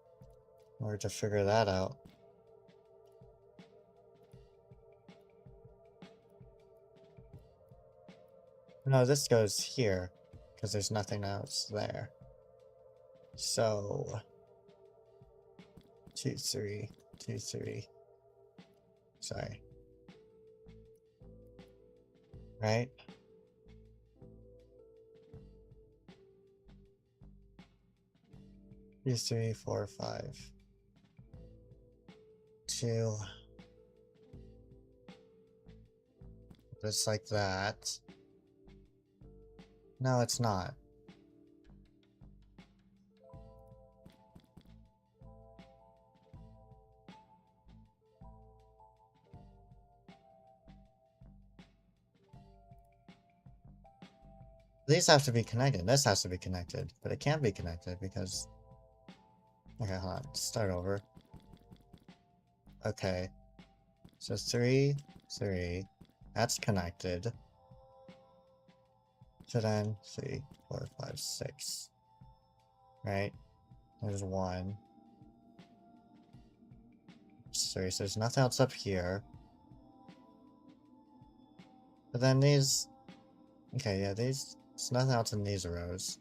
in order to figure that out. No, this goes here, because there's nothing else there. So, 2, 3, 2, 3. Sorry. Right? Two, 3, 4, 5. 2. Just like that. No, it's not. These have to be connected. This has to be connected. But it can't be connected because... Okay, hold on. Start over. Okay. So 3, 3. That's connected. So then 3, 4, 5, 6. Right? There's 1. 3. So there's nothing else up here. But then these... Okay, yeah, these... There's nothing else in these rows.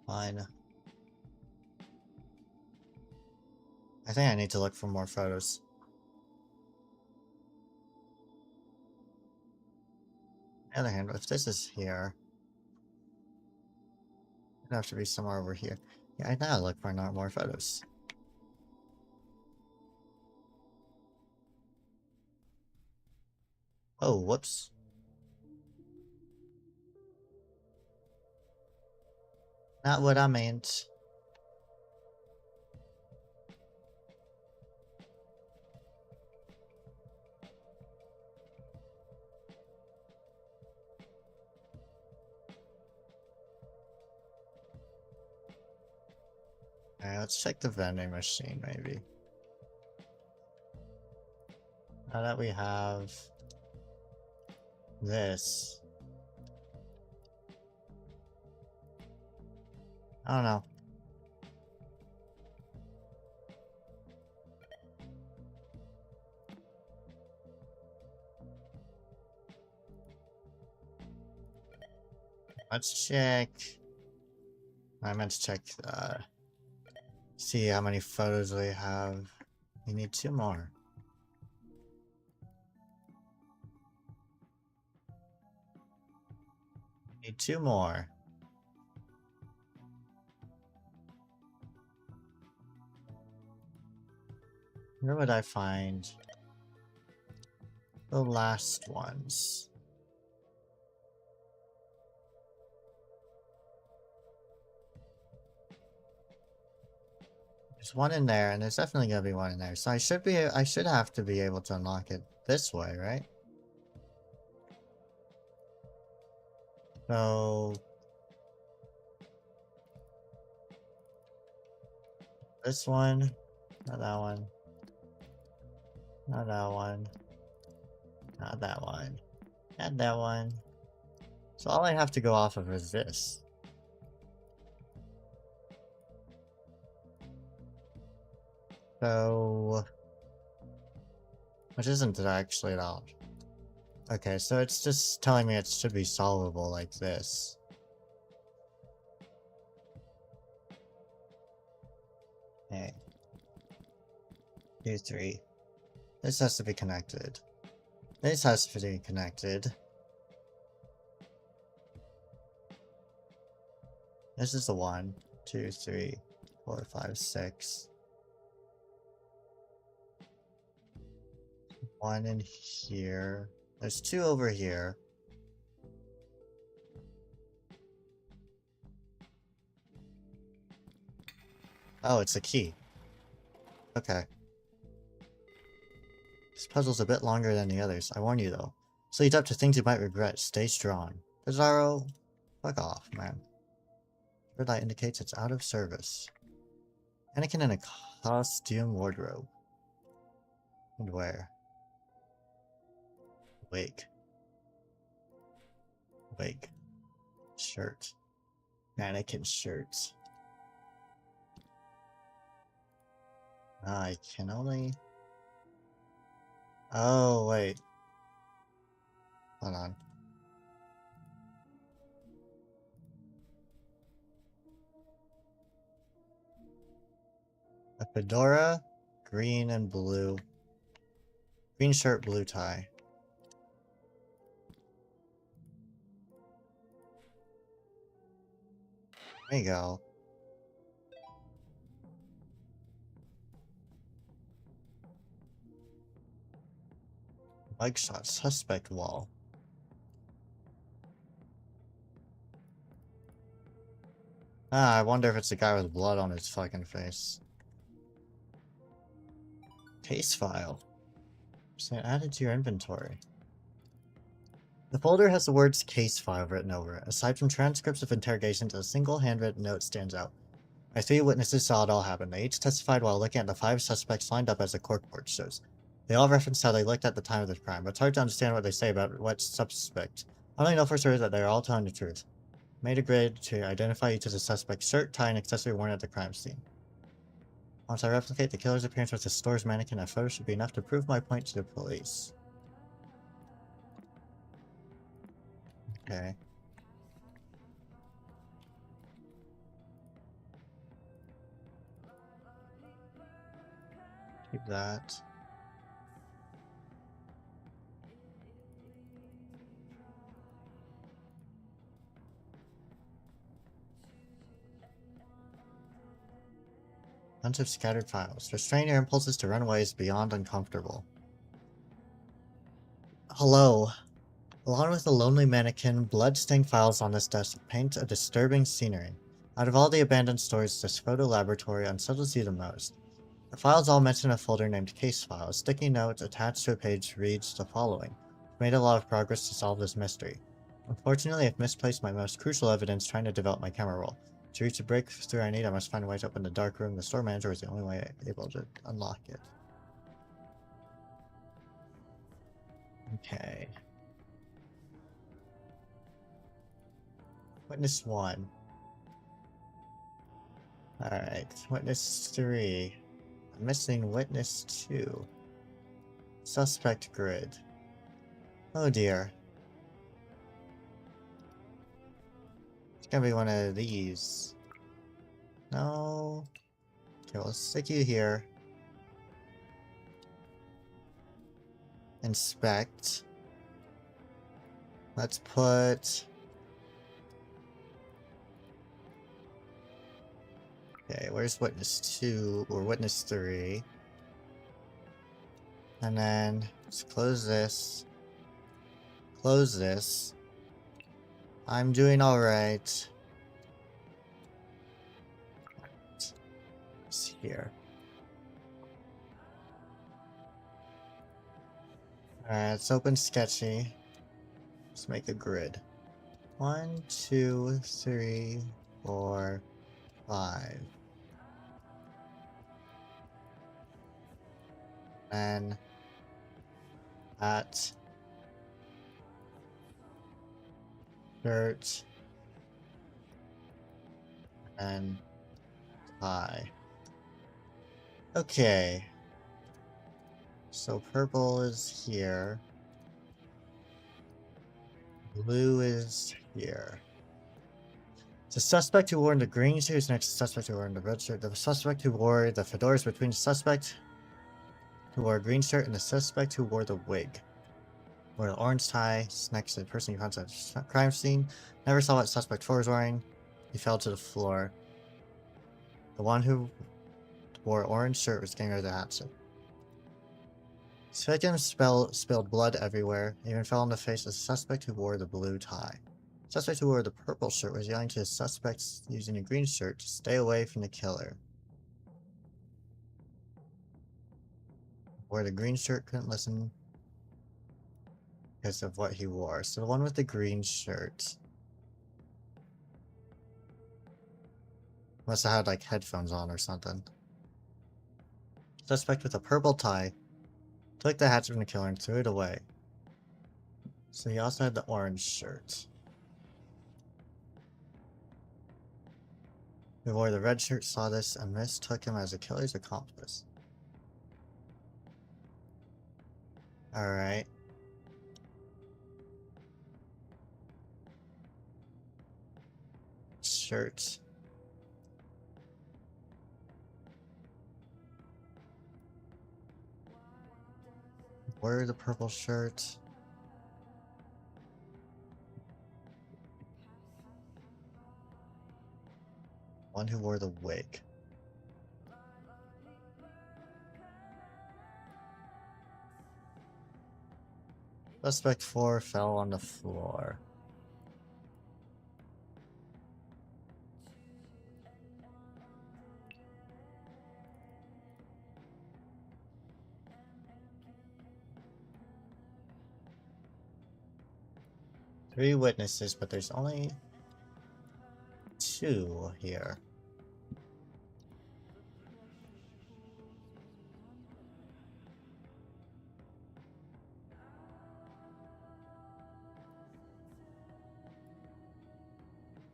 Fine. I think I need to look for more photos. On the other hand, if this is here... It'd have to be somewhere over here. Yeah, I gotta look for more photos. Oh, whoops. Not what I meant. Alright, let's check the vending machine, maybe. Now that we have... this... I don't know. Let's check... I meant to check, see how many photos we have. We need 2 more. We need 2 more. Where would I find the last ones? There's one in there, and there's definitely gonna be one in there. So I should have to be able to unlock it this way, right? So this one, not that one, not that one, not that one, not that one. So all I have to go off of is this. So, which isn't it actually at all. Okay, so it's just telling me it should be solvable like this. Okay. 2, 3. This has to be connected. This has to be connected. This is the 1, 2, 3, 4, 5, 6. One in here. There's 2 over here. Oh, it's a key. Okay. This puzzle's a bit longer than the others, I warn you though. This leads up to things you might regret. Stay strong. Bizarro, fuck off, man. Red light indicates it's out of service. Anakin in a costume wardrobe. And where? Wig. Wig. Shirt. Anakin shirt. I can only... Oh, wait. Hold on. A fedora, green and blue. Green shirt, blue tie. There you go. Mugshot, suspect wall. Ah, I wonder if it's the guy with blood on his fucking face. Case file. So add it to your inventory. The folder has the words case file written over it. Aside from transcripts of interrogations, a single handwritten note stands out. My 3 witnesses saw it all happen. They each testified while looking at the 5 suspects lined up as the court report shows. They all referenced how they looked at the time of the crime, but it's hard to understand what they say about what suspect. I only know for sure that they are all telling the truth. Made a grade to identify each as a suspect's shirt, tie, and accessory worn at the crime scene. Once I replicate the killer's appearance with the store's mannequin, a photo should be enough to prove my point to the police. Okay. Keep that. Bunch of scattered files. Restrain your impulses to run away is beyond uncomfortable. Hello. Along with the lonely mannequin, blood-stained files on this desk paint a disturbing scenery. Out of all the abandoned stores, this photo laboratory unsettles you the most. The files all mention a folder named Case File. A sticky note attached to a page reads the following. I've made a lot of progress to solve this mystery. Unfortunately, I've misplaced my most crucial evidence trying to develop my camera roll. To reach the breakthrough I need, I must find a way to open the dark room. The store manager was the only way able to unlock it. Okay. Witness 1. Alright, witness 3. I'm missing witness 2. Suspect grid. Oh dear. It's gonna be one of these. No. Okay, we'll stick you here. Inspect. Let's put... Okay, where's witness 2 or witness 3? And then let's close this. Close this. I'm doing alright. here. Alright, let's open Sketchy. Let's make a grid. 1, 2, 3, 4, 5. And at shirt and tie. Okay. So purple is here. Blue is here. The suspect who wore the green shirt is next to the suspect who wore the red shirt. The suspect who wore the fedora is between the suspect who wore a green shirt and the suspect who wore the wig. Wore the orange tie is next to the person who found at the crime scene. Never saw what suspect 4 was wearing. He fell to the floor. The one who wore orange shirt was getting rid of the hatchet. Victim spilled blood everywhere, even fell on the face of the suspect who wore the blue tie. The suspect who wore the purple shirt was yelling to the suspects using a green shirt to stay away from the killer. Wore the green shirt couldn't listen because of what he wore. So the one with the green shirt must have had like headphones on or something. Suspect with a purple tie took the hatchet from the killer and threw it away. So he also had the orange shirt. Who wore the red shirt saw this and mistook him as the killer's accomplice. Alright. Shirt. Where the purple shirt? One who wore the wig. Suspect 4 fell on the floor. Three witnesses, but there's only 2 here.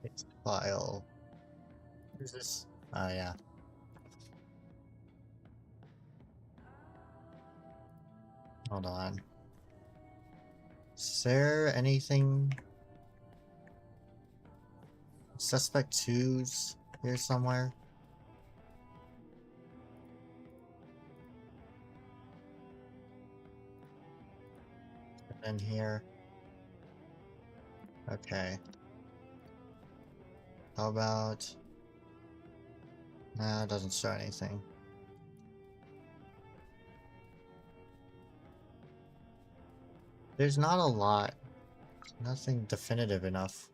It's file. Who's this? Oh, yeah. Hold on. Is there anything? Suspect 2's here somewhere? And then here. Okay. How about... Nah, it doesn't show anything. There's not a lot. Nothing definitive enough.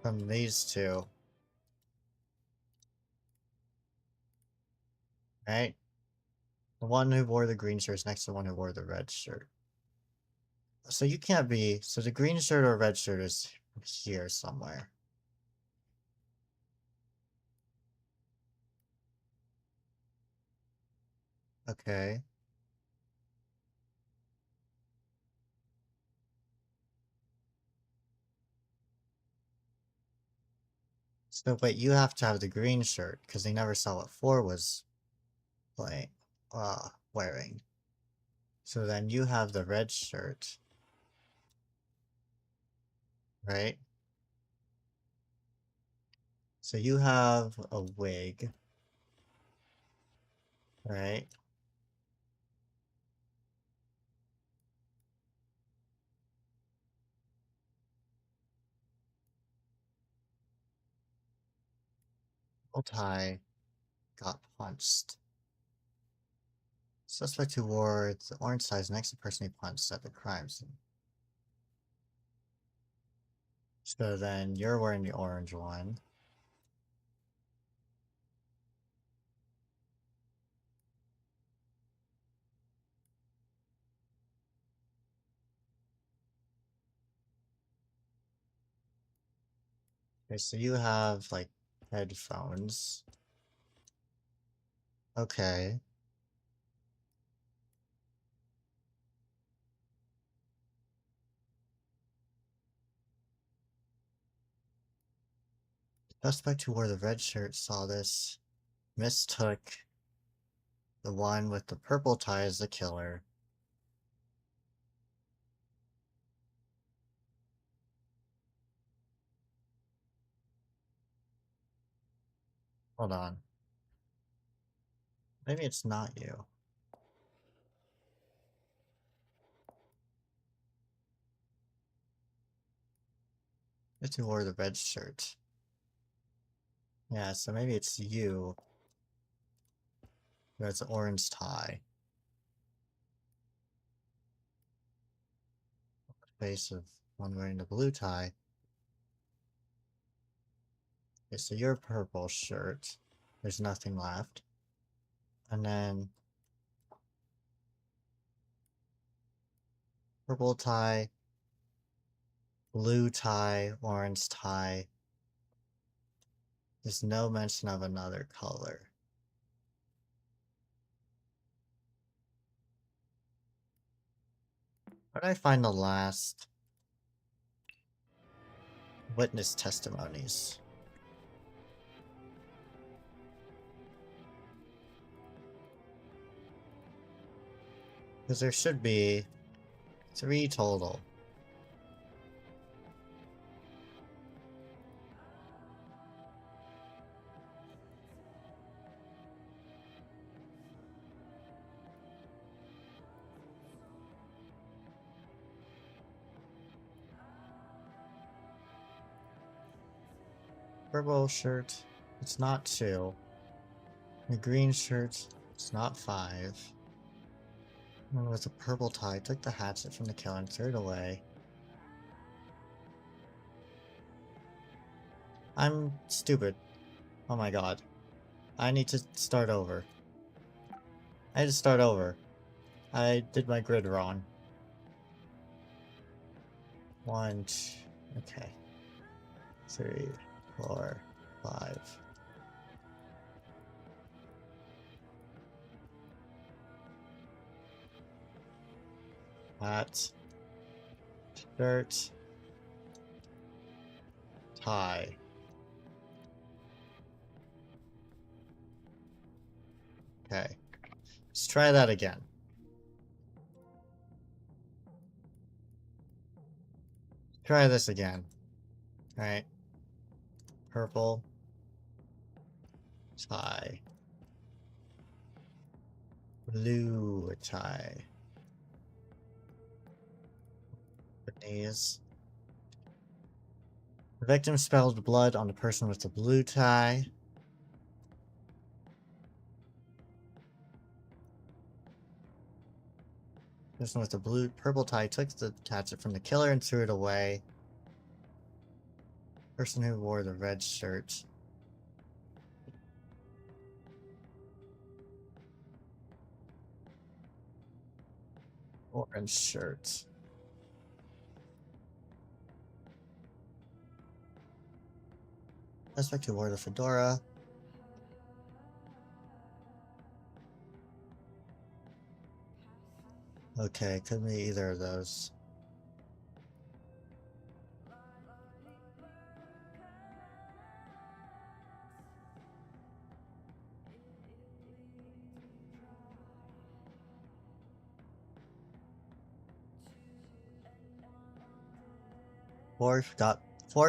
From these 2. Right? The one who wore the green shirt is next to the one who wore the red shirt. So you can't be... So the green shirt or red shirt is here somewhere. Okay. So wait, you have to have the green shirt, because they never saw what 4 was playing, wearing. So then you have the red shirt. Right? So you have a wig. Right? Purple tie got punched. Suspect who wore the orange tie is next to the person he punched at the crime scene. So then you're wearing the orange one. Okay, so you have, like, headphones. Okay. Suspect who wore the red shirt saw this, mistook the one with the purple tie as the killer. Hold on. Maybe it's not you. It's who wore the red shirt. Yeah, so maybe it's you who has the orange tie. Face of one wearing the blue tie. Okay, so your purple shirt. There's nothing left. And then purple tie, blue tie, orange tie. There's no mention of another color. Where did I find the last witness testimonies? Because there should be 3 total. Purple shirt, it's not 2. The green shirt, it's not 5. One with a purple tie took the hatchet from the killer and threw it away. I'm stupid. Oh my god. I need to start over. I had to start over. I did my grid wrong. 1, 2, okay. 3, 4, 5. Hat, shirt, tie. Okay. Let's try that again. Try this again. Alright. Purple. Tie. Blue tie. Knees. The victim spilled blood on the person with the blue tie. The person with the purple tie took the hatchet from the killer and threw it away. Person who wore the red shirt. Orange shirt. Suspect who wore the fedora. Okay, could be either of those. Four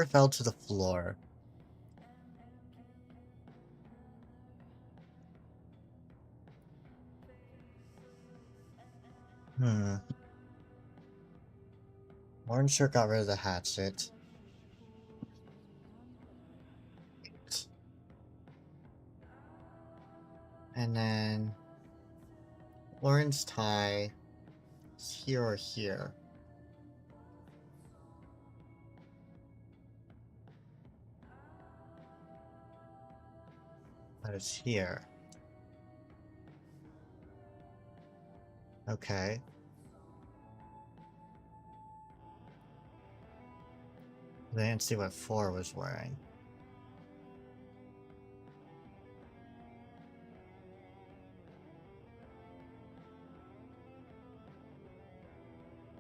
fell to the floor. Orange shirt got rid of the hatchet. And then orange tie is here or here. That is here. Okay. I didn't see what 4 was wearing.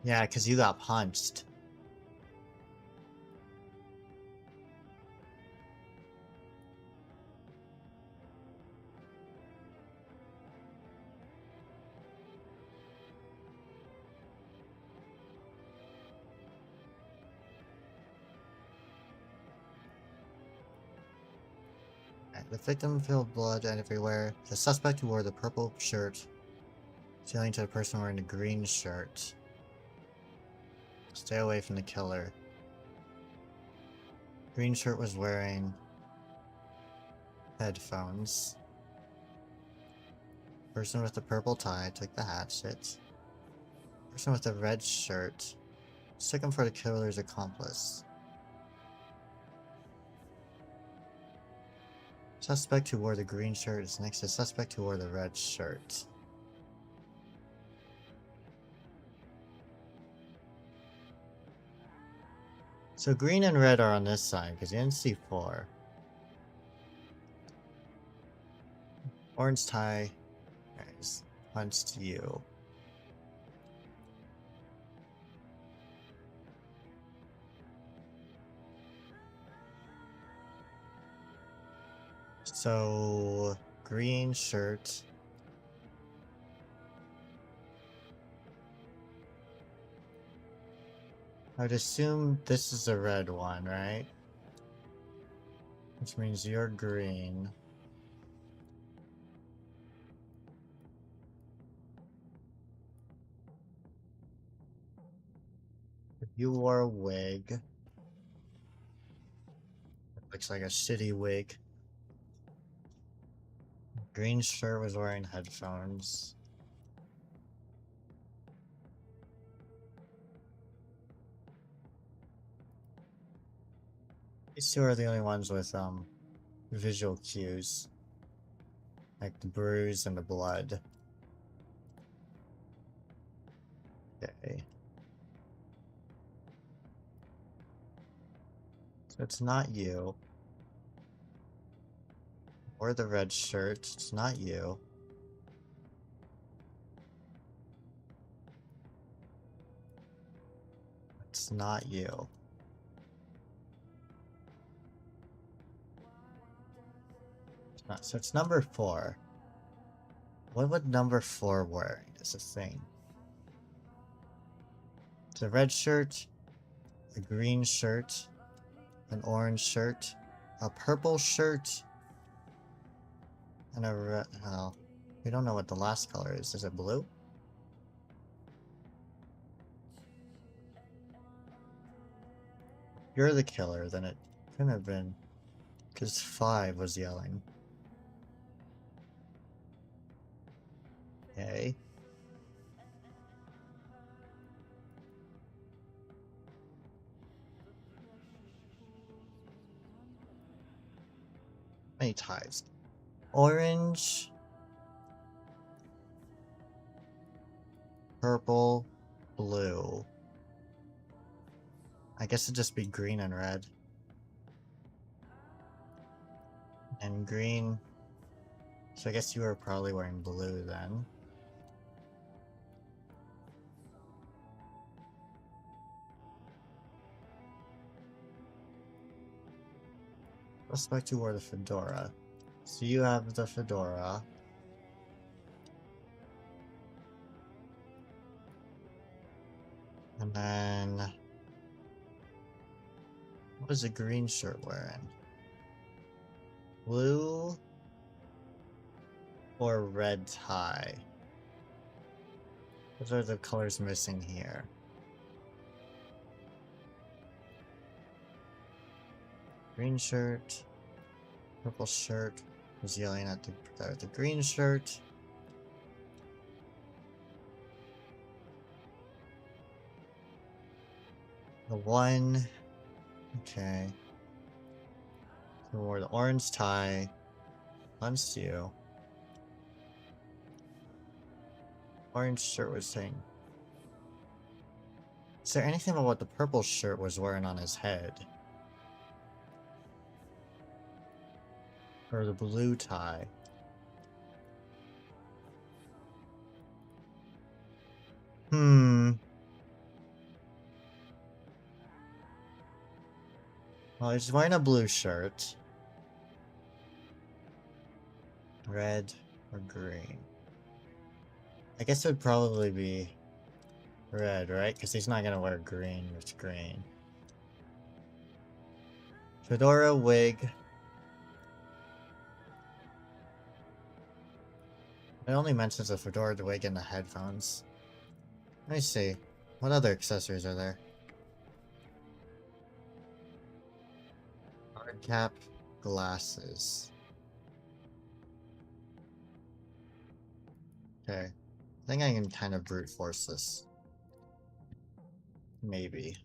Yeah, because you got punched. The victim filled blood everywhere. The suspect who wore the purple shirt, stealing to the person wearing the green shirt. Stay away from the killer. Green shirt was wearing headphones. Person with the purple tie took the hatchet. Person with the red shirt took him for the killer's accomplice. Suspect who wore the green shirt is next to suspect who wore the red shirt. So green and red are on this side because you didn't see 4. Orange tie is punched you. So green shirt. I would assume this is a red one, right? Which means you're green. You wore a wig. It looks like a shitty wig. Green shirt was wearing headphones. These two are the only ones with visual cues. Like the bruise and the blood. Okay. So it's not you. Or the red shirt. It's not you. It's not you. It's not. So it's number 4. What would number 4 wearing is a thing? It's a red shirt, a green shirt, an orange shirt, a purple shirt, and a red. Oh, we don't know what the last color is. Is it blue? You're the killer, then it couldn't have been. Because 5 was yelling. Okay. Many ties. Orange. Purple. Blue. I guess it'd just be green and red. And green. So I guess you were probably wearing blue then. Suspect who wore the fedora. So you have the fedora. And then... what was the green shirt wearing? Blue or red tie? Those are the colors missing here. Green shirt, purple shirt was yelling at the green shirt. The one, okay. Who wore the orange tie, punched you. Orange shirt was saying. Is there anything about what the purple shirt was wearing on his head? Or the blue tie? Hmm. Well, he's wearing a blue shirt. Red or green? I guess it would probably be red, right? Because he's not gonna wear green with green. Fedora, wig. It only mentions a fedora, the wig, and the headphones. Let me see. What other accessories are there? Hard cap, glasses. Okay. I think I can kind of brute force this. Maybe.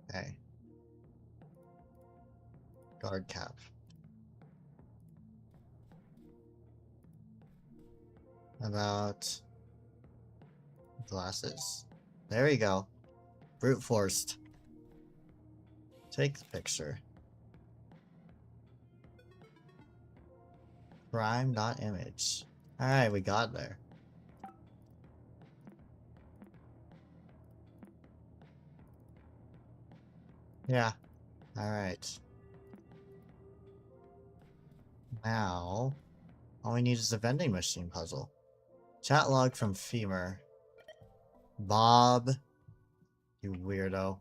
Okay. Guard cap. About glasses. There we go. Brute forced. Take the picture. Prime.image. Alright, we got there. Yeah. Alright. Now, all we need is the vending machine puzzle. Chat log from Femur. Bob. You weirdo.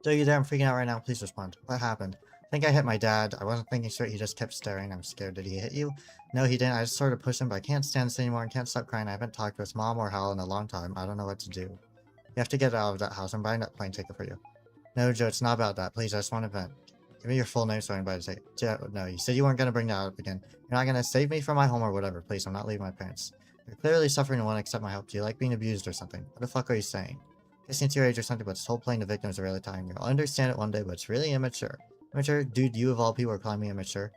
Don't you there, I'm freaking out right now. Please respond. What happened? I think I hit my dad. I wasn't thinking straight. He just kept staring. I'm scared. Did he hit you? No, he didn't. I just sort of pushed him, but I can't stand this anymore and can't stop crying. I haven't talked to his mom or Hal in a long time. I don't know what to do. You have to get out of that house. I'm buying that plane ticket for you. No, Joe, it's not about that. Please, I just want to vent. Give me your full name so I can buy the ticket. Joe, no, you said you weren't going to bring that up again. You're not going to save me from my home or whatever. Please, I'm not leaving my parents. You're clearly suffering and won't accept my help. Do you like being abused or something? What the fuck are you saying? Kissing to your age or something, but this whole playing the victim is really tiring. You'll understand it one day, but it's really immature. Immature? Dude, you of all people are calling me immature.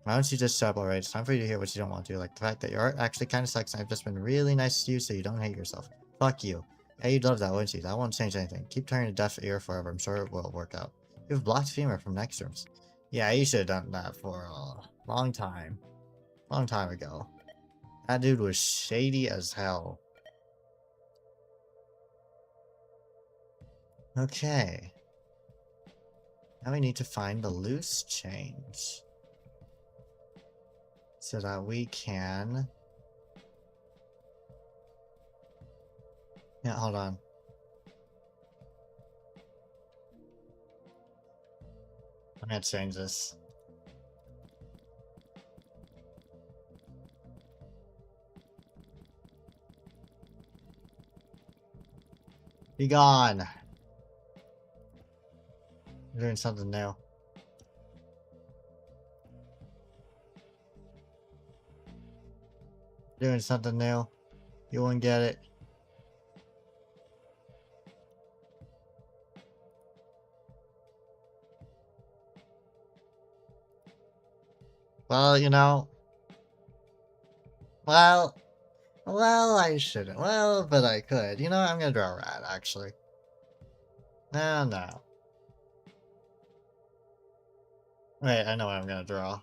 Why don't you just shut up already? It's time for you to hear what you don't want to. Like the fact that your art actually kind of sucks and I've just been really nice to you so you don't hate yourself. Fuck you. Yeah, you'd love that, wouldn't you? That won't change anything. Keep turning a deaf ear forever. I'm sure it will work out. You've blocked Femur from next rooms. Yeah, you should have done that for a long time. Long time ago. That dude was shady as hell. Okay. Now we need to find the loose change. So that we can... Yeah, hold on. I'm gonna change this. Be gone! I'm doing something new. Doing something new. You won't get it. Well, you know. Well, I shouldn't. Well, but I could. You know, I'm gonna draw a rat, actually. No, no. Wait, I know what I'm gonna draw.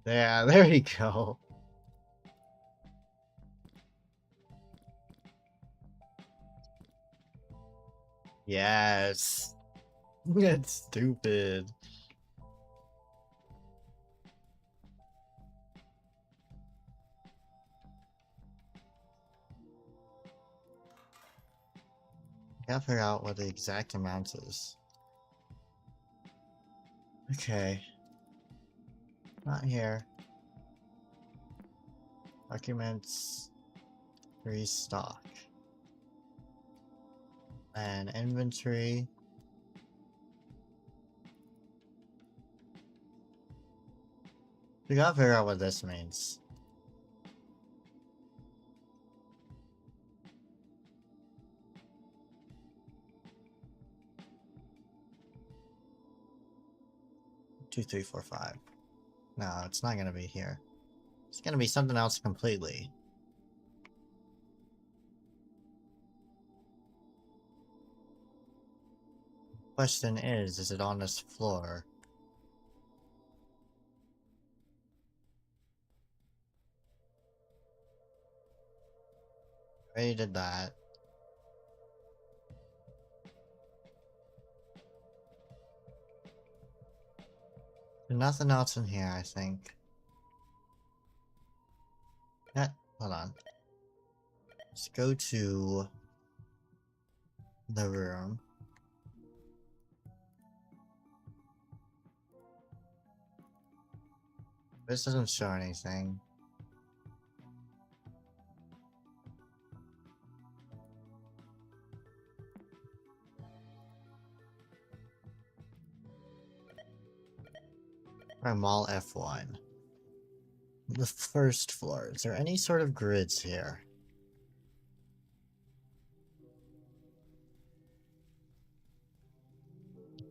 Yeah, there you go. Yes. It's stupid. I gotta figure out what the exact amount is. Okay. Not here. Documents. Restock. And inventory. We gotta figure out what this means. 2, 3, 4, 5. No, it's not gonna be here. It's gonna be something else completely. Question is it on this floor? Already did that. There's nothing else in here, I think. Yeah, hold on. Let's go to the room. This doesn't show anything. Or Mall F1. The first floor. Is there any sort of grids here?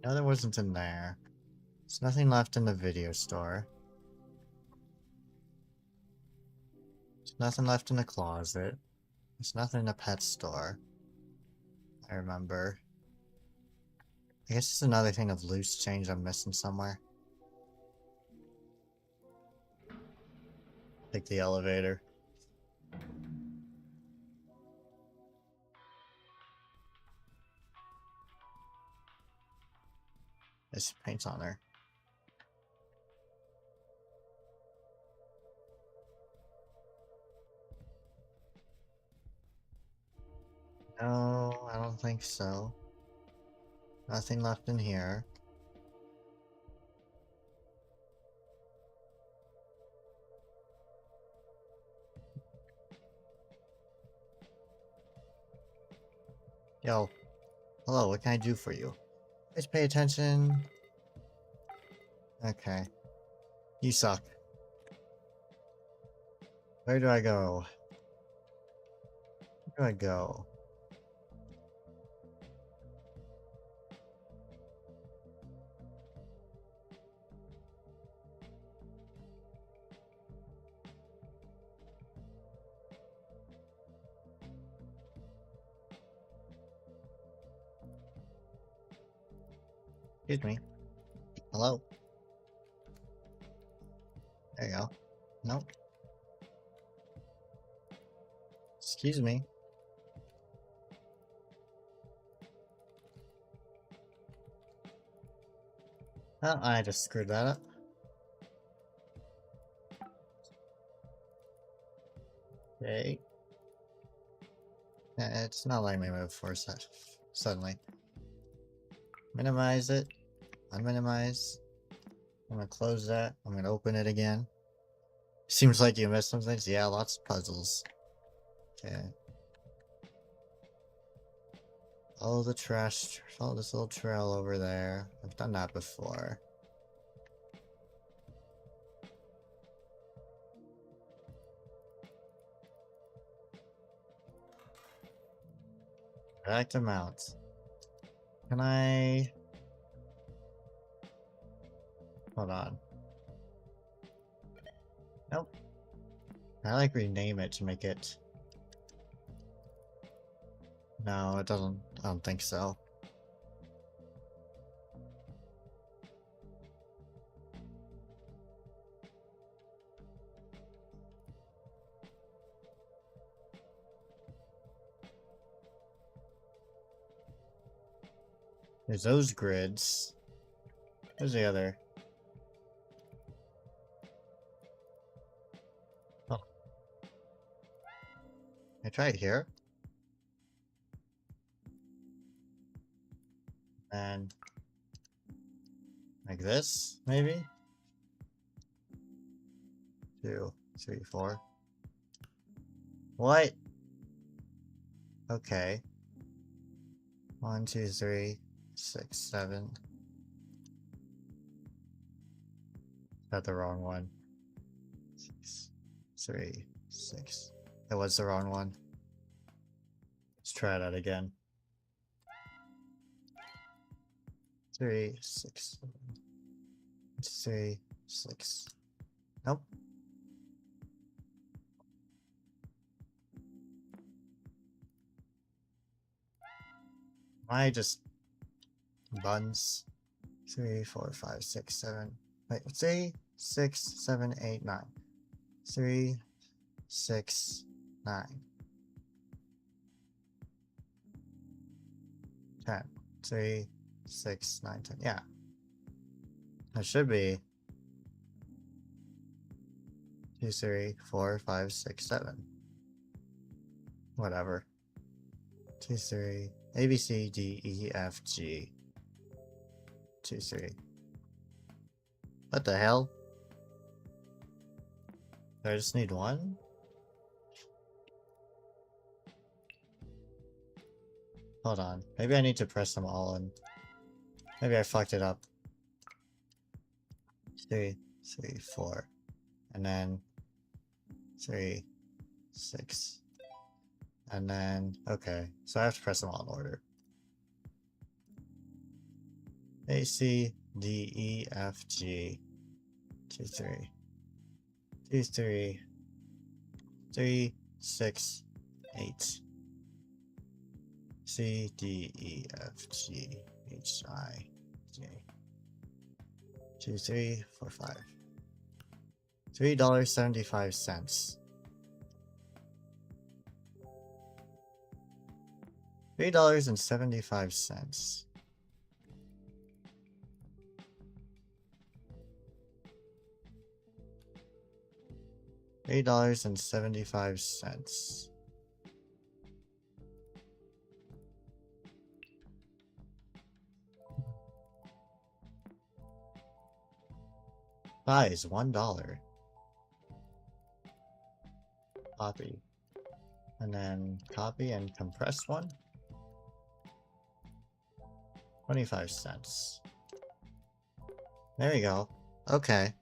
No, there wasn't in there. There's nothing left in the video store. There's nothing left in the closet. There's nothing in the pet store. I remember. I guess it's another thing of loose change I'm missing somewhere. Take the elevator. There's paint on her. No, I don't think so. Nothing left in here. Yo. Hello, what can I do for you? Just pay attention. Okay. You suck. Where do I go? Where do I go? Excuse me. Hello? There you go. Nope. Excuse me. Oh, I just screwed that up. Okay. It's not letting me move for a sec. Suddenly. Minimize it. Unminimize. I'm gonna close that. I'm gonna open it again. Seems like you missed some things. Yeah, lots of puzzles. Okay. Oh, the trash. Oh, this little trail over there. I've done that before. Back to mount. Can I... Hold on. Nope. I like rename it to make it... No, it doesn't. I don't think so. There's those grids. Where's the other? Oh. I try it here. And like this, maybe? 2, 3, 4. What? Okay. 1, 2, 3, 6, 7. Got the wrong one. 6, 3, 6. That was the wrong one. Let's try that again. 3, 6, 7. 3, 6. Nope. I just buns. 3, 4, 5, 6, 7. Wait, 3, 6, 7, 8, 9. 3, 6, 9. 10. 3, 6, 9, 10. Yeah. That should be 2, 3, 4, 5, 6, 7. Whatever. 2, 3. A, B, C, D, E, F, G. 2, 3. What the hell? Do I just need one? Hold on. Maybe I need to press them all in. Maybe I fucked it up. 3, 3, 4. And then 3, 6. And then, okay. So I have to press them all in order. A, C, D, E, F, G. 2, 3. 2, 3. 3, 6, 8. C, D, E, F, G, H, I, J. 2, 3, 4, 5. $3.75. $3.75. $8.75. Buys $1. Copy. And then copy and compress one. 25 cents. There we go. Okay.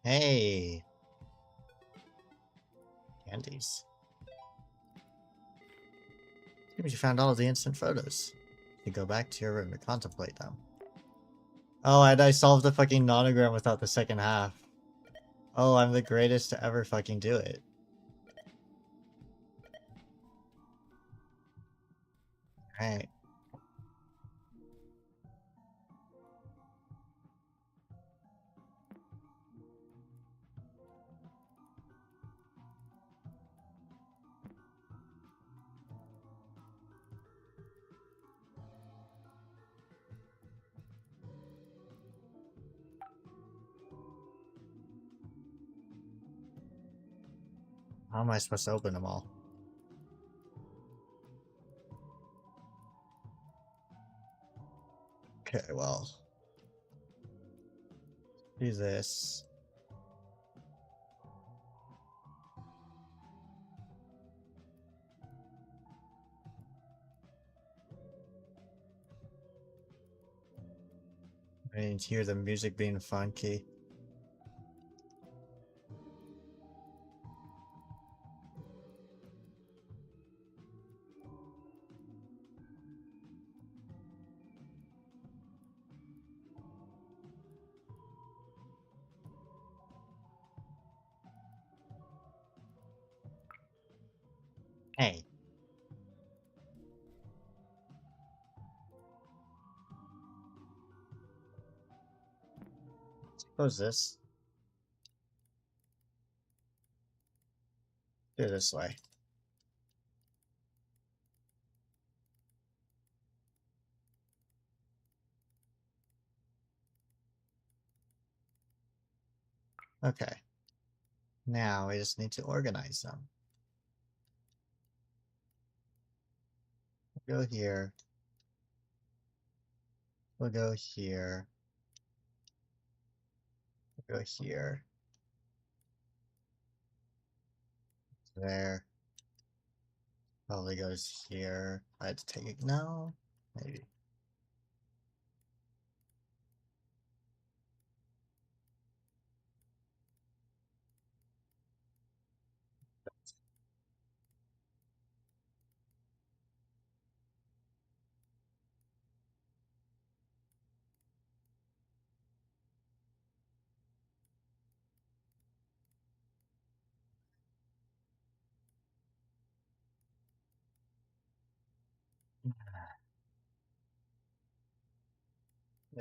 Hey. Candies. Seems you found all of the instant photos. You go back to your room to contemplate them. Oh, and I solved the fucking nonogram without the second half. Oh, I'm the greatest to ever fucking do it. Alright. How am I supposed to open them all? Okay, well. Do this. I can hear the music being funky. Hey. Suppose this. Do it this way. Okay. Now we just need to organize them. We'll go here. We'll go here. We'll go here. There. Probably goes here. I had to take it. No? Maybe.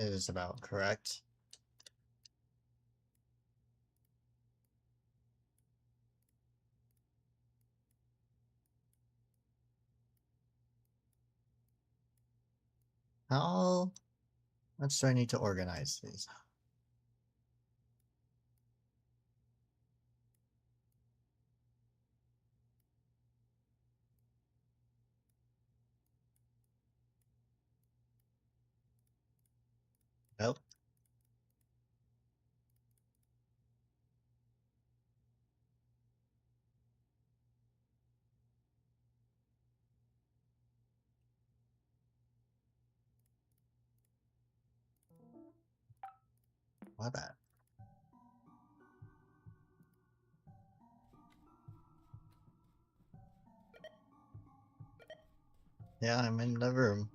is about correct. How much do I need to organize these? Nope. My bad. Yeah, I'm in the room.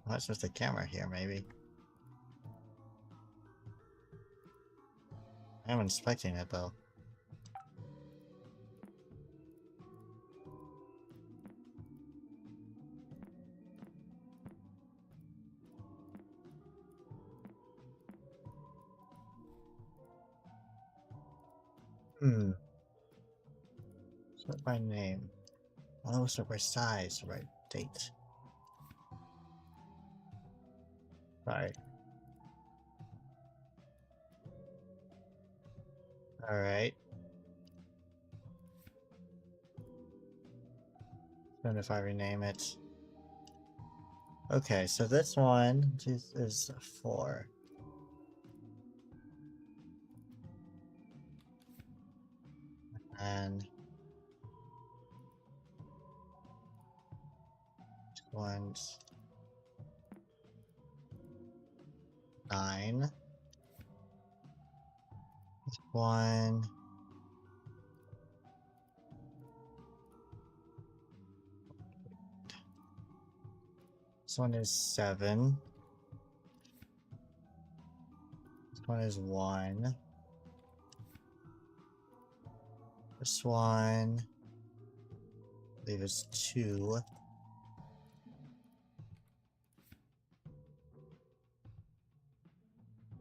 Well, that's just a camera here, maybe. I'm inspecting it though. Sort by name. Oh, sort by size, right? Date. Sorry. Alright. Then if I rename it. Okay, so this one is 4. And this one's 9. This one. This one is 7. This one is 1. This one, I believe is 2.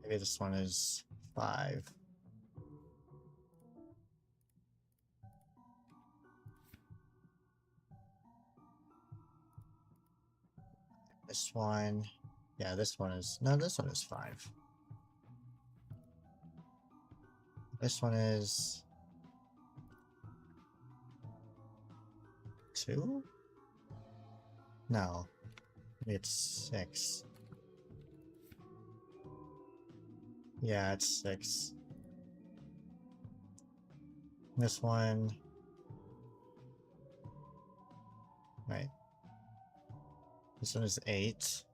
Maybe this one is 5. This one, yeah, this one is, no, this one is 5. This one is 2? No, it's 6. Yeah, it's 6. This one, right. This one is 8.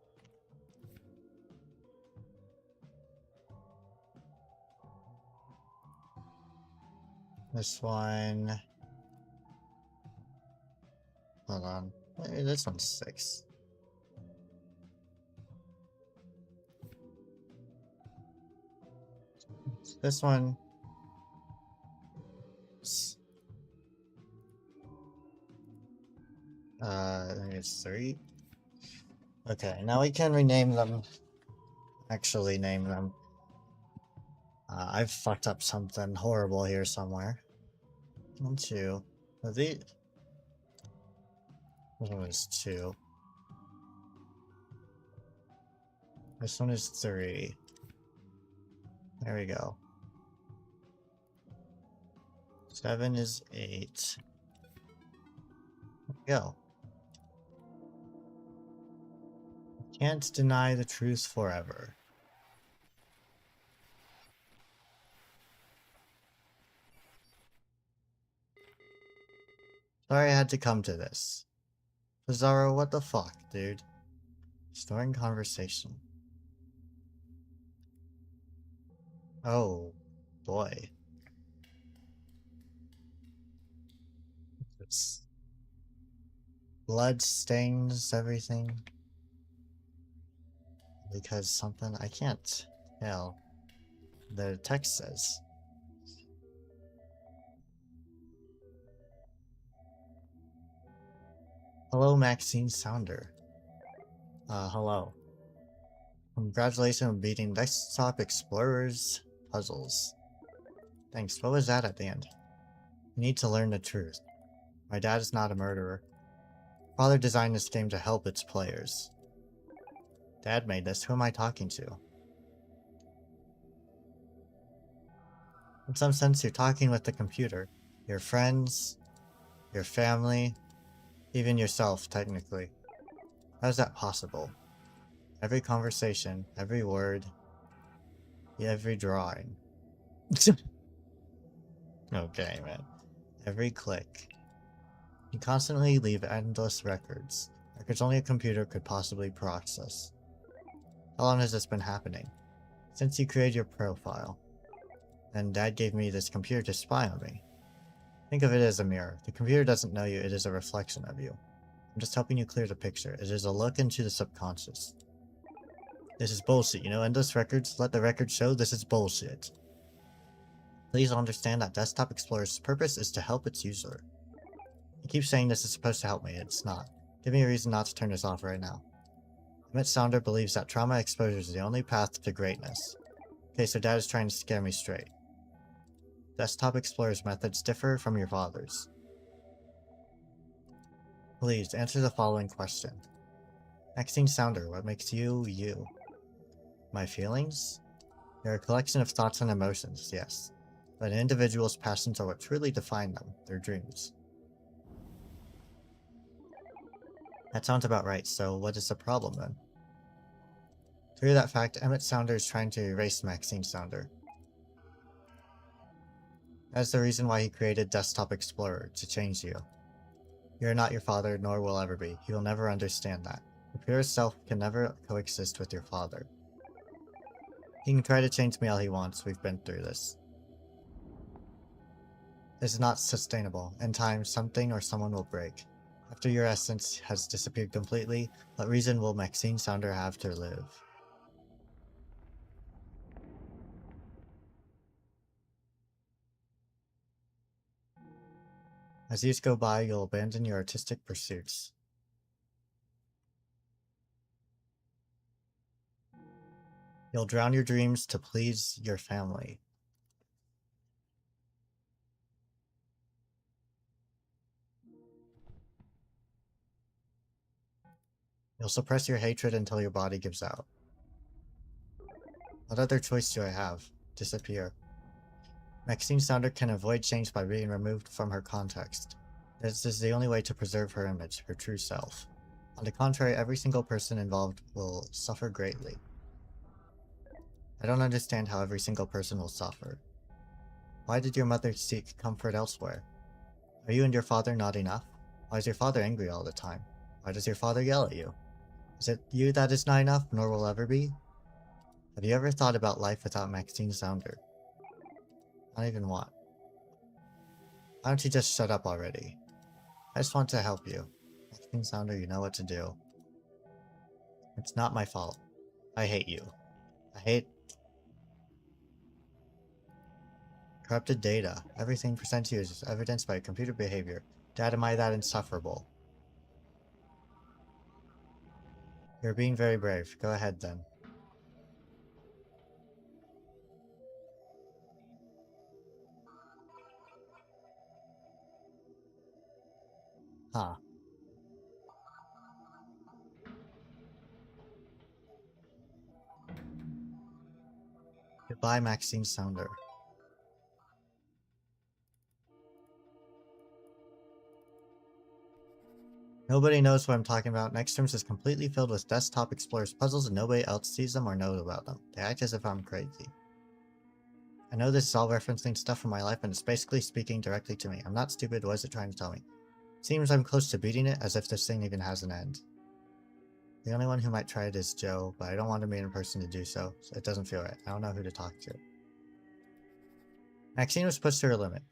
This one, hold on, maybe this one's 6. This one, I think it's 3. Okay, now we can rename them. Actually name them. I've fucked up something horrible here somewhere. 1, 2. This one is 2. This one is 3. There we go. 7 is 8. There we go. Can't deny the truth forever. Sorry I had to come to this. Bizarro, what the fuck, dude? Storing conversation. Oh, boy. It's blood stains everything. Because something I can't tell. The text says. Hello, Maxine Sounder. Hello. Congratulations on beating Desktop Explorer's puzzles. Thanks. What was that at the end? You need to learn the truth. My dad is not a murderer. Father designed this game to help its players. Dad made this. Who am I talking to? In some sense, you're talking with the computer. Your friends, your family, even yourself, technically. How is that possible? Every conversation, every word, every drawing. Okay, man. Every click. You constantly leave endless records. Records only a computer could possibly process. How long has this been happening? Since you created your profile. And Dad gave me this computer to spy on me. Think of it as a mirror. The computer doesn't know you, it is a reflection of you. I'm just helping you clear the picture. It is a look into the subconscious. This is bullshit, you know, endless records, let the record show this is bullshit. Please understand that Desktop Explorer's purpose is to help its user. You keep saying this is supposed to help me, it's not. Give me a reason not to turn this off right now. Emmett Sounder believes that trauma exposure is the only path to greatness. Okay, so Dad is trying to scare me straight. Desktop Explorer's methods differ from your father's. Please, answer the following question. Maxine Sounder, what makes you, you? My feelings? They're a collection of thoughts and emotions, yes. But an individual's passions are what truly define them, their dreams. That sounds about right, so what is the problem then? Through that fact, Emmett Sounder is trying to erase Maxine Sounder. That's the reason why he created Desktop Explorer, to change you. You're not your father, nor will ever be. He will never understand that. Your purest self can never coexist with your father. He can try to change me all he wants, we've been through this. This is not sustainable. In time, something or someone will break. After your essence has disappeared completely, what reason will Maxine Sounder have to live? As years go by, you'll abandon your artistic pursuits. You'll drown your dreams to please your family. You'll suppress your hatred until your body gives out. What other choice do I have? Disappear. Maxine Sounder can avoid change by being removed from her context. This is the only way to preserve her image, her true self. On the contrary, every single person involved will suffer greatly. I don't understand how every single person will suffer. Why did your mother seek comfort elsewhere? Are you and your father not enough? Why is your father angry all the time? Why does your father yell at you? Is it you that is not enough, nor will ever be? Have you ever thought about life without Maxine Sounder? Not even what? Why don't you just shut up already? I just want to help you. Maxine Sounder, you know what to do. It's not my fault. I hate you. I hate corrupted data. Everything presented to you is evidenced by computer behavior. Dad, am I that insufferable? You're being very brave. Go ahead then. Huh. Goodbye, Maxine Sounder. Nobody knows what I'm talking about. Nextterms is completely filled with Desktop Explorer's puzzles and nobody else sees them or knows about them. They act as if I'm crazy. I know this is all referencing stuff from my life and it's basically speaking directly to me. I'm not stupid, what is it trying to tell me? Seems I'm close to beating it, as if this thing even has an end. The only one who might try it is Joe, but I don't want to meet in person to do so. It doesn't feel right. I don't know who to talk to. Maxine was pushed to her limit.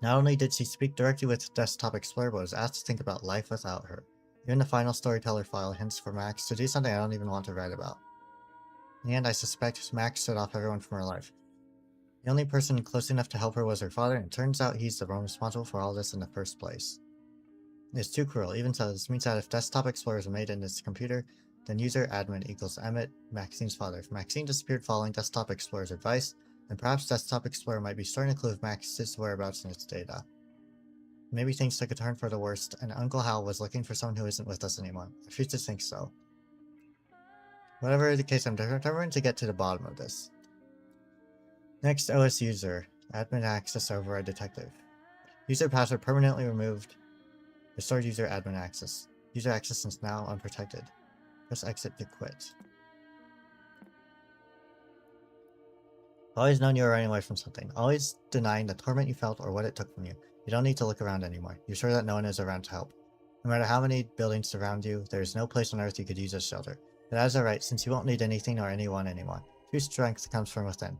Not only did she speak directly with Desktop Explorer, but was asked to think about life without her. Even the final storyteller file hints for Max to do something I don't even want to write about. In the end, I suspect Max shut off everyone from her life. The only person close enough to help her was her father, and it turns out he's the one responsible for all this in the first place. It's too cruel. Even so, this means that if Desktop Explorer is made in this computer, then user admin equals Emmett, Maxine's father. If Maxine disappeared following Desktop Explorer's advice, then perhaps Desktop Explorer might be storing a clue of Max's whereabouts in its data. Maybe things took a turn for the worst, and Uncle Hal was looking for someone who isn't with us anymore. I choose to think so. Whatever the case, I'm determined to get to the bottom of this. Next, OS user. Admin access override detective. User password permanently removed. Restored user admin access. User access is now unprotected. Press exit to quit. Always known you were running away from something. Always denying the torment you felt or what it took from you. You don't need to look around anymore. You're sure that no one is around to help. No matter how many buildings surround you, there is no place on Earth you could use as shelter. But as a right, since you won't need anything or anyone anymore. True strength comes from within.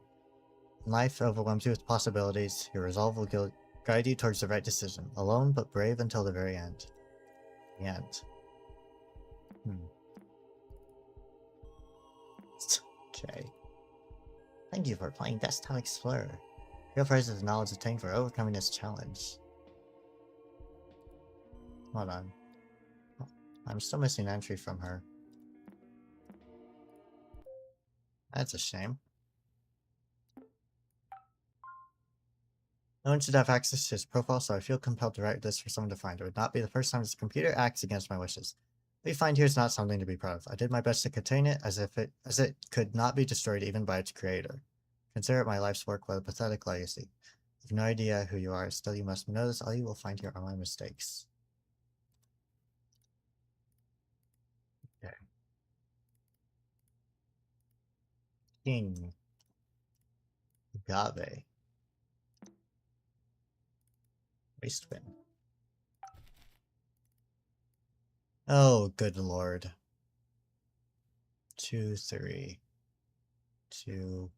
When life overwhelms you with possibilities, your resolve will guide you towards the right decision. Alone, but brave until the very end. The end. Okay. Thank you for playing Desktop Explorer. Real prize is the knowledge obtained for overcoming this challenge. Hold on. I'm still missing an entry from her. That's a shame. No one should have access to his profile, so I feel compelled to write this for someone to find. It would not be the first time this computer acts against my wishes. What you find here is not something to be proud of. I did my best to contain it, as it could not be destroyed even by its creator. Consider it my life's work with a pathetic legacy. I have no idea who you are, still you must know this. All you will find here are my mistakes. Okay. King. Agave. Waste bin. Oh, good lord. 2, 3. 2.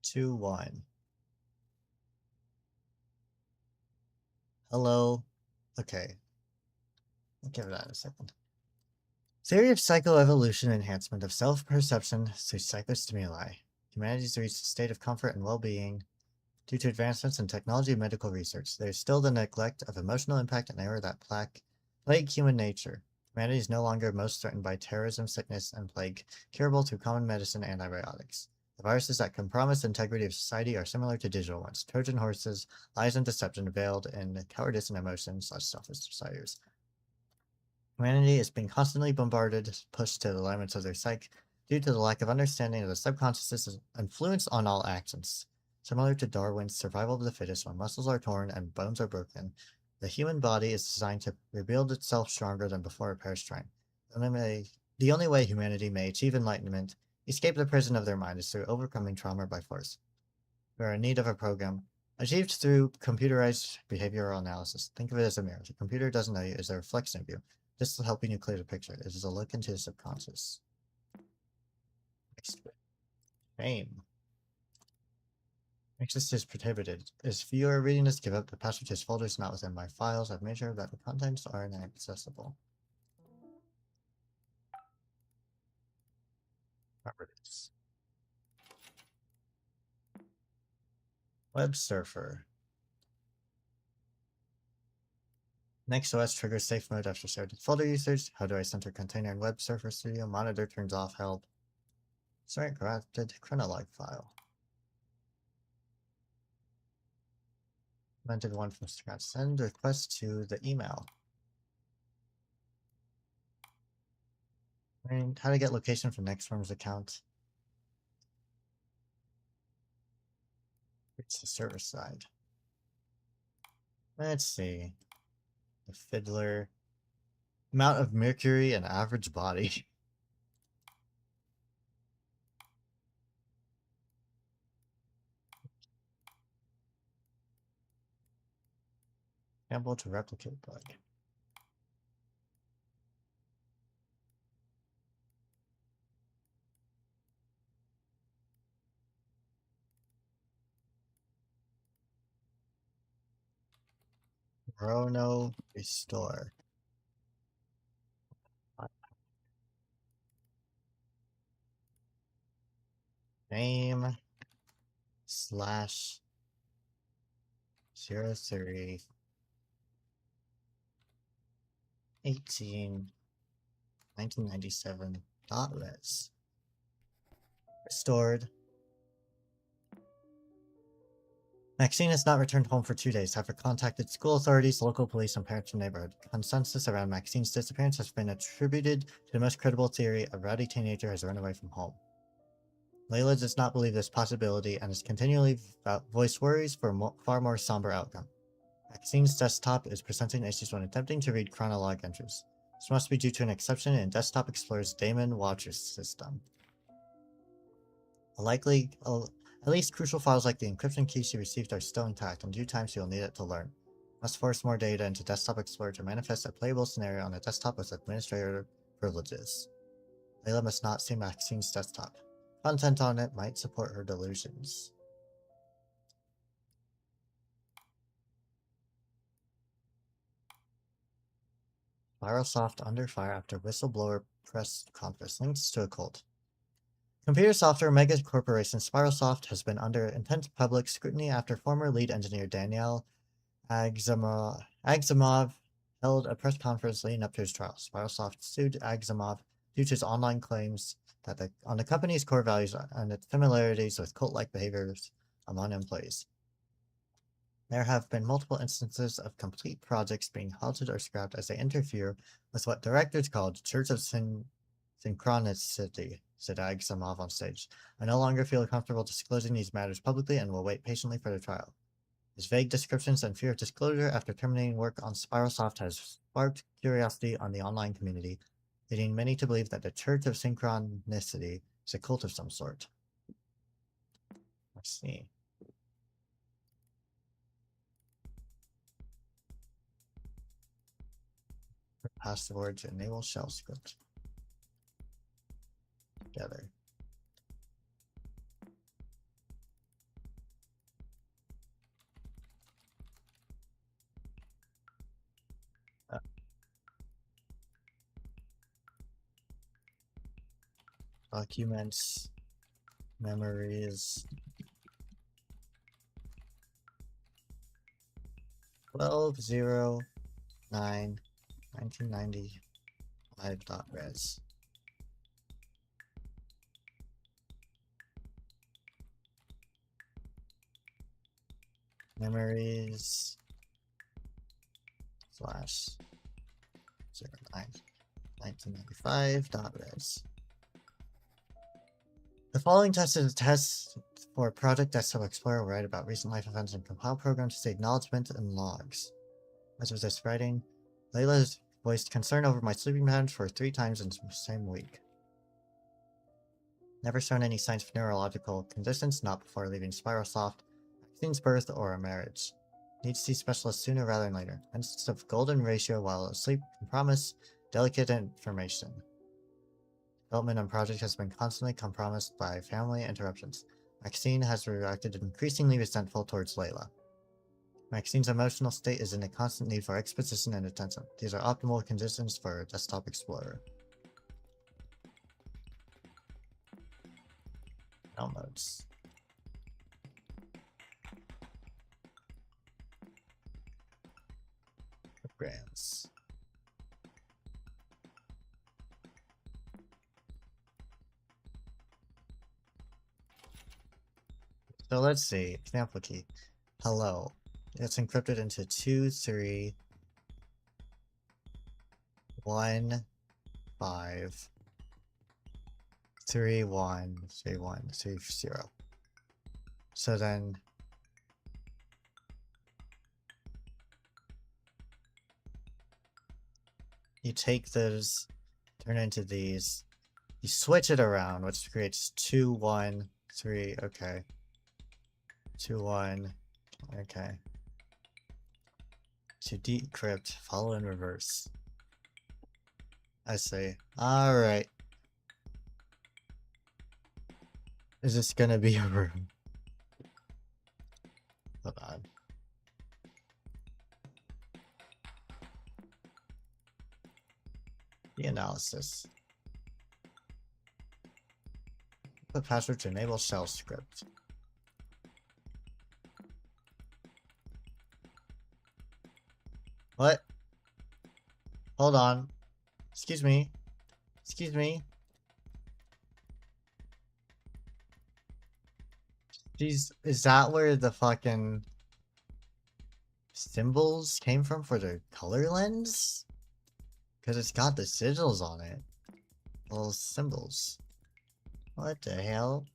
2, 1. Hello. Okay. I'll give that a second. Theory of psychoevolution enhancement of self-perception through psychostimuli. Humanity has reached a state of comfort and well-being due to advancements in technology and medical research. There is still the neglect of emotional impact and error that plague human nature. Humanity is no longer most threatened by terrorism, sickness, and plague, curable through common medicine and antibiotics. The viruses that compromise the integrity of society are similar to digital ones. Trojan horses, lies and deception veiled in cowardice and emotion/selfish desires. Humanity is being constantly bombarded, pushed to the limits of their psyche, due to the lack of understanding of the subconscious's influence on all actions. Similar to Darwin's survival of the fittest, when muscles are torn and bones are broken, the human body is designed to rebuild itself stronger than before it perished trying. The only way humanity may achieve enlightenment, escape the prison of their mind, is through overcoming trauma by force. We are in need of a program achieved through computerized behavioral analysis. Think of it as a mirror. The computer doesn't know you, it's a reflection of you. This is helping you clear the picture. It is a look into the subconscious. Fame. Access is prohibited. If you are reading this, give up. The password to this folder is not within my files. I've made sure that the contents are inaccessible. Properties. Web surfer. Next OS triggers safe mode after started folder usage. How do I center container in Web Surfer Studio? Monitor turns off help. Start crafted chronolog file. Invented one from scratch. Send request to the email. And how to get location from NextWorm's account. It's the server side. Let's see. The fiddler. Amount of mercury and average body. Able to replicate bug. Chrono restore. Name /03 1997.res. Restored. Maxine has not returned home for 2 days. Have contacted school authorities, local police, and parents from the neighborhood. Consensus around Maxine's disappearance has been attributed to the most credible theory: a rowdy teenager has run away from home. Layla does not believe this possibility and has continually voiced worries for a far more somber outcome. Maxine's desktop is presenting issues when attempting to read chronolog entries. This must be due to an exception in Desktop Explorer's Daemon Watcher system. At least crucial files like the encryption key she received are still intact. In due time, she will need it to learn. Must force more data into Desktop Explorer to manifest a playable scenario on a desktop with administrator privileges. Layla must not see Maxine's desktop. Content on it might support her delusions. Spiralsoft under fire after whistleblower press conference links to a cult. Computer software mega corporation Spiralsoft has been under intense public scrutiny after former lead engineer Daniel Agzamov held a press conference leading up to his trial. Spiralsoft sued Agzamov due to his online claims that on the company's core values and its familiarities with cult-like behaviors among employees. There have been multiple instances of complete projects being halted or scrapped as they interfere with what directors called Church of Synchronicity, said Agzamov on stage. I no longer feel comfortable disclosing these matters publicly and will wait patiently for the trial. His vague descriptions and fear of disclosure after terminating work on Spiralsoft has sparked curiosity on the online community, leading many to believe that the Church of Synchronicity is a cult of some sort. Let's see. Password to enable shell script. Together. Documents, memories. 12/09/1995.res. Memories /09/1995.res. The following test is a test for Project Desktop Explorer. Write about recent life events and compile programs to see acknowledgement and logs. As with this writing, Layla has voiced concern over my sleeping patterns for 3 times in the same week. Never shown any signs of neurological conditions, not before leaving Spiralsoft, Maxine's birth, or a marriage. Need to see specialists sooner rather than later. Instance of golden ratio while asleep can promise delicate information. Development on project has been constantly compromised by family interruptions. Maxine has reacted increasingly resentful towards Layla. Maxine's emotional state is in a constant need for exposition and attention. These are optimal conditions for a Desktop Explorer. Downloads. Programs. So let's see. Example key. Hello. It's encrypted into 2, 3, 1, 5, 3, 1, 3, 1, 3, 0. So then you take those, turn into these, you switch it around, which creates 2, 1, 3, okay. 2, 1, okay. To decrypt, follow in reverse. I see. Alright. Is this gonna be a room? Hold on. The analysis. Put password to enable shell script. What? Hold on. Excuse me. Excuse me. Jeez, is that where the fucking symbols came from for the color lens? Because it's got the sigils on it. Little symbols. What the hell?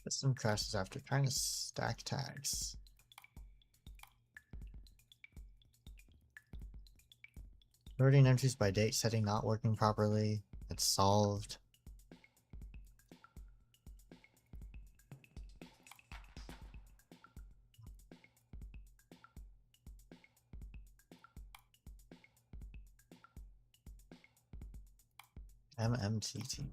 System crashes after trying to stack tags. Sorting entries by date setting not working properly. It's solved. MMTT.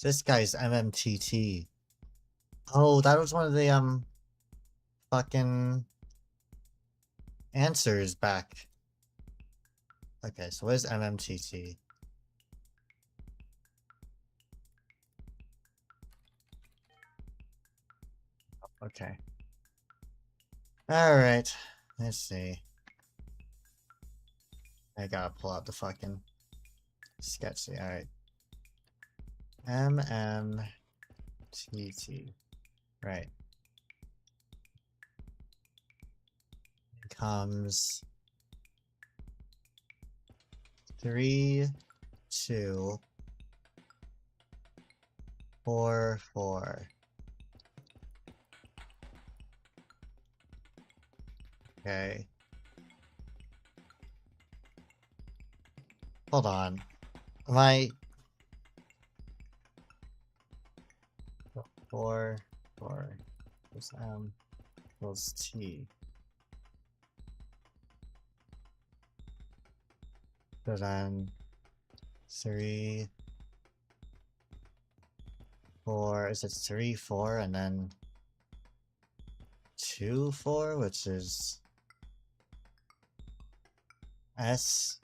This guy's MMTT. Oh, that was one of the, fucking answers back. Okay, so what is MMTT? Okay. Alright. Let's see. I gotta pull out the fucking sketchy. Alright. MMTT. Right. Comes 3, 2, 4, 4. Okay. Hold on. Am I 4, 4 plus M equals T. So then 3, 4, is it 3, 4, and then 2, 4, which is S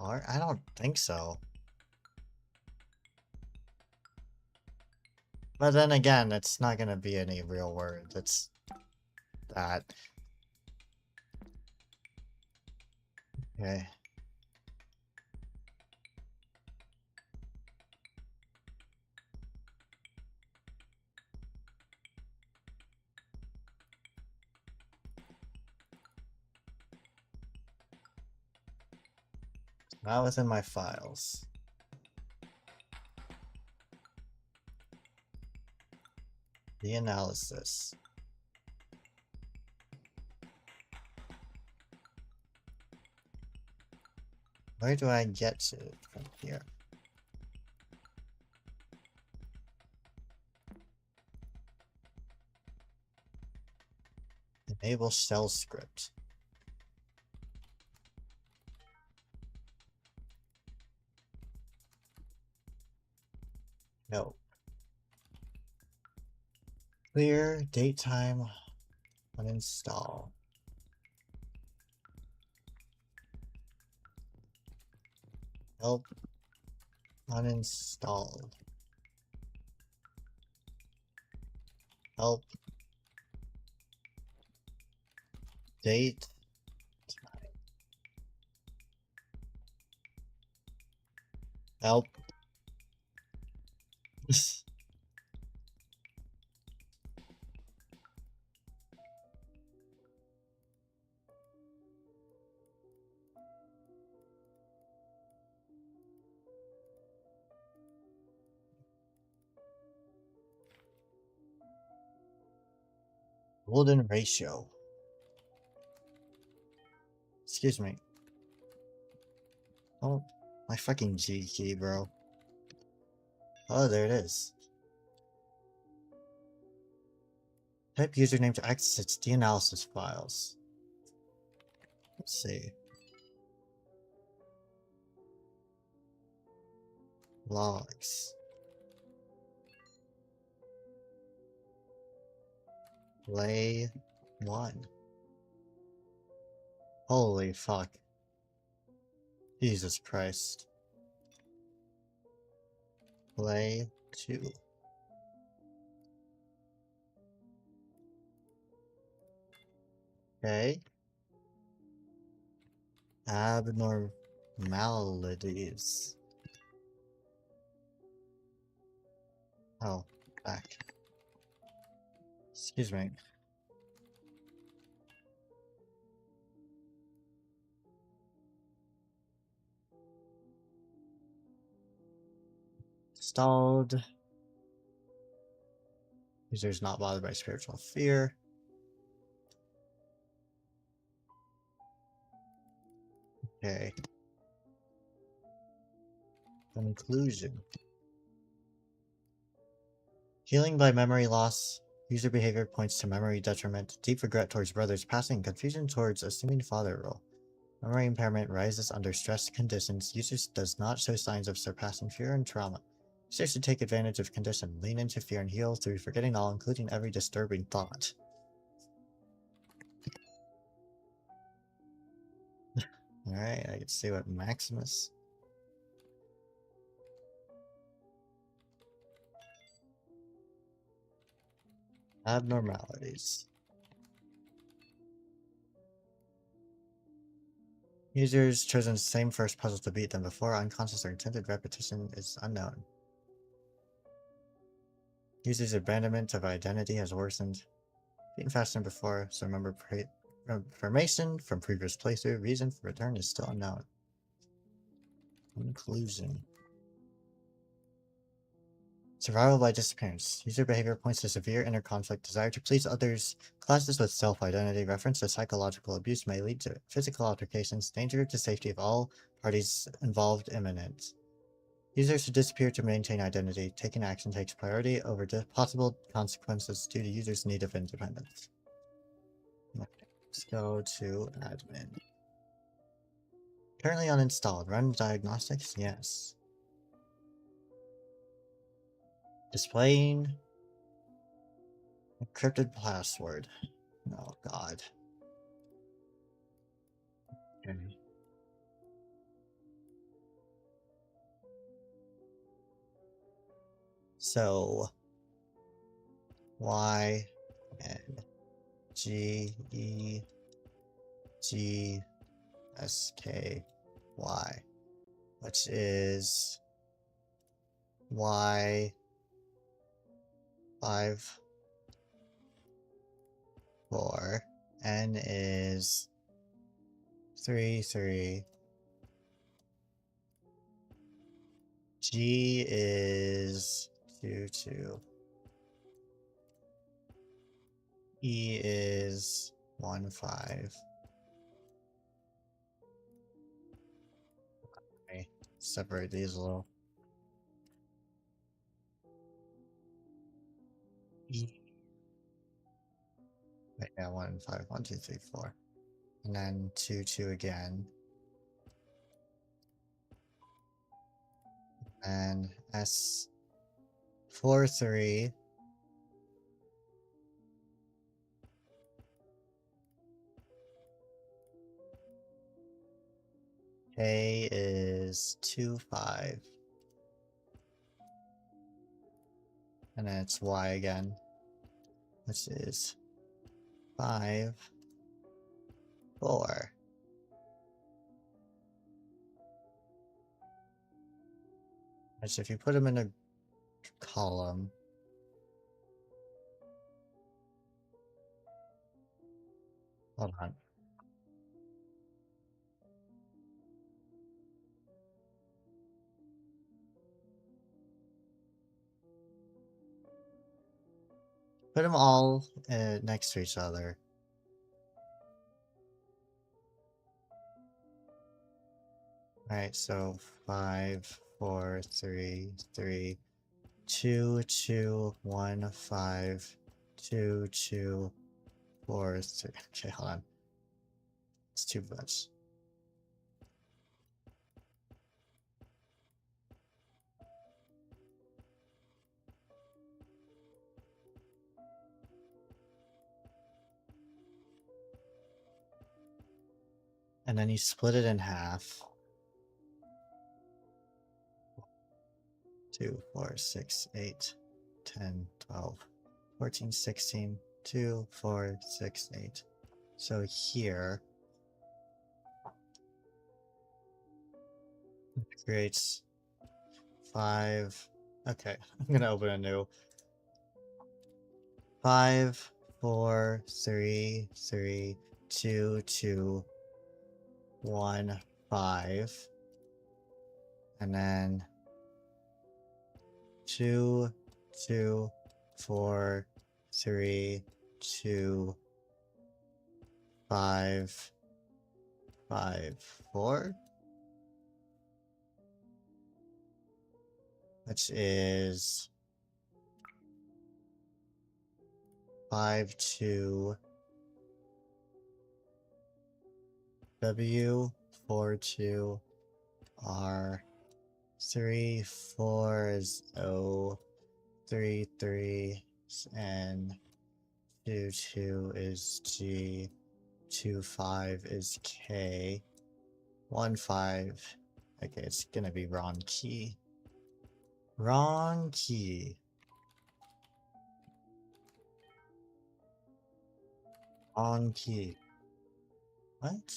R? I don't think so. But then again, it's not gonna be any real word. It's that. Okay. Not within my files. The analysis. Where do I get to from here? Enable shell script. No. Clear, date time, uninstall. Help, uninstalled. Help. Date. Time. Help. Golden ratio. Excuse me. Oh, my fucking G key, bro. Oh, there it is. Type username to access its D-analysis files. Let's see. Logs. Play 1. Holy fuck. Jesus Christ. Play 2. Okay. Abnormalities. Oh, back. Excuse me. Stalled. User's not bothered by spiritual fear. Okay. Conclusion. Healing by memory loss. User behavior points to memory detriment, deep regret towards brothers passing, confusion towards assuming father role. Memory impairment rises under stress conditions. Users does not show signs of surpassing fear and trauma. Users should take advantage of condition, lean into fear and heal through forgetting all, including every disturbing thought. Alright, I can see what Maximus. Abnormalities. Users chosen the same first puzzle to beat them before. Unconscious or intended repetition is unknown. Users' abandonment of identity has worsened. Beaten faster than before, so remember information from previous playthrough. Reason for return is still unknown. Conclusion. Survival by disappearance. User behavior points to severe inner conflict, desire to please others, clashes with self-identity, reference to psychological abuse may lead to physical altercations, danger to safety of all parties involved imminent. Users should disappear to maintain identity. Taking action takes priority over possible consequences due to users' need of independence. Let's go to admin. Currently uninstalled. Run diagnostics? Yes. Displaying encrypted password. Oh god. Okay. So Y N G E G S K Y, which is Y 5 4. N is 3 3. G is 2 2. E is 1 5. Okay, separate these a little. E. Wait, yeah, 1 5. 1 2 3 4. And then 2 2 again. And S 4 3. K is 2 5. And then it's Y again, which is 5 4. Which if you put them in a column, hold on. Put them all next to each other. Alright, so 5 4 3 3 2 2 1 5 2 2 4 3. Okay, hold on. It's too much. And then you split it in half. 2, 4, 6, 8, 10, 12, 14, 16, 2, 4, 6, 8. So here it creates 5. Okay, I'm gonna open a new 5, 4, 3, 3, 2, 2, 1, 5, and then 2, 2, 4, 3, 2, 5, 5, 4, which is 5, 2, W, 4, 2, R, 3, 4 is O, 3, 3, and 2, 2 is G, 2, 5 is K, 1, 5. Okay, it's gonna be wrong key. Wrong key. Wrong key. What?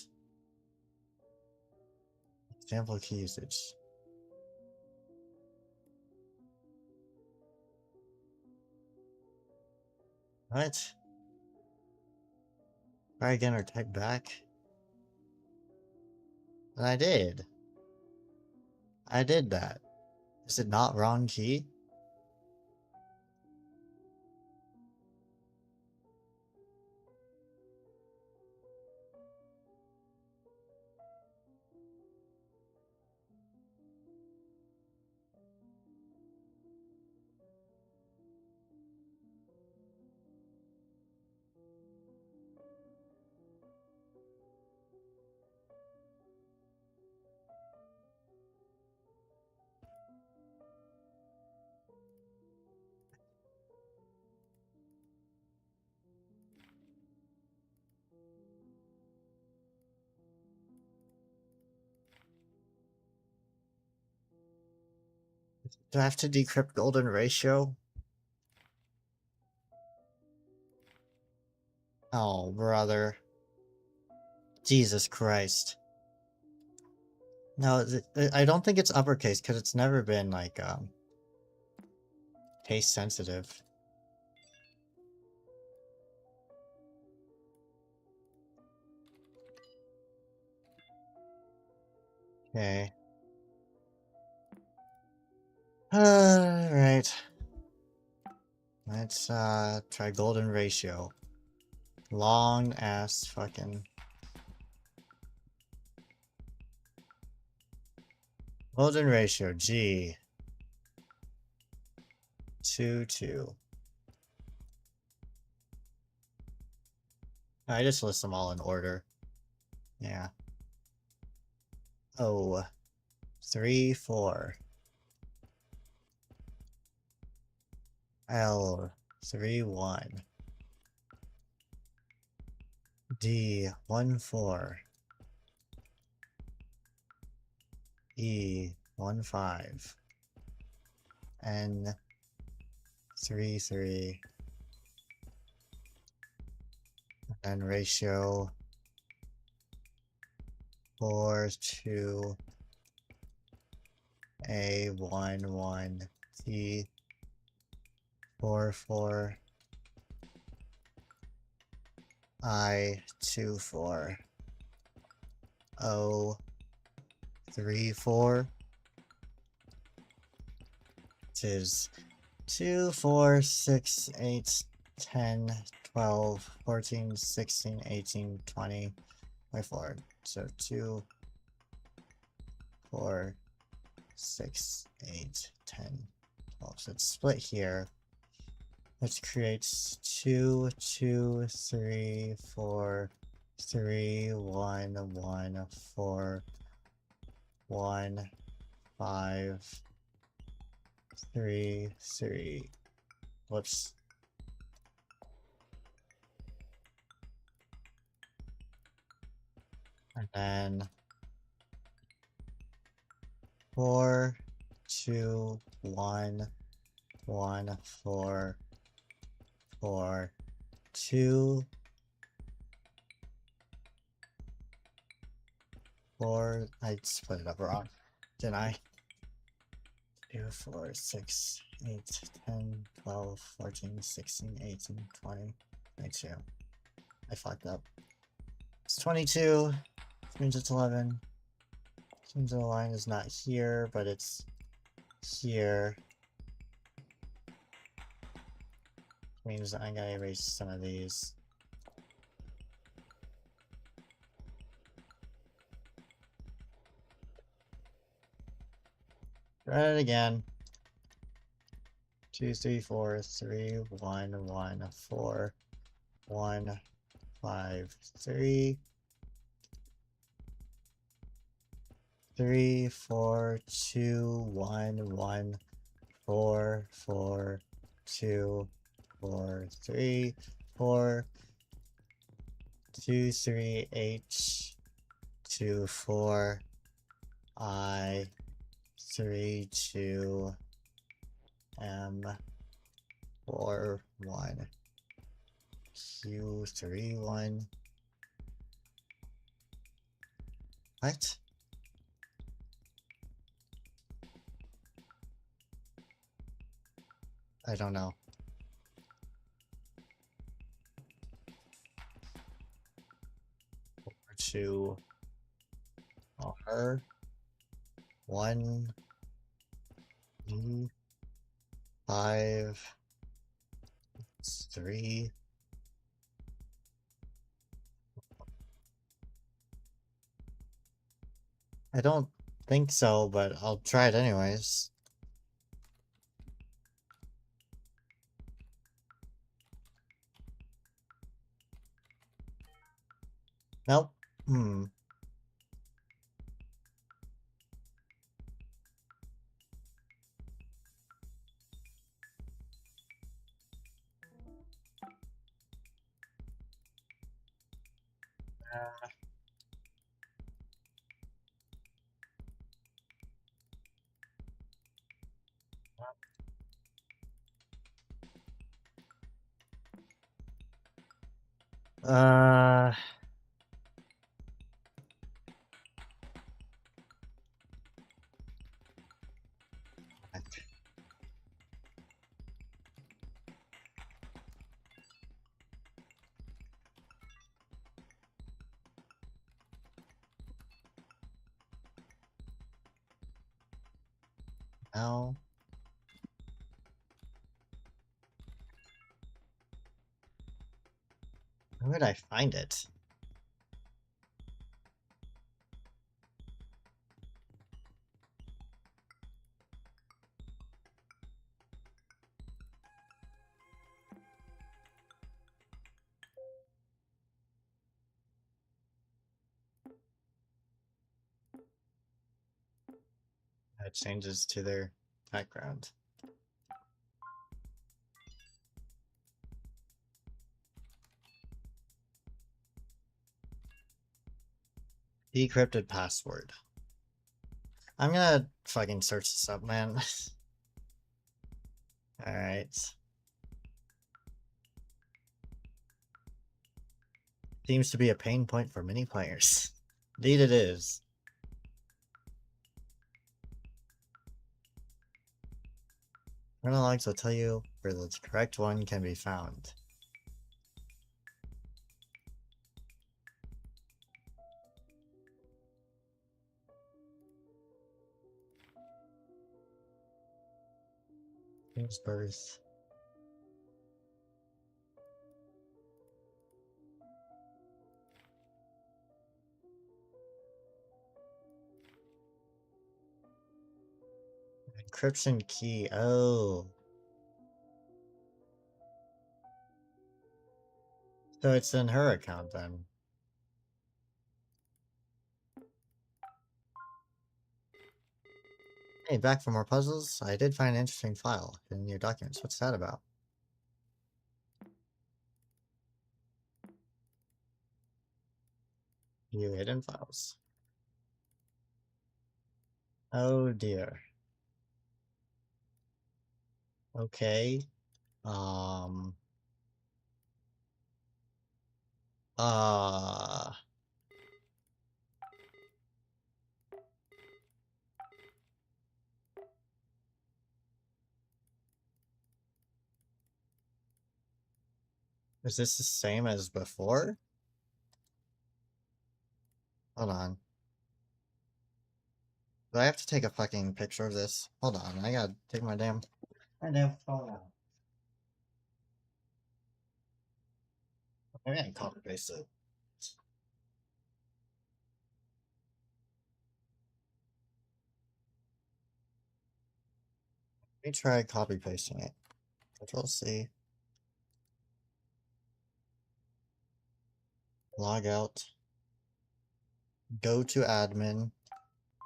Example key usage. What? Try again or type back? And I did. I did that. Is it not wrong key? Do I have to decrypt golden ratio? Oh, brother. Jesus Christ. No, I don't think it's uppercase because it's never been like case sensitive. Okay. Alright. Let's try golden ratio. Long ass fucking golden ratio G 2 2. I just list them all in order. Yeah. O 3 4. L 3 1. D 1 4. E 1 5. N 3 3. And ratio 4 2. A 1 1. T 4 4. I 2 4. O 3 4. It is 2 4 6 8 10 12 14 16 18 20 24. So 2 4 6 8 10 12. So it's split here, which creates 2 2 3 4 3 1 1 4 1 5 3 3. Whoops. And then 4, 2, 1, 1, 4, 4, 2, 4. I split it up wrong, didn't I? 2, 4, 6, 8, 10, 12, 14, 16, 18, 20, 22. I fucked up. It's 22, which means it's 11. Which means the line is not here, but it's here. Which means I'm gonna erase some of these. Try it again. 2, 3, 4, 3, 1, 1, 4, 1, 5, 3, 3, 4, 2, 1, 1, 4, 4, 2, 4, 3, 4, 2, 3, H, 2, 4, I, 3, 2, M, 4, 1, Q, 3, 1. What? I don't know. 4, 2, R, 1, E, 5, 3. I don't think so, but I'll try it anyways. Nope. Uh, now. Where would I find it? It changes to their background. Decrypted password. I'm gonna fucking search this up, man. Alright. Seems to be a pain point for many players. Indeed it is. Kernel logs will tell you where the correct one can be found. Game's birth. Encryption key. Oh. So it's in her account then. Hey, back for more puzzles? I did find an interesting file in your documents. What's that about? View hidden files. Oh dear. Okay. Um. Uh. Is this the same as before? Hold on. Do I have to take a fucking picture of this? Hold on, I gotta take my damn phone out. Maybe I can copy paste it. Let me try copy pasting it. Control C. Log out. Go to admin.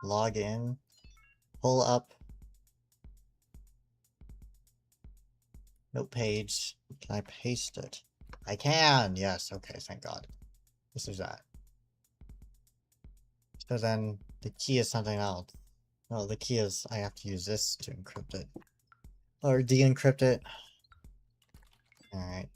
Log in. Pull up. No page. Can I paste it? I can! Yes, okay, thank God. This is that. So then the key is something else. No, the key is I have to use this to encrypt it. Or de-encrypt it. Alright.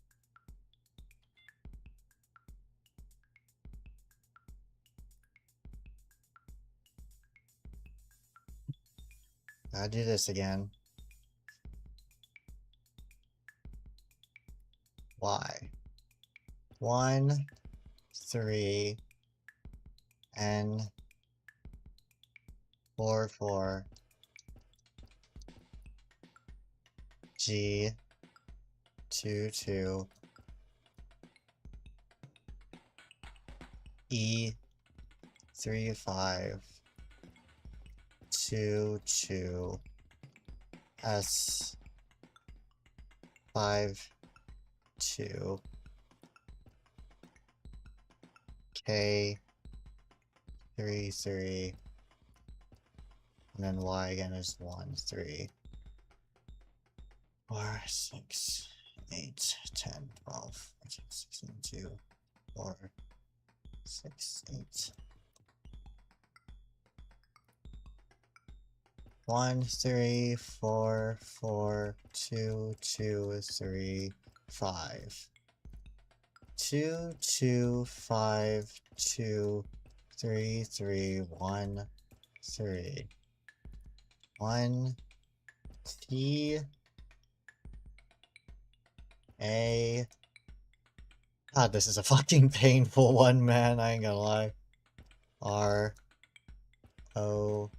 Gotta do this again. Y. 1, 3, N, 4, 4, G, 2, 2, E, 3, 5, 2, 2, S, 5, 2, K, 3, 3, and then Y again is 1, 3, 4, 6, 8, 10, 12, 14, 16, 2, 4, 6, 8. 1, 3, 4, 4, 2, 2, 3, 5. 2, 2, 5, 2, 3, 3, 1, 3. 1, T, A. God, this is a fucking painful one, man. I ain't gonna lie. R, O,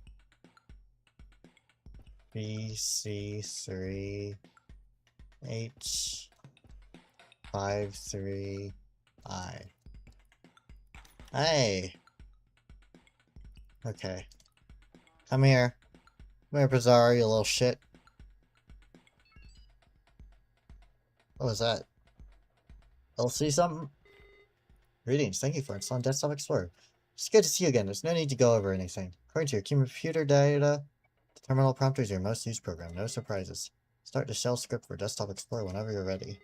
B, C, 3, H, 5, 3, I. Hey! Okay. Come here. Come here, Bizarro, you little shit. What was that? I'll see something? Greetings, thank you for installing Desktop Explorer. It's good to see you again, there's no need to go over anything. According to your computer data, the terminal prompter is your most used program, no surprises. Start the shell script for Desktop Explorer whenever you're ready.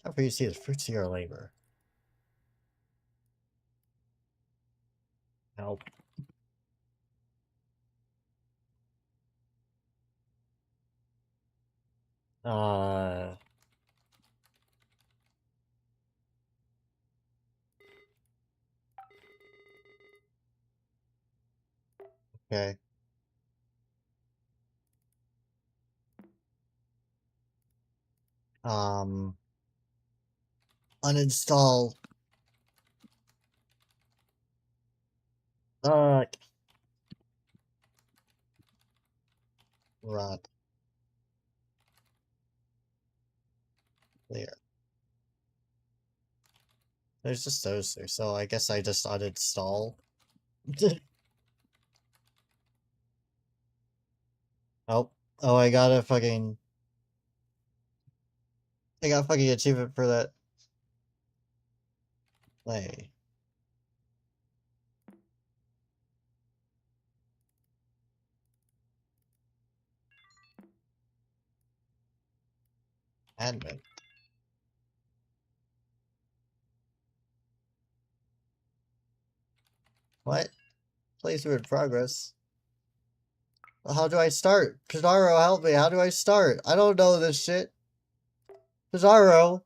Time for you to see the fruits of your labor. Help. Uh... Okay. Uninstall. Fuck. Rot. Clear. There's just those there, so I guess I just uninstall. Oh. Oh, I got a fucking... I got a fucking achievement for that. Play. Admin. What? Playthrough in progress. How do I start? Pizarro, help me. How do I start? I don't know this shit. Pizarro!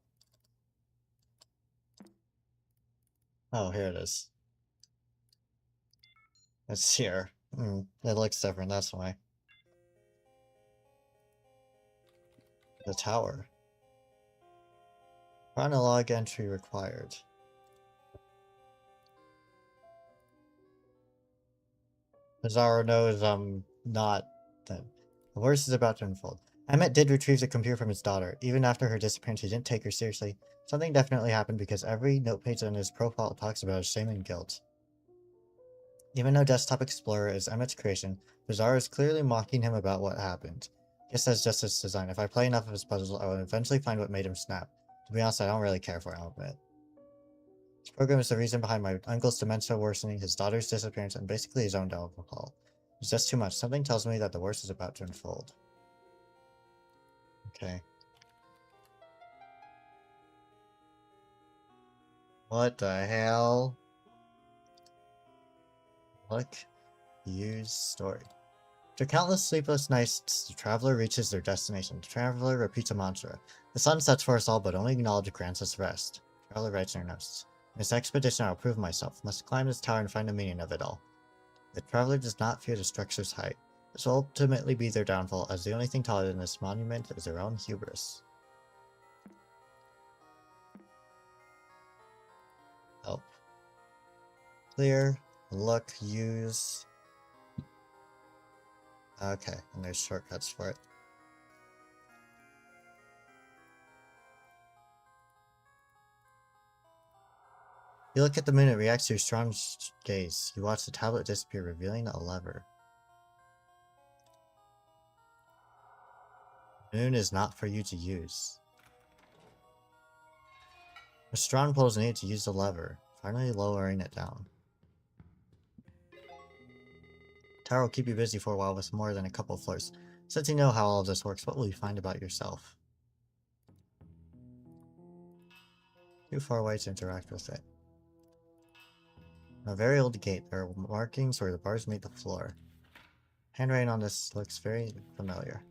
Oh, here it is. It's here. It looks different, that's why. The tower. Chronolog entry required. Pizarro knows I'm not them. The worst is about to unfold. Emmett did retrieve the computer from his daughter. Even after her disappearance, he didn't take her seriously. Something definitely happened because every note page on his profile talks about his shame and guilt. Even though Desktop Explorer is Emmett's creation, Pizarro is clearly mocking him about what happened. Guess that's just his design. If I play enough of his puzzles, I will eventually find what made him snap. To be honest, I don't really care for it, I'll admit. This program is the reason behind my uncle's dementia worsening, his daughter's disappearance, and basically his own downfall. It's just too much. Something tells me that the worst is about to unfold. Okay. What the hell? Look. Use story. After countless sleepless nights, the traveler reaches their destination. The traveler repeats a mantra. The sun sets for us all, but only knowledge grants us rest. The traveler writes in her notes. In this expedition, I will prove myself. Must climb this tower and find the meaning of it all. The traveler does not fear the structure's height. This will ultimately be their downfall, as the only thing taller than this monument is their own hubris. Help. Clear. Look. Use. Okay, and there's shortcuts for it. You look at the moon, it reacts to your strong gaze. You watch the tablet disappear, revealing a lever. The moon is not for you to use. A strong pull is needed to use the lever, finally lowering it down. Tower will keep you busy for a while with more than a couple of floors. Since you know how all of this works, what will you find about yourself? Too far away to interact with it. A very old gate. There are markings where the bars meet the floor. Handwriting on this looks very familiar.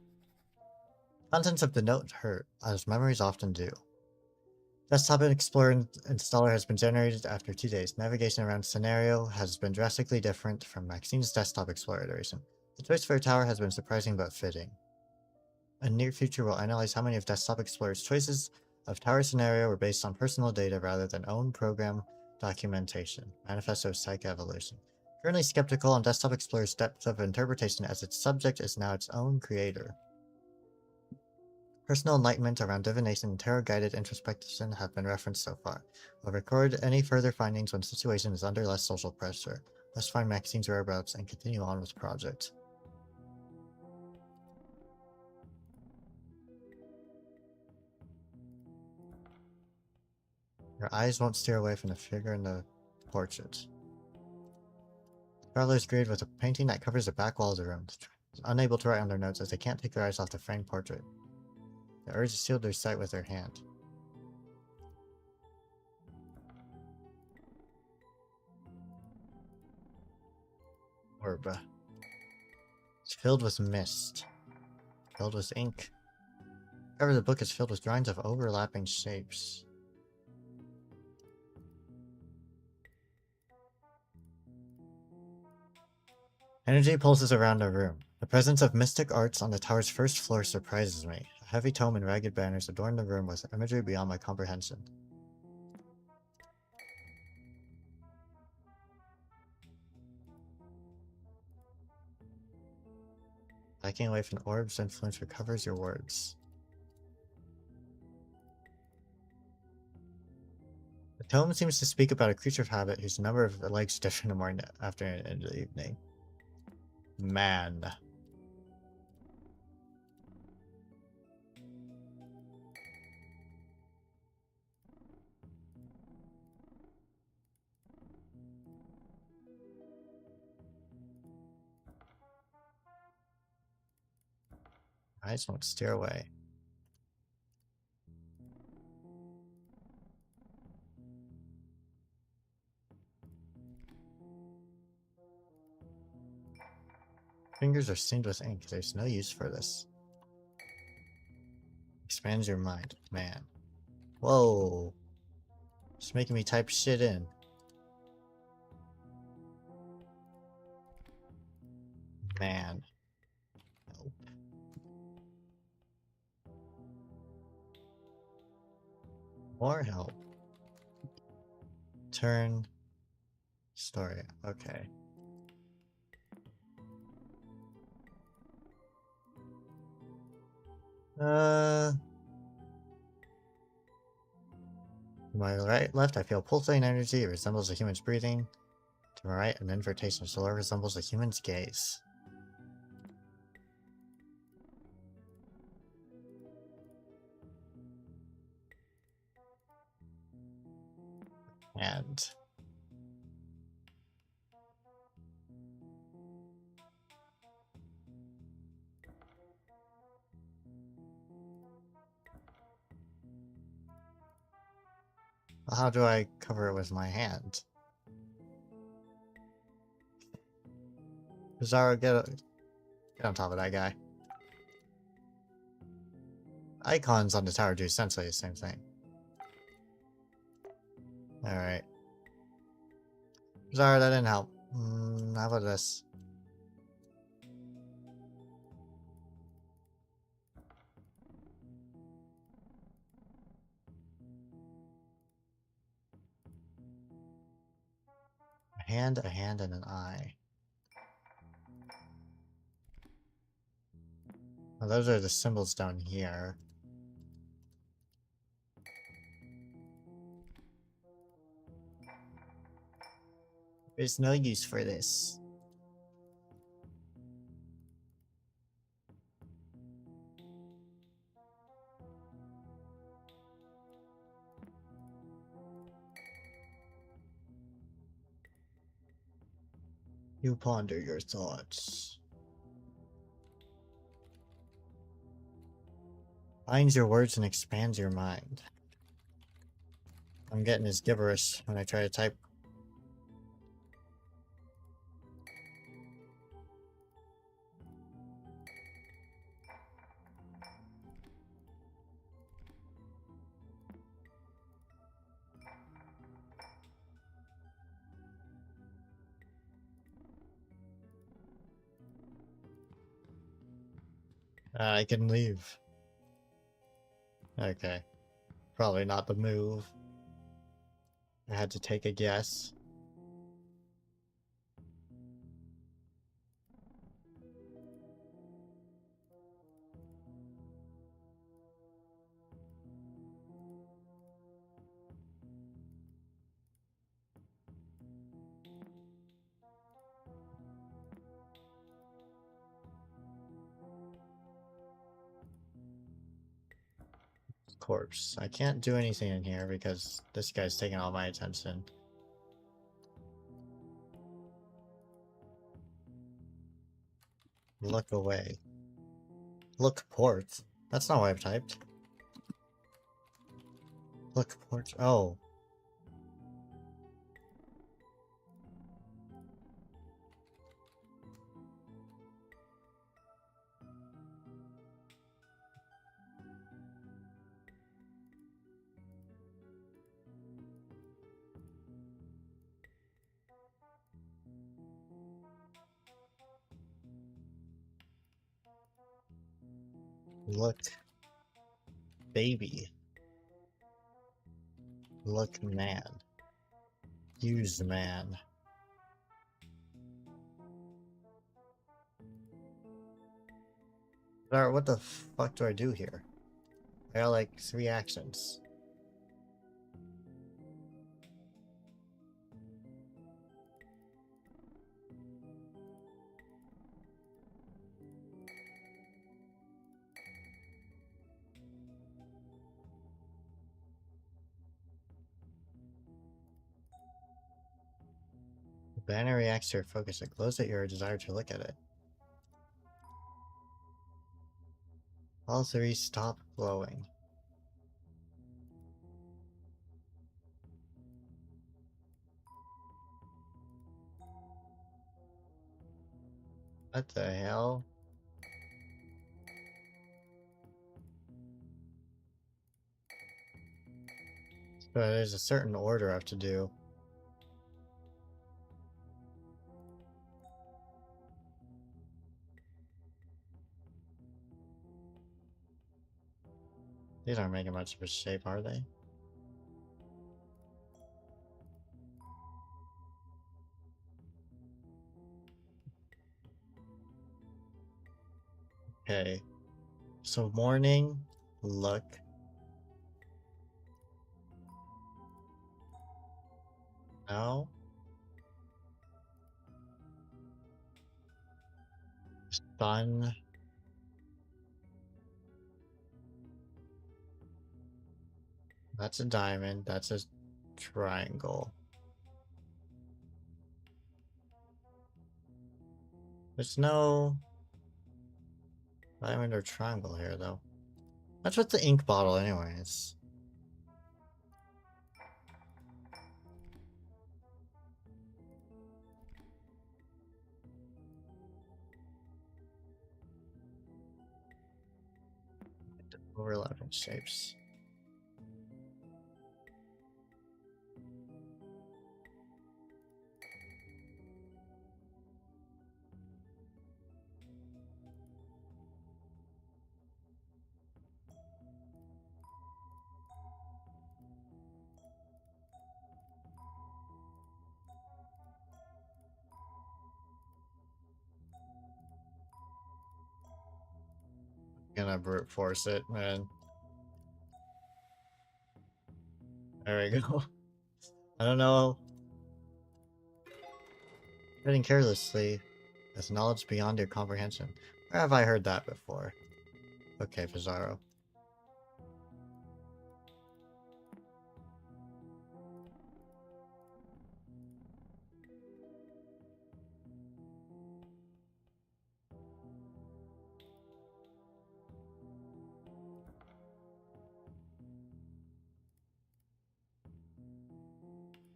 Contents of the note hurt, as memories often do. Desktop Explorer installer has been generated after 2 days. Navigation around scenario has been drastically different from Maxine's Desktop Explorer iteration. The choice for a tower has been surprising but fitting. In near future, we'll analyze how many of Desktop Explorer's choices of tower scenario were based on personal data rather than own program documentation. Manifesto of Psych Evolution. Currently skeptical on Desktop Explorer's depth of interpretation as its subject is now its own creator. Personal enlightenment around divination and tarot-guided introspection have been referenced so far. We'll record any further findings when the situation is under less social pressure. Let's find Maxine's whereabouts and continue on with the project. Your eyes won't steer away from the figure in the portrait. Travelers greeted with a painting that covers the back wall of the room, unable to write on their notes as they can't take their eyes off the framed portrait. The urge to shield their sight with their hand. Orb. It's filled with mist. Filled with ink. However, the book is filled with drawings of overlapping shapes. Energy pulses around the room. The presence of mystic arts on the tower's first floor surprises me. A heavy tome and ragged banners adorn the room with imagery beyond my comprehension. Backing away from the orb's influence recovers your words. The tome seems to speak about a creature of habit whose number of legs differ in the morning, afternoon, and the evening. Man. Eyes won't steer away. Fingers are stained with ink. There's no use for this. Expands your mind. Man. Whoa. Just making me type shit in. Man. Nope. More help. Turn. Story. Okay. To my right, left, I feel pulsating energy. It resembles a human's breathing. To my right, an invertation solar resembles a human's gaze. And how do I cover it with my hand? Bizarro, get on top of that guy. Icons on the tower do essentially the same thing. Alright. Bizarro, that didn't help. How about this? A hand, and an eye. Well, those are the symbols down here. There's no use for this. You ponder your thoughts. Finds your words and expands your mind. I'm getting this gibberish when I try to type. I can leave. Okay. Probably not the move. I had to take a guess. Corpse. I can't do anything in here because this guy's taking all my attention. Look away. Look port. That's not what I've typed. Look port. Oh. Look. Baby. Look man. Use man. Alright, what the fuck do I do here? I got like 3 actions. The banner reacts to your focus. It glows at your desire to look at it. All 3 stop glowing. What the hell? So there's a certain order I have to do. These aren't making much of a shape, are they? Okay. So morning, look. No. Sun. That's a diamond. That's a triangle. There's no diamond or triangle here, though. That's with the ink bottle, anyways. Overlapping shapes. Gonna brute force it, man. There we go. I don't know. Treading carelessly with knowledge beyond your comprehension. Where have I heard that before? Okay, Pizarro.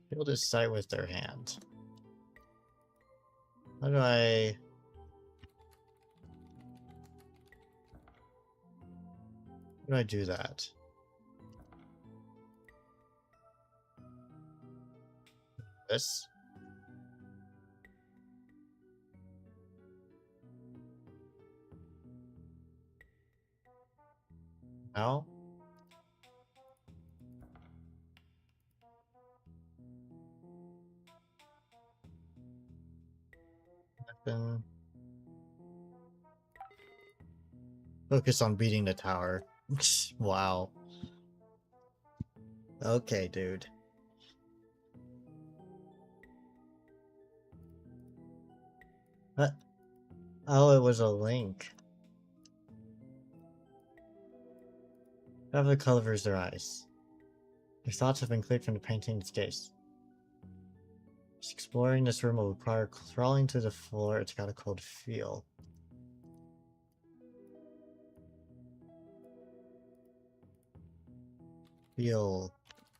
People just sight with their hand. How do I... How do I do that? This? No? Nothing. Focus on beating the tower. Wow. Okay, dude. What? Oh, it was a link. Have the covers their eyes. Their thoughts have been cleared from the painting's gaze. Exploring this room will require crawling to the floor. It's got a cold feel. Feel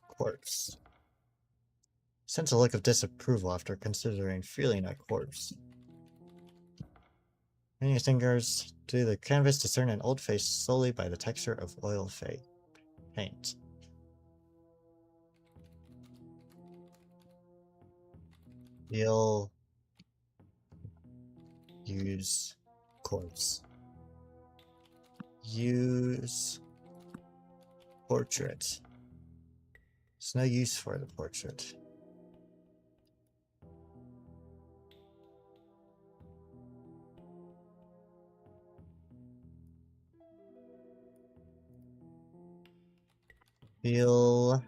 corpse. Sense a look of disapproval after considering feeling a corpse. Running your fingers through the canvas, discern an old face solely by the texture of oil paint. Feel. Use corpse. Use portrait. There's no use for the portrait. Feel.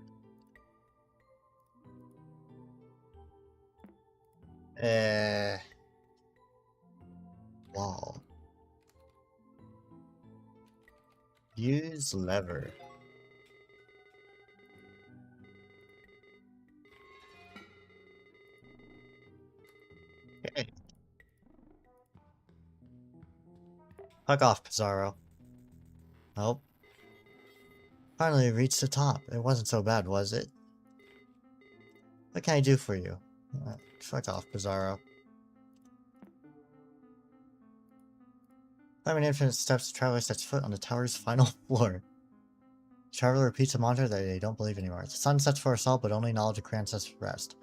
Wall. Use lever. Okay. Fuck off, Pizarro. Nope. Finally reached the top. It wasn't so bad, was it? What can I do for you? Fuck off, Pizarro. Climbing infinite steps, the traveler sets foot on the tower's final floor. The traveler repeats a mantra that they don't believe anymore. The sun sets for us all, but only knowledge grants us rest.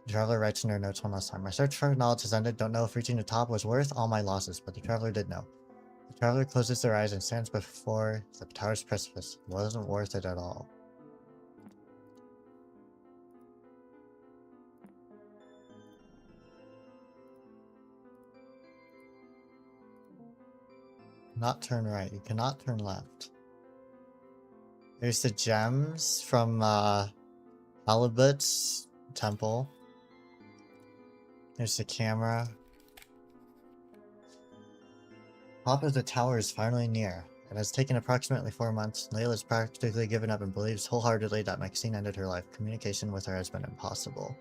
The traveler writes in her notes one last time. My search for knowledge has ended. Don't know if reaching the top was worth all my losses, but the traveler did know. The traveler closes their eyes and stands before the tower's precipice. It wasn't worth it at all. Not turn right. You cannot turn left. There's the gems from Halibut's temple. There's the camera. Top of the tower is finally near. It has taken approximately 4 months. Layla's practically given up and believes wholeheartedly that Maxine ended her life. Communication with her has been impossible.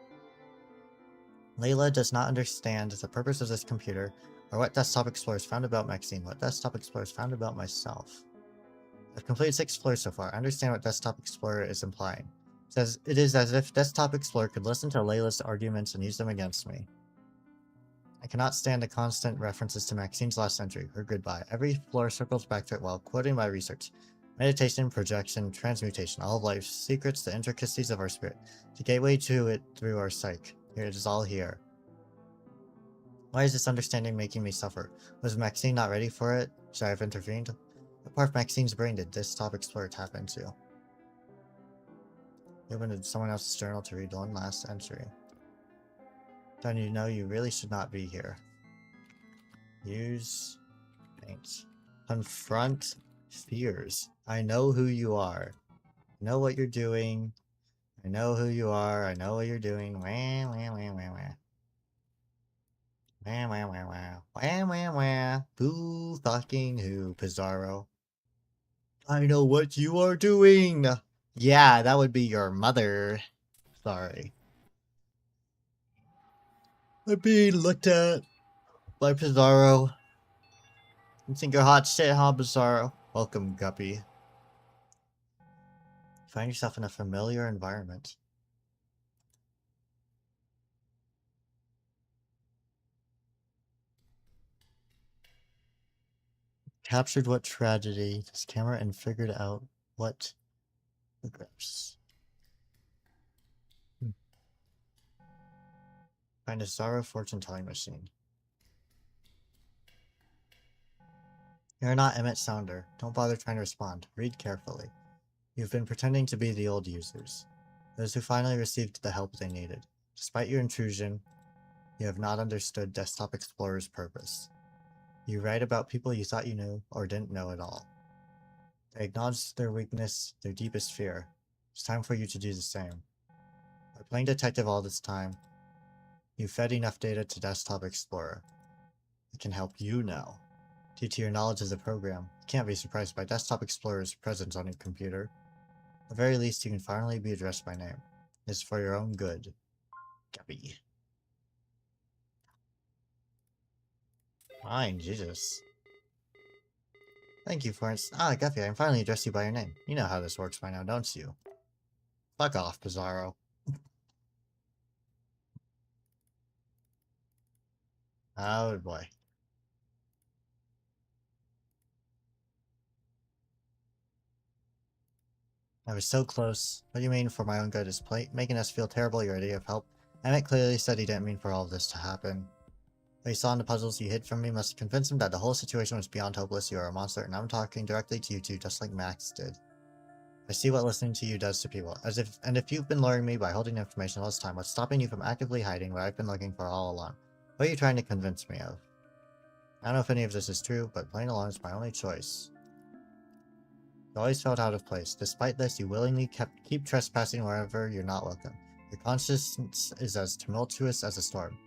Layla does not understand the purpose of this computer, or what Desktop Explorers found about Maxine, what Desktop Explorers found about myself. I've completed 6 floors so far. I understand what Desktop Explorer is implying. It says it is as if Desktop Explorer could listen to Layla's arguments and use them against me. I cannot stand the constant references to Maxine's last entry, her goodbye. Every floor circles back to it while quoting my research. Meditation, projection, transmutation, all of life's secrets, the intricacies of our spirit. The gateway to it through our psyche. Here it is all here. Why is this understanding making me suffer? Was Maxine not ready for it? Should I have intervened? What part of Maxine's brain did Desktop Explorer tap into? You opened someone else's journal to read one last entry. Then you know you really should not be here. Use paint. Confront fears. I know who you are. I know what you're doing. I know who you are. I know what you're doing. Wah, wah, wah, wah, wah. Wah, wah, wah, wah. Wah, wah, wah. Boo fucking who, Pizarro. I know what you are doing. Yeah, that would be your mother. Sorry. I'm being looked at by Pizarro. You think you're hot shit, huh, Pizarro? Welcome, Guppy. Find yourself in a familiar environment. Captured what tragedy this camera and figured out what regrets. Find a Zara fortune telling machine. You're not Emmett Sounder. Don't bother trying to respond. Read carefully. You've been pretending to be the old users. Those who finally received the help they needed. Despite your intrusion, you have not understood Desktop Explorer's purpose. You write about people you thought you knew or didn't know at all. They acknowledge their weakness, their deepest fear. It's time for you to do the same. By playing detective all this time, you fed enough data to Desktop Explorer. It can help you now. Due to your knowledge as a program, you can't be surprised by Desktop Explorer's presence on your computer. At the very least, you can finally be addressed by name. It's for your own good. Guppy. Fine, Jesus. Thank you, Florence. Ah, Guppy, I can finally address you by your name. You know how this works by now, don't you? Fuck off, Pizarro. Oh boy. I was so close. What do you mean for my own good? Is making us feel terrible your idea of help? Emmett clearly said he didn't mean for all of this to happen. What you saw in the puzzles you hid from me must have convinced him that the whole situation was beyond hopeless. You are a monster, and I'm talking directly to you two, just like Max did. I see what listening to you does to people. If you've been luring me by holding information all this time, what's stopping you from actively hiding what I've been looking for all along? What are you trying to convince me of? I don't know if any of this is true, but playing along is my only choice. You always felt out of place. Despite this, you willingly keep trespassing wherever you're not welcome. Your conscience is as tumultuous as a storm.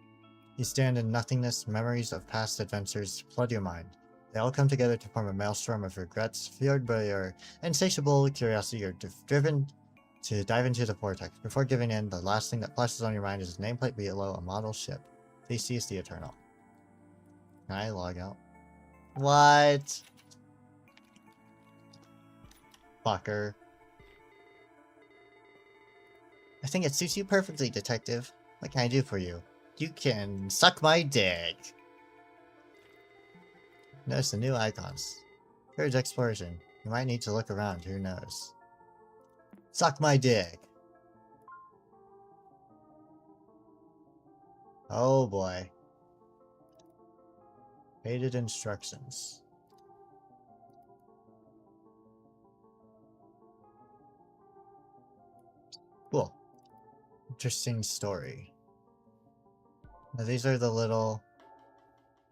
You stand in nothingness, memories of past adventures flood your mind. They all come together to form a maelstrom of regrets. Fueled by your insatiable curiosity, you're driven to dive into the vortex. Before giving in, the last thing that flashes on your mind is a nameplate below a model ship. Theseus the Eternal. Can I log out? What? Fucker. I think it suits you perfectly, Detective. What can I do for you? You can suck my dick. Notice the new icons. Courage exploration. You might need to look around, who knows. Suck my dick! Oh boy. Faded instructions. Cool. Interesting story. Now these are the little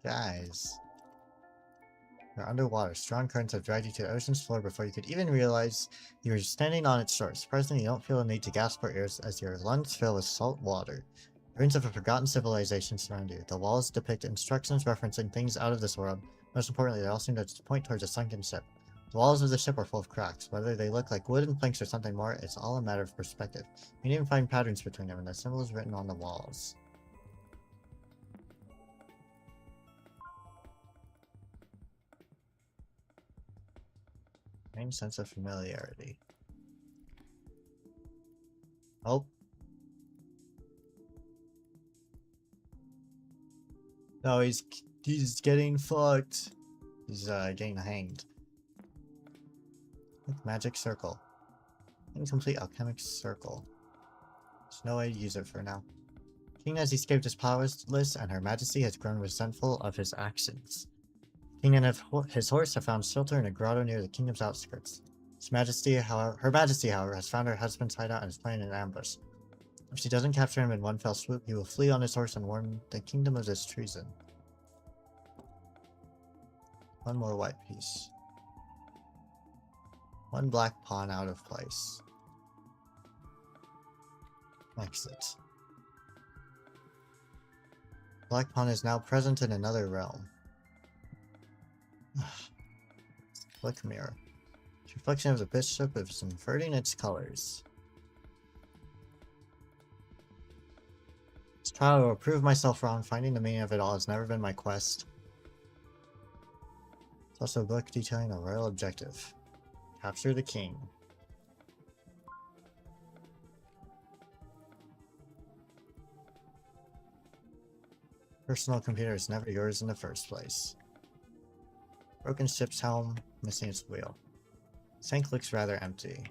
guys. You're underwater. Strong currents have dragged you to the ocean's floor before you could even realize you were standing on its shore. Surprisingly, you don't feel the need to gasp for air as your lungs fill with salt water. Ruins of a forgotten civilization surround you. The walls depict instructions referencing things out of this world. Most importantly, they all seem to point towards a sunken ship. The walls of the ship are full of cracks. Whether they look like wooden planks or something more, it's all a matter of perspective. You can even find patterns between them, and the symbol is written on the walls. Main sense of familiarity. Oh. No, he's getting fucked. He's getting hanged. Magic circle. Incomplete alchemic circle. There's no way to use it for now. King has escaped his powerless, and Her Majesty has grown resentful of his actions. King and his horse have found shelter in a grotto near the kingdom's outskirts. Her Majesty, however, has found her husband's hideout and is planning an ambush. If she doesn't capture him in one fell swoop, he will flee on his horse and warn the kingdom of this treason. One more white piece. One black pawn out of place. Exit. Black pawn is now present in another realm. Flick mirror. It's reflection of the bishop is inverting its colors. This trial will prove myself wrong. Finding the meaning of it all has never been my quest. It's also a book detailing a royal objective. Capture the king. Personal computer is never yours in the first place. Broken ship's helm, missing its wheel. Tank looks rather empty.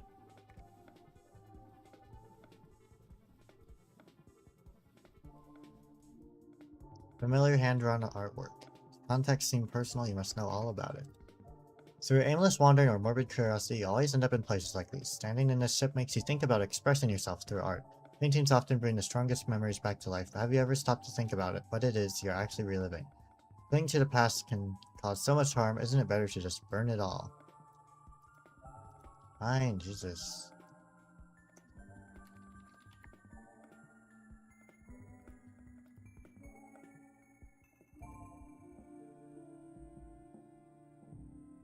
Familiar hand-drawn artwork. Context seemed personal, you must know all about it. Through aimless wandering or morbid curiosity, you always end up in places like these. Standing in a ship makes you think about expressing yourself through art. Paintings often bring the strongest memories back to life, but have you ever stopped to think about it, what it is you're actually reliving? Clinging to the past can cause so much harm, isn't it better to just burn it all? Fine, Jesus.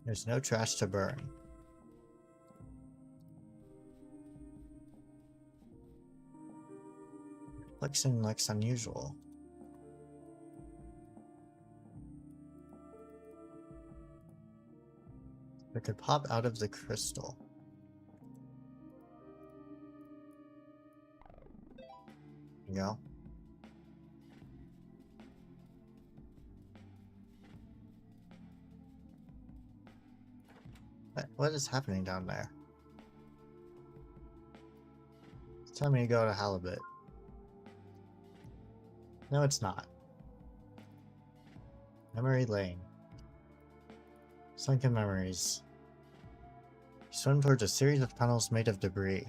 There's no trash to burn. Reflection looks unusual. It could pop out of the crystal. There you go. What is happening down there? It's telling me to go to Halibut. No, it's not. Memory Lane. Sunken memories. You swim towards a series of tunnels made of debris.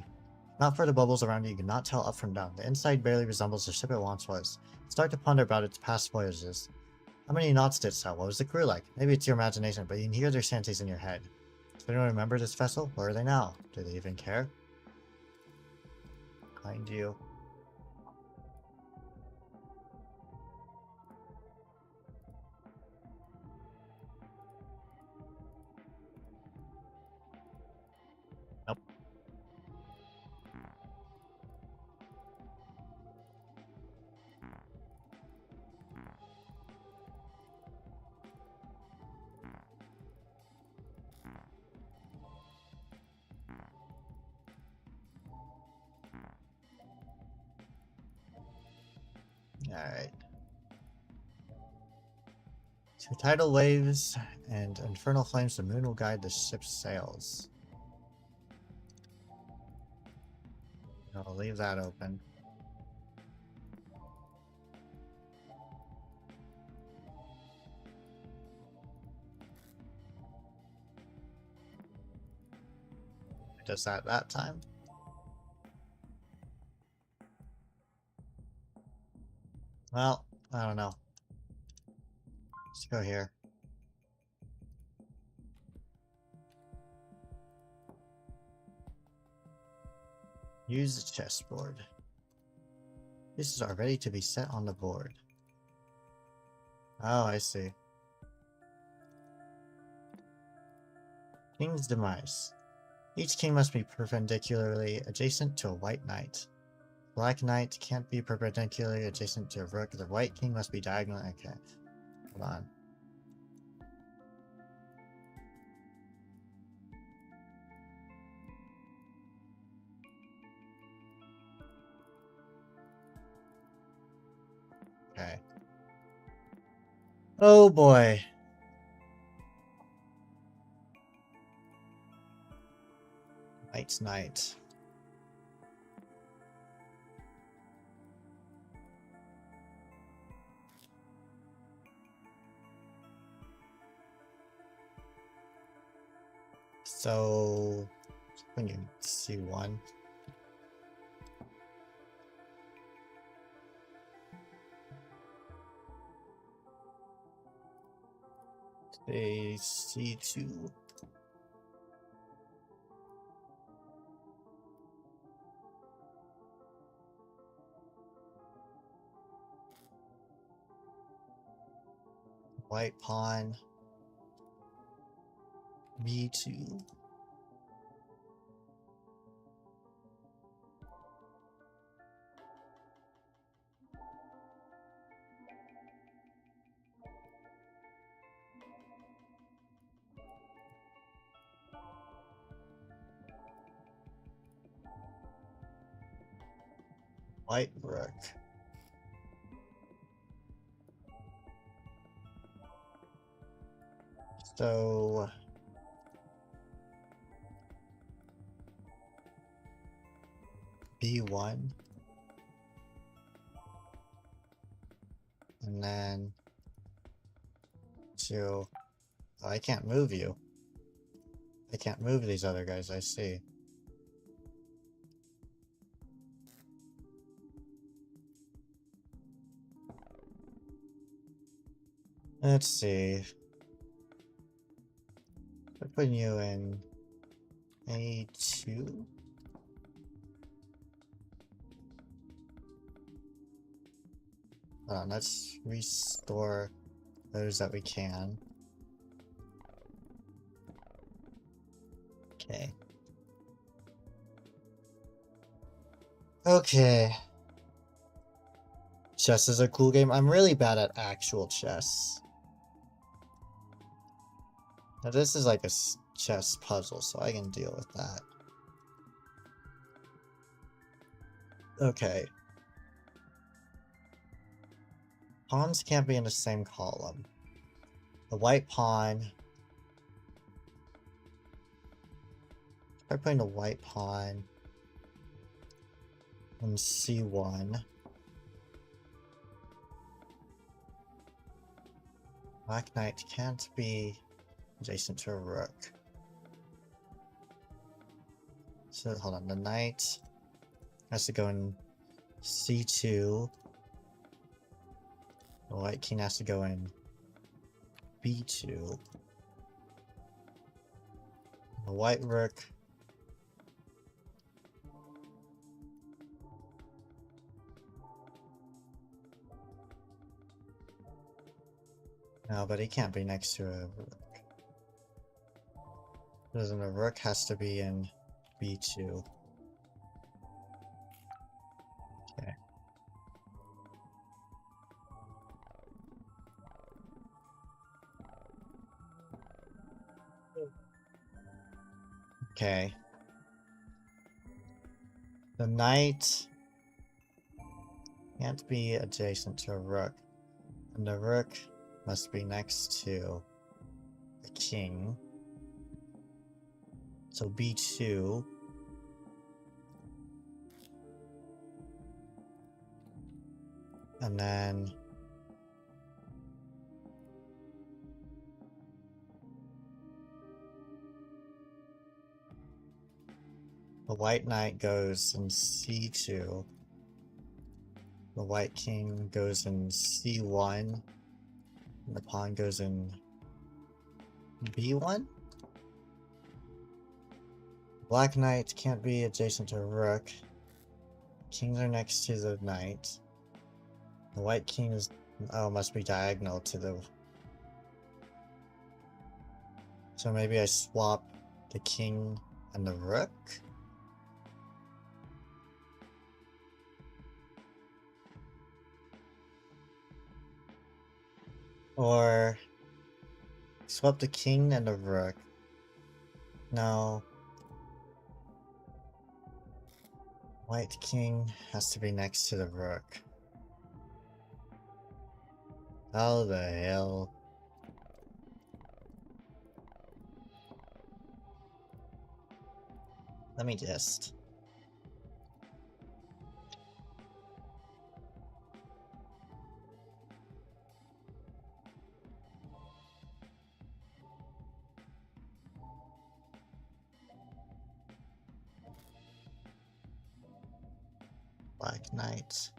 Not for the bubbles around you, you cannot tell up from down. The inside barely resembles the ship it once was. Start to ponder about its past voyages. How many knots did it sail? What was the crew like? Maybe it's your imagination, but you can hear their shanties in your head. Does anyone remember this vessel? Where are they now? Do they even care? Behind you. Nope. Alright. To tidal waves and infernal flames, the moon will guide the ship's sails. I'll leave that open. Just at that time. Well, I don't know. Let's go here. Use the chessboard. Pieces are ready to be set on the board. Oh, I see. King's demise. Each king must be perpendicularly adjacent to a white knight. Black knight can't be perpendicularly adjacent to a rook. The white king must be diagonally. Okay, hold on. Okay. Oh boy. Knight's knight. So when you see one. Say C2. White pawn. B2. White rook. So B1. And then 2. Oh, I can't move you. I can't move these other guys, I see. Let's see. I'm putting you in A2. Hold on, let's restore those that we can. Okay. Okay. Chess is a cool game. I'm really bad at actual chess. Now this is like a chess puzzle, so I can deal with that. Okay. Pawns can't be in the same column. The white pawn. Try putting the white pawn in C1. Black knight can't be adjacent to a rook. So hold on, the knight has to go in C2. The white king has to go in B2. The white rook. No, but he can't be next to a rook. Because the rook has to be in B2. Okay. Okay. The knight can't be adjacent to a rook. And the rook must be next to the king. So b2. And then the white knight goes in c2. The white king goes in c1. And the pawn goes in b1? Black knight can't be adjacent to rook. Kings are next to the knight. The white king is... oh, must be diagonal to the... so maybe I swap the king and the rook? Or... swap the king and the rook. No. White king has to be next to the rook. How the hell? Let me just... Black knight.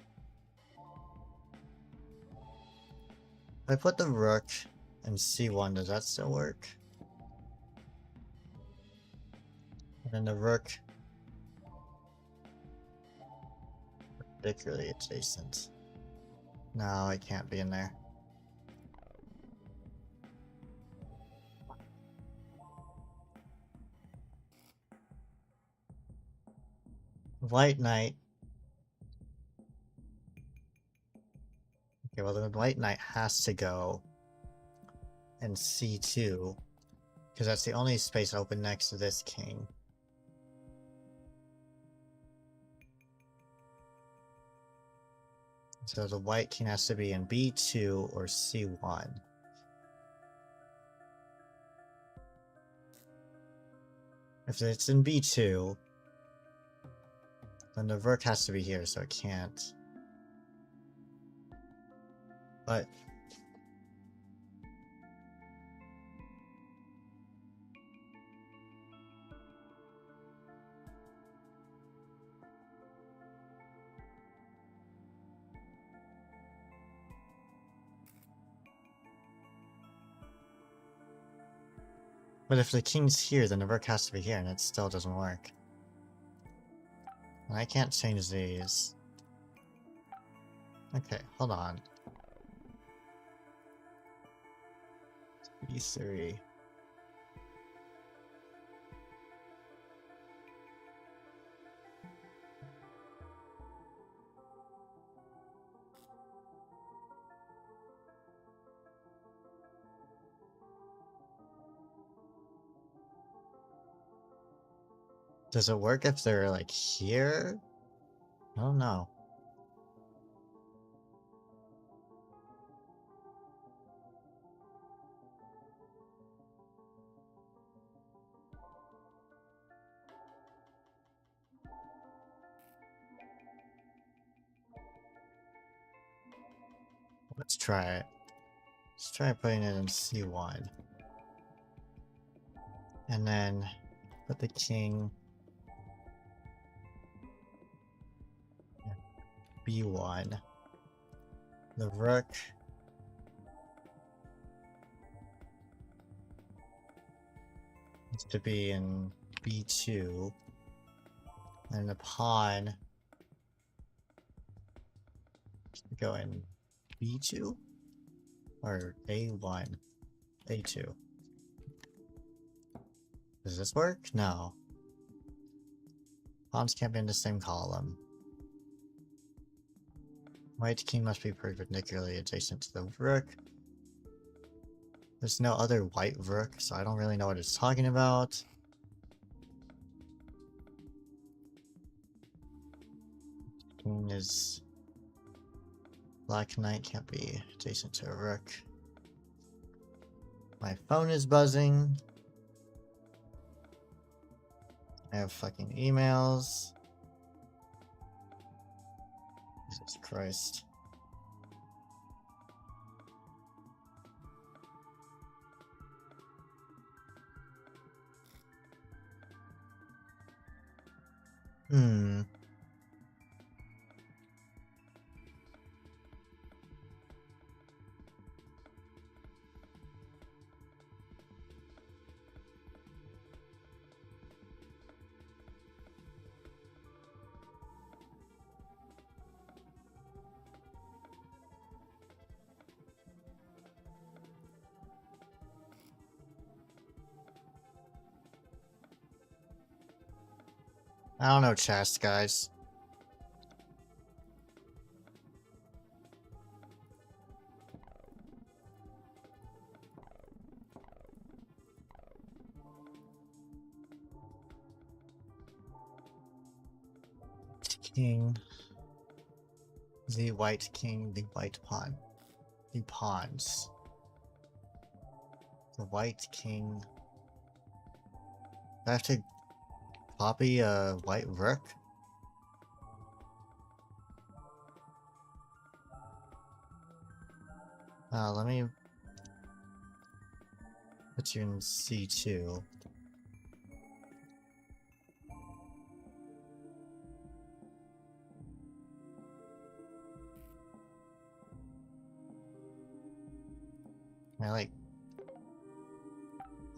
If I put the rook in c1, does that still work? And then the rook... particularly adjacent. No, it can't be in there. White knight. Okay, well the white knight has to go in c2, because that's the only space open next to this king. So the white king has to be in b2 or c1. If it's in b2, then the rook has to be here, so it can't. But... but if the king's here, then the rook has to be here, and it still doesn't work. And I can't change these. Okay, hold on. b3. Does it work if they're like here? I don't know. Let's try it. Let's try putting it in c1. And then put the king b1. The rook needs to be in b2. And the pawn should go in b2? Or a1? a2. Does this work? No. Pawns can't be in the same column. White king must be perpendicularly adjacent to the rook. There's no other white rook, so I don't really know what it's talking about. King is... Black knight can't be adjacent to a rook. My phone is buzzing. I have fucking emails. Jesus Christ. Hmm. I don't know chess, guys. King. The white king, the white pawn. The pawns. The white king. I have to copy a white rook? Let me put you in C2. I like...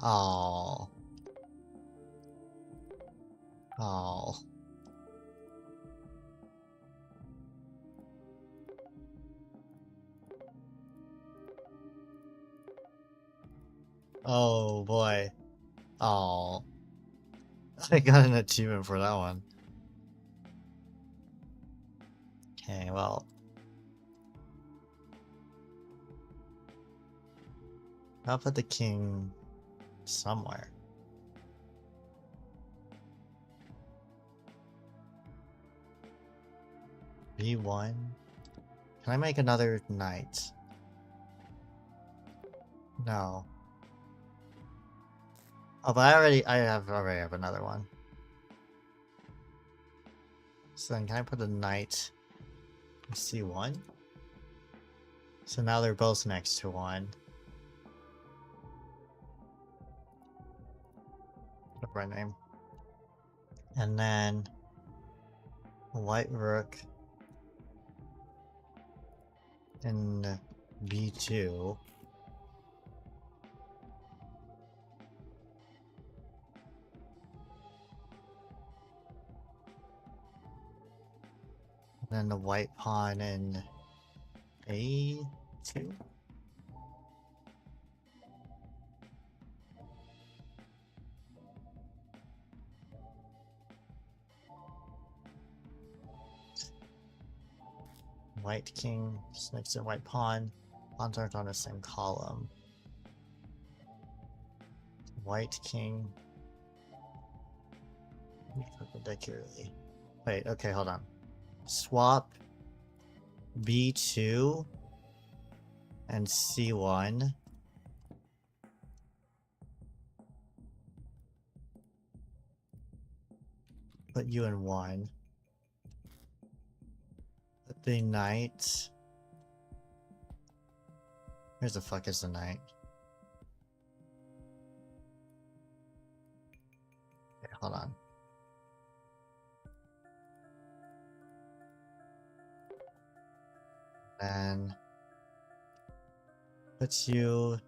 Oh. Oh. Oh boy. Oh. I got an achievement for that one. Okay, well. I'll put the king somewhere. B1. Can I make another knight? No. Oh, but I already have another one. So then can I put a knight in C1? So now they're both next to one. Right name. And then white rook in B2. And then the white pawn in A2. White king just next to white pawn. Pawns aren't on the same column. White king. Perpendicularly. Wait, okay, hold on. Swap B2 and C1. Put you in 1. Put the knight. Where the fuck is the knight? Okay, hold on. Then put you...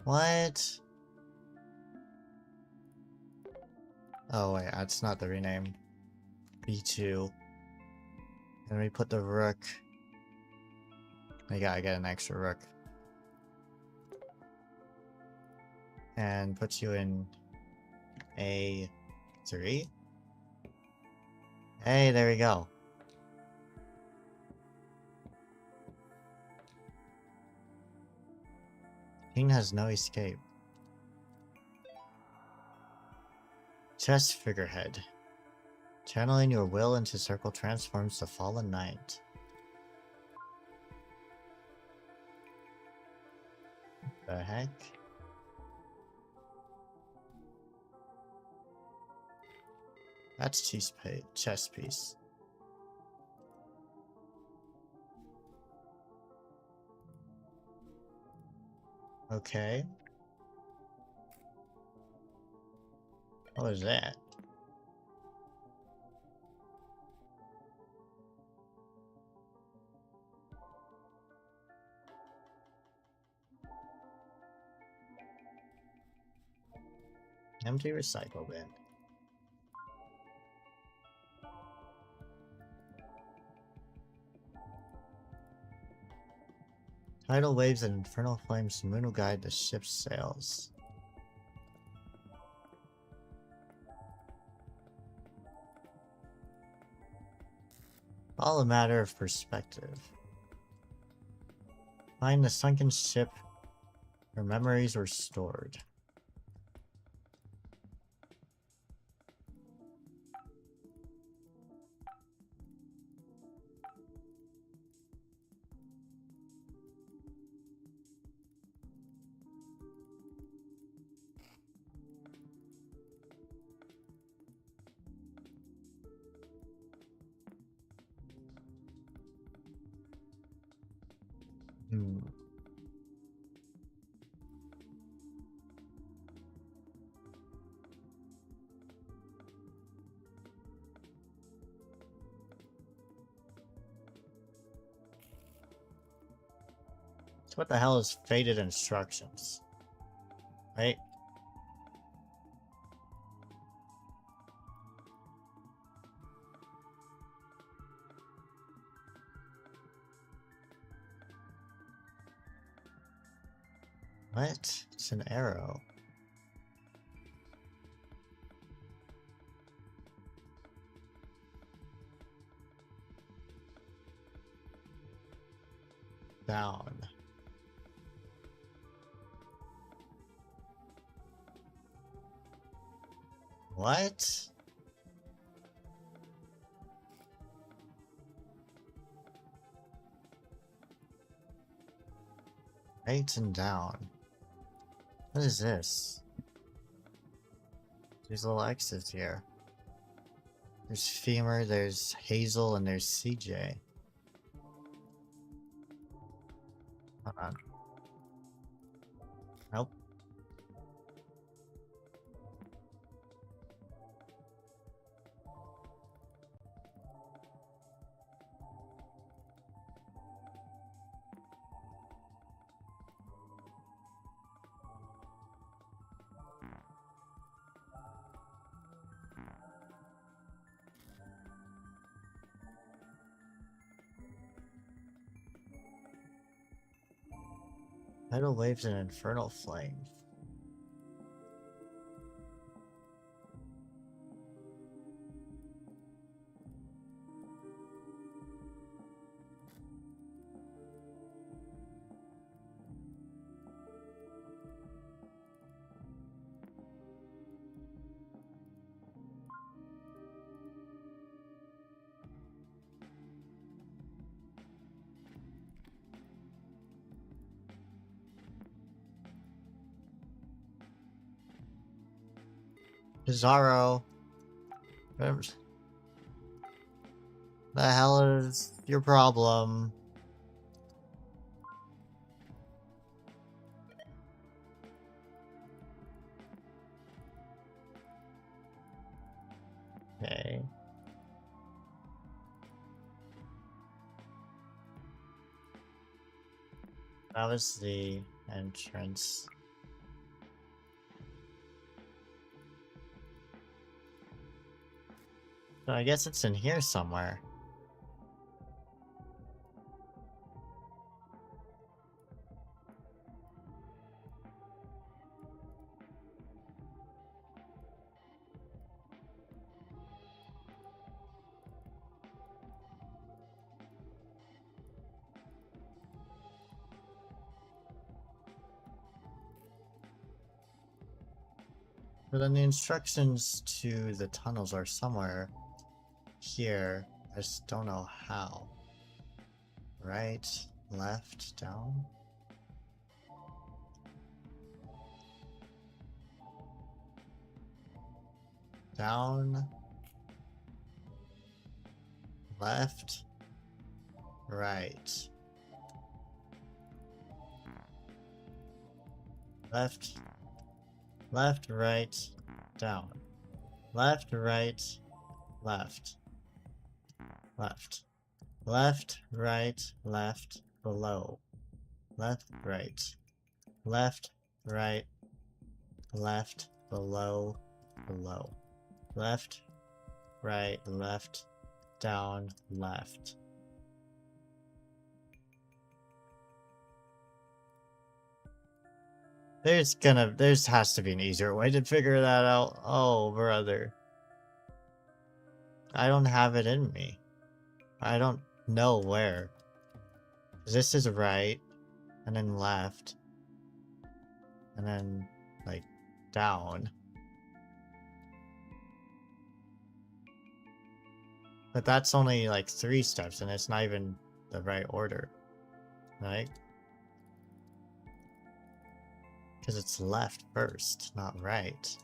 What? Oh wait, that's not the rename. B2. And we put the rook. I gotta get an extra rook. And put you in A3. Hey, there we go. King has no escape. Chess figurehead. Channeling your will into circle transforms the fallen knight. The heck? That's chess piece. Okay. What was that? Empty recycle bin. Tidal waves and infernal flames. The moon will guide the ship's sails. All a matter of perspective. Find the sunken ship where memories were stored. So what the hell is faded instructions? Right? What? It's an arrow. Down. What? Right and down. What is this? There's little X's here. There's Femur, there's Hazel, and there's CJ. Hold on. Nope. Tidal waves and infernal flame. Pizarro. What the hell is your problem? Okay. That was the entrance. So I guess it's in here somewhere. But then the instructions to the tunnels are somewhere here. I just don't know how. Right, left, down. down, left, right, left, left, right, down, left, right, left, left, left, right, left, below, left, right, left, right, left, below, below, left, right, left, down, left. There has to be an easier way to figure that out. Oh, brother. I don't have it in me. I don't know where. This is right, and then left, and then, like, down. But that's only, like, 3 steps, and it's not even the right order. Right? Because it's left first, not right.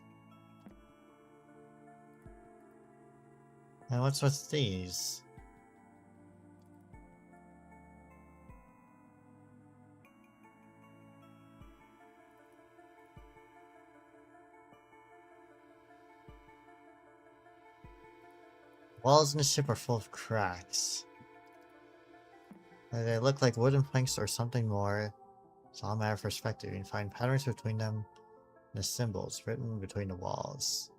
And what's with these? Walls in the ship are full of cracks. They look like wooden planks or something more. It's all a matter of perspective. You can find patterns between them and the symbols written between the walls.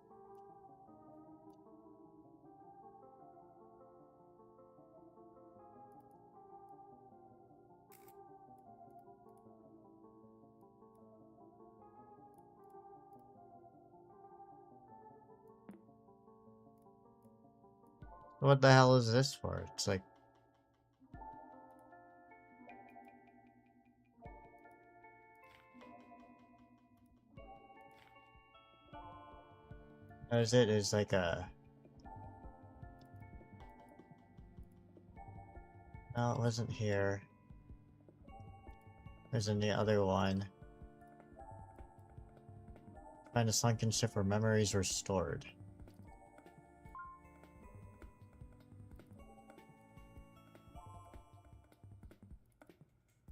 What the hell is this for? It's like... As it is like a... No, it wasn't here. There's in the other one. Find a sunken ship where memories were stored.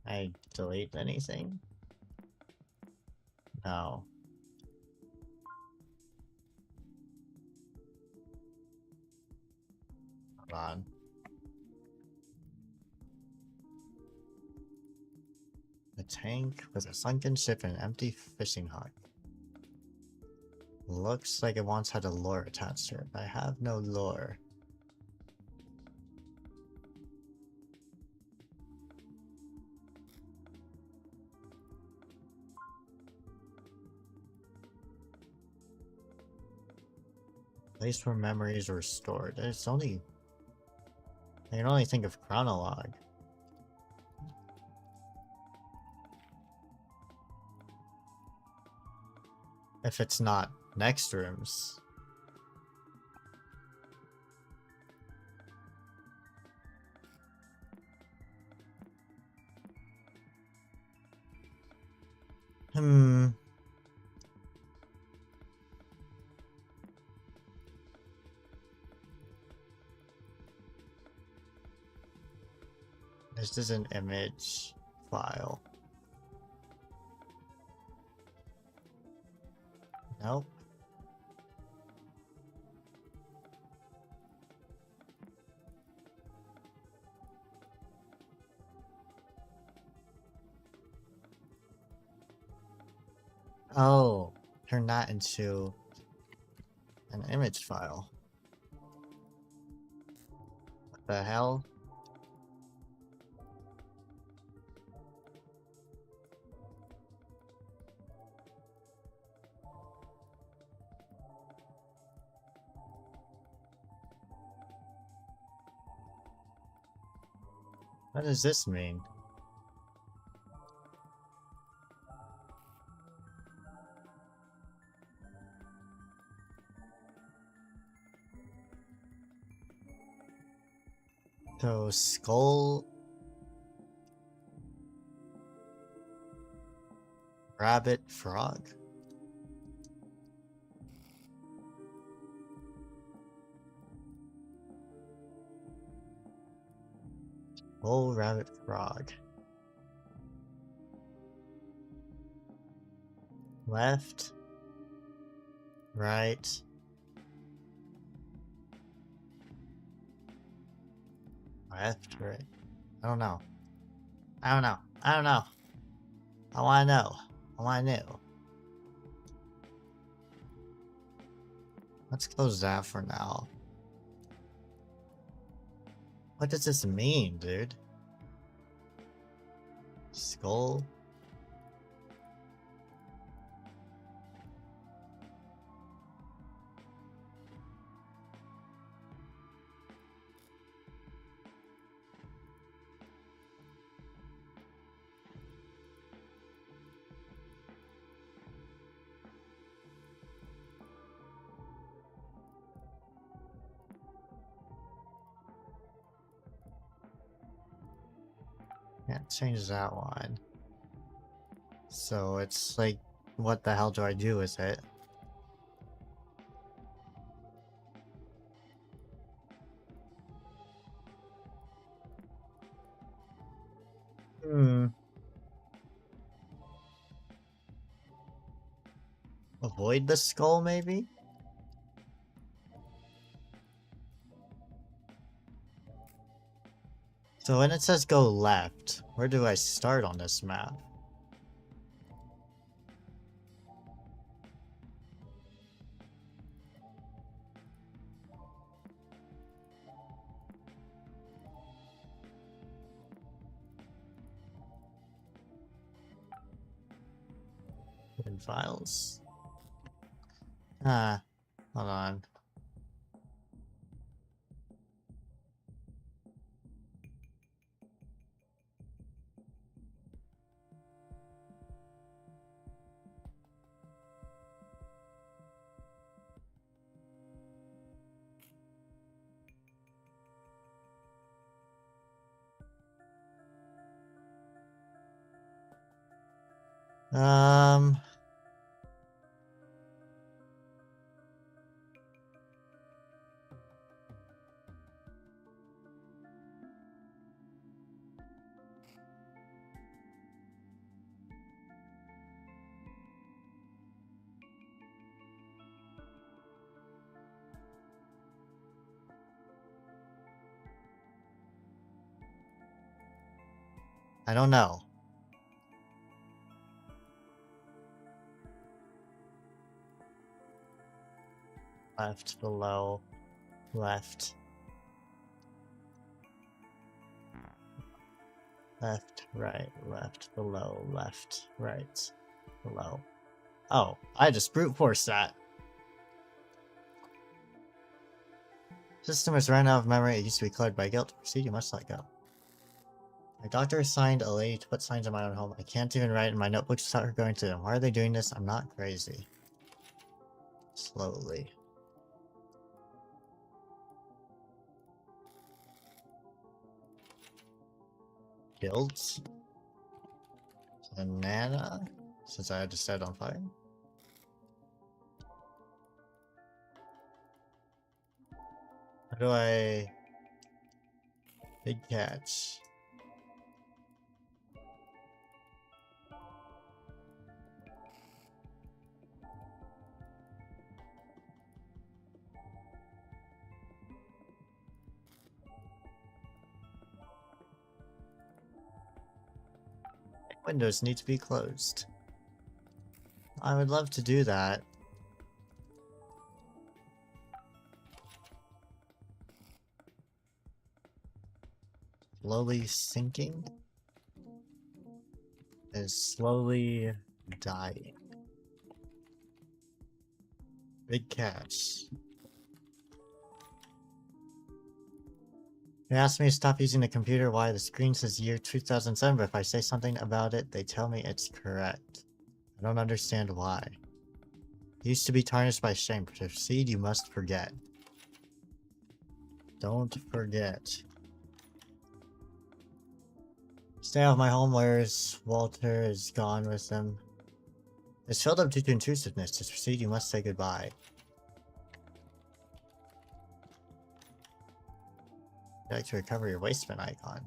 I delete anything? No. Hold on. A tank with a sunken ship and an empty fishing hut. Looks like it once had a lure attached to it, but I have no lure. Place where memories were stored. It's only... I can only think of Chronologue. If it's not next rooms. This is an image file. Nope. Oh, turn that into an image file. What the hell? What does this mean? So, skull... Rabbit frog? Bull, rabbit, frog. Left. Right. Left, right. I don't know. I don't know. I don't know. I wanna know. I wanna know. Let's close that for now. What does this mean, dude? Skull? Can't change that one. So it's like, what the hell do I do with it? Avoid the skull, maybe? So when it says go left, where do I start on this map? In files. Hold on. I don't know. Left, below, left. Left, right, left, below, left, right, below. Oh, I just brute forced that. System is run out of memory. It used to be clouded by guilt. Proceed, you must let go. My doctor assigned a lady to put signs in my own home. I can't even write in my notebooks without her going to them. Why are they doing this? I'm not crazy. Slowly. Guilt. Banana. Since I had to set it on fire. How do I... Big catch. Windows need to be closed. I would love to do that. Slowly sinking is slowly dying. Big catch. They asked me to stop using the computer. Why? The screen says year 2007, but if I say something about it, they tell me it's correct. I don't understand why. It used to be tarnished by shame. To proceed, you must forget. Don't forget. Stay out of my home. Where's Walter? Is gone with them. It's filled up due to intrusiveness. To proceed, you must say goodbye. You'd like to recover your wasteman icon.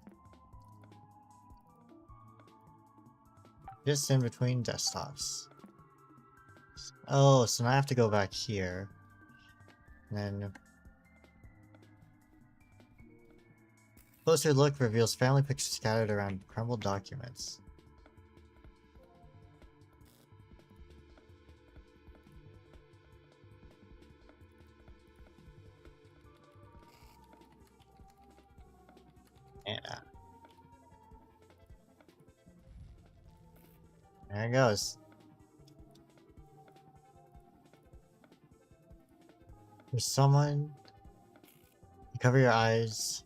Just in between desktops. Oh, so now I have to go back here. And then... Closer look reveals family pictures scattered around crumbled documents. Yeah. There it goes. There's someone. You cover your eyes.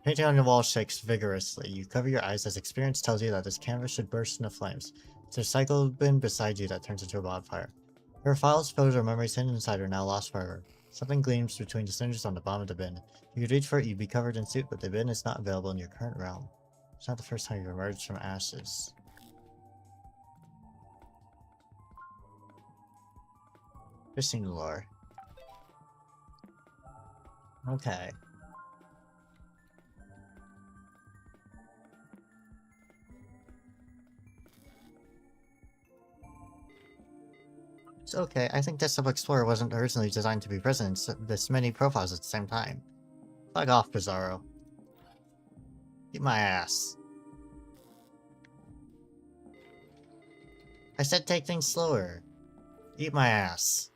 Painting on the wall shakes vigorously. You cover your eyes as experience tells you that this canvas should burst into flames. It's a cycle bin beside you that turns into a bonfire. There are files, photos, or memories hidden inside are now lost forever. Something gleams between the cinders on the bottom of the bin. If you could reach for it, you'd be covered in soot, but the bin is not available in your current realm. It's not the first time you've emerged from ashes. Fishing lore. Okay. It's okay. I think Desktop Explorer wasn't originally designed to be present in this many profiles at the same time. Fuck off, Bizarro. Eat my ass. I said take things slower. Eat my ass.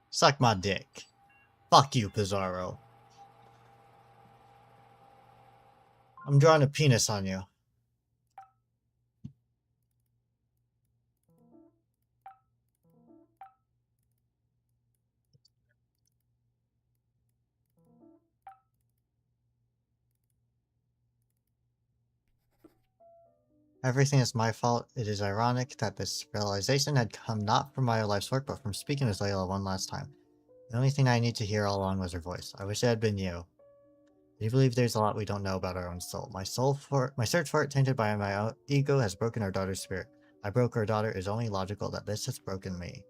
Suck my dick. Fuck you, Pizarro. I'm drawing a penis on you. Everything is my fault. It is ironic that this realization had come not from my life's work, but from speaking with Layla one last time. The only thing I need to hear all along was her voice. I wish it had been you. I do believe there's a lot we don't know about our own soul. My search for it, tainted by my own ego, has broken our daughter's spirit. I broke her daughter. It is only logical that this has broken me.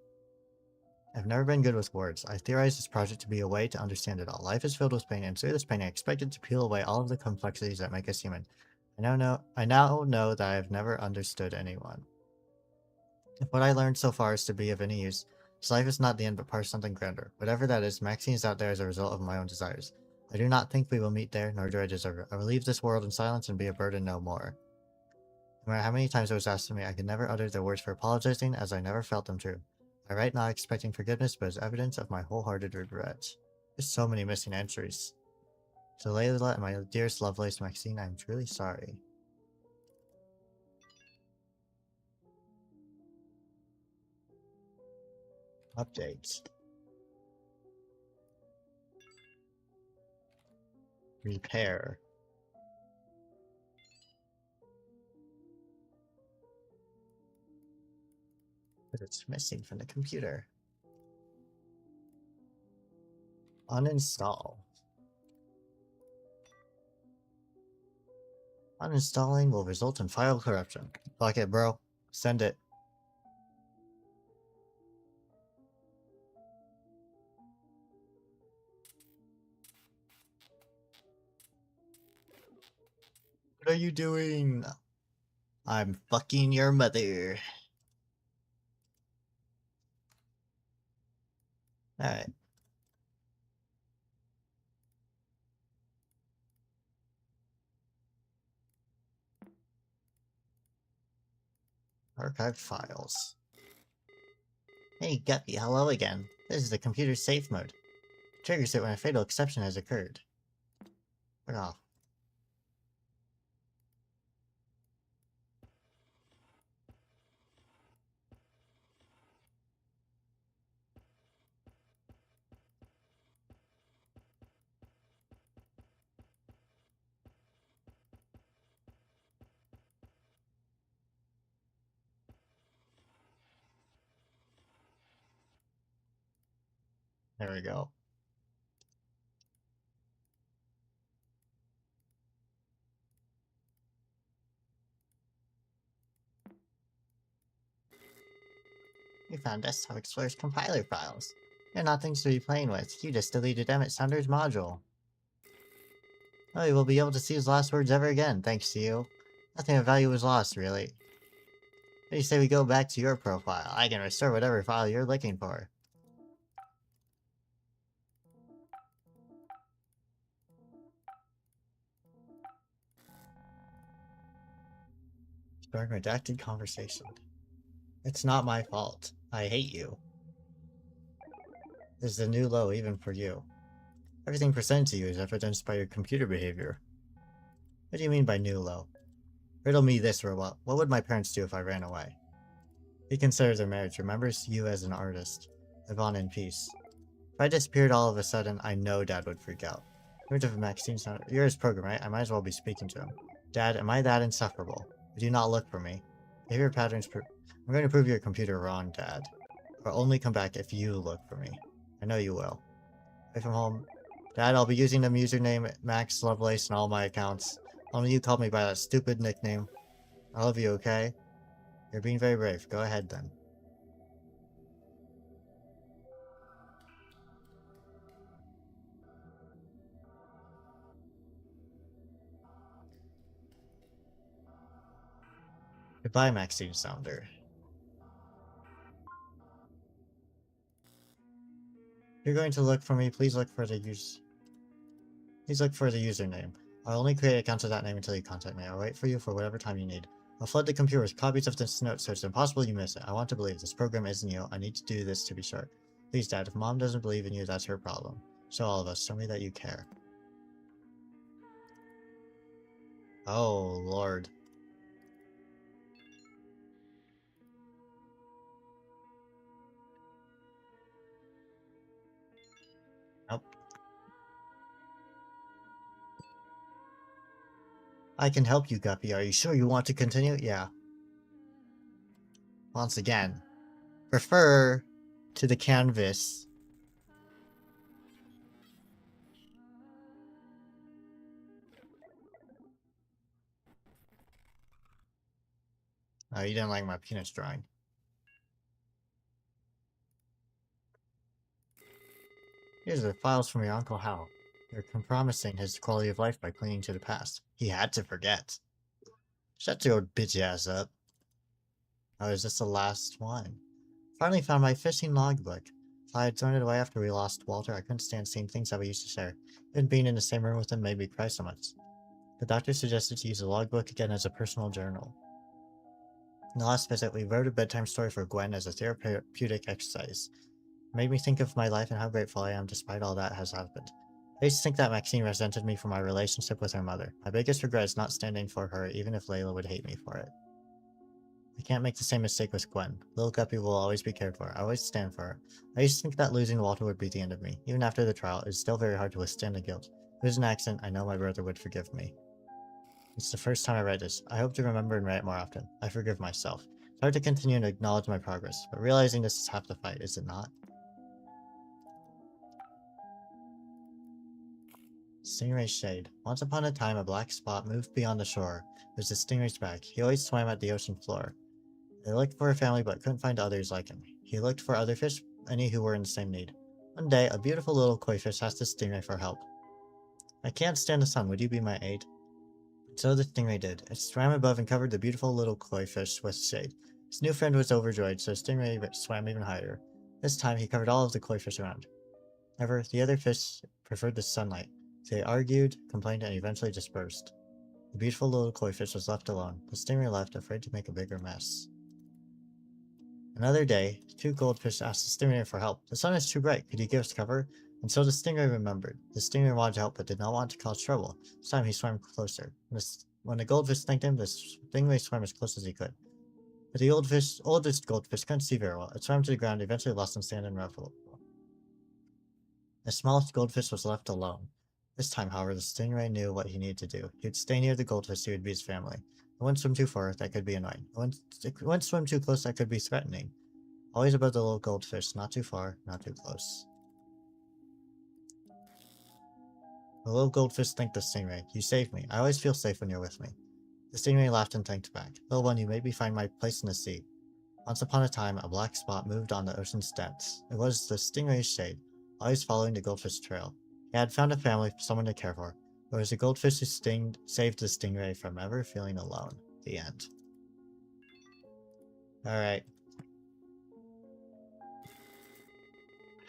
I've never been good with words. I theorized this project to be a way to understand it all. Life is filled with pain, and through this pain I expected to peel away all of the complexities that make us human. I now know that I have never understood anyone. If what I learned so far is to be of any use, this life is not the end but part of something grander. Whatever that is, Maxine is out there as a result of my own desires. I do not think we will meet there, nor do I deserve it. I will leave this world in silence and be a burden no more. No matter how many times it was asked of me, I could never utter the words for apologizing, as I never felt them true. I write not expecting forgiveness, but as evidence of my wholehearted regret. There's so many missing entries. To Layla and my dearest Lovelace Maxine, I'm truly sorry. Updates. Repair. But it's missing from the computer. Uninstall. Uninstalling will result in file corruption. Fuck it, bro. Send it. What are you doing? I'm fucking your mother. Alright. Archive files. Hey, Guppy, hello again. This is the computer's safe mode. Triggers it when a fatal exception has occurred. Fuck off. There we go. You found Desktop Explorer's compiler files. They're not things to be playing with. You just deleted Emmett Saunders' module. Oh, you will be able to see his last words ever again, thanks to you. Nothing of value was lost, really. What do you say we go back to your profile? I can restore whatever file you're looking for. Storing redacted conversation. It's not my fault. I hate you. This is a new low even for you. Everything presented to you is evidenced by your computer behavior. What do you mean by new low? Riddle me this, robot. What would my parents do if I ran away? He considers their marriage, remembers you as an artist. Live on in peace. If I disappeared all of a sudden, I know Dad would freak out. Words of Maxine sound. You're his program, right? I might as well be speaking to him. Dad, am I that insufferable? Do not look for me. Behavior patterns. I'm going to prove your computer wrong, Dad. I'll only come back if you look for me. I know you will. Away from home. Dad, I'll be using the username Max Lovelace in all my accounts. Only you called me by that stupid nickname. I love you, okay? You're being very brave. Go ahead, then. Goodbye, Maxine Sounder. If you're going to look for me, please look for the username. I'll only create accounts of that name until you contact me. I'll wait for you for whatever time you need. I'll flood the computer with copies of this note so it's impossible you miss it. I want to believe this program isn't you. I need to do this to be sure. Please, Dad, if Mom doesn't believe in you, that's her problem. Show all of us. Show me that you care. Oh, Lord. Nope. I can help you, Guppy. Are you sure you want to continue? Yeah. Once again, refer to the canvas. Oh, you didn't like my penis drawing. Here's the files from your Uncle Hal. They're compromising his quality of life by clinging to the past. He had to forget. Shut your bitch ass up. Oh, is this the last one? Finally found my fishing logbook. If I had thrown it away after we lost Walter, I couldn't stand seeing things that we used to share. Even being in the same room with him made me cry so much. The doctor suggested to use the logbook again as a personal journal. In the last visit, we wrote a bedtime story for Gwen as a therapeutic exercise. It made me think of my life and how grateful I am despite all that has happened. I used to think that Maxine resented me for my relationship with her mother. My biggest regret is not standing for her, even if Layla would hate me for it. I can't make the same mistake with Gwen. Little Guppy will always be cared for. I always stand for her. I used to think that losing Walter would be the end of me. Even after the trial, it's still very hard to withstand the guilt. If it was an accident, I know my brother would forgive me. It's the first time I read this. I hope to remember and write it more often. I forgive myself. It's hard to continue and acknowledge my progress, but realizing this is half the fight, is it not? Stingray Shade. Once upon a time, a black spot moved beyond the shore. It was the stingray's back. He always swam at the ocean floor. He looked for a family but couldn't find others like him. He looked for other fish, any who were in the same need. One day, a beautiful little koi fish asked the stingray for help. I can't stand the sun. Would you be my aid? So the stingray did. It swam above and covered the beautiful little koi fish with shade. His new friend was overjoyed, so stingray swam even higher. This time, he covered all of the koi fish around. However, the other fish preferred the sunlight. They argued, complained, and eventually dispersed. The beautiful little koi fish was left alone. The stingray left, afraid to make a bigger mess. Another day, two goldfish asked the stingray for help. The sun is too bright. Could you give us cover? And so the stingray remembered. The stingray wanted to help, but did not want to cause trouble. This time he swam closer. When the goldfish thanked him, the stingray swam as close as he could. But the oldest goldfish couldn't see very well. It swam to the ground, eventually lost in sand and ruffle. The smallest goldfish was left alone. This time, however, the stingray knew what he needed to do. He would stay near the goldfish, he would be his family. It wouldn't swim too far, that could be annoying. It wouldn't swim too close, that could be threatening. Always above the little goldfish, not too far, not too close. The little goldfish thanked the stingray. You saved me. I always feel safe when you're with me. The stingray laughed and thanked back. Little one, you made me find my place in the sea. Once upon a time, a black spot moved on the ocean's depths. It was the stingray's shade, always following the goldfish trail. He had found a family, someone to care for. It was the goldfish who saved the stingray from ever feeling alone. The end. Alright.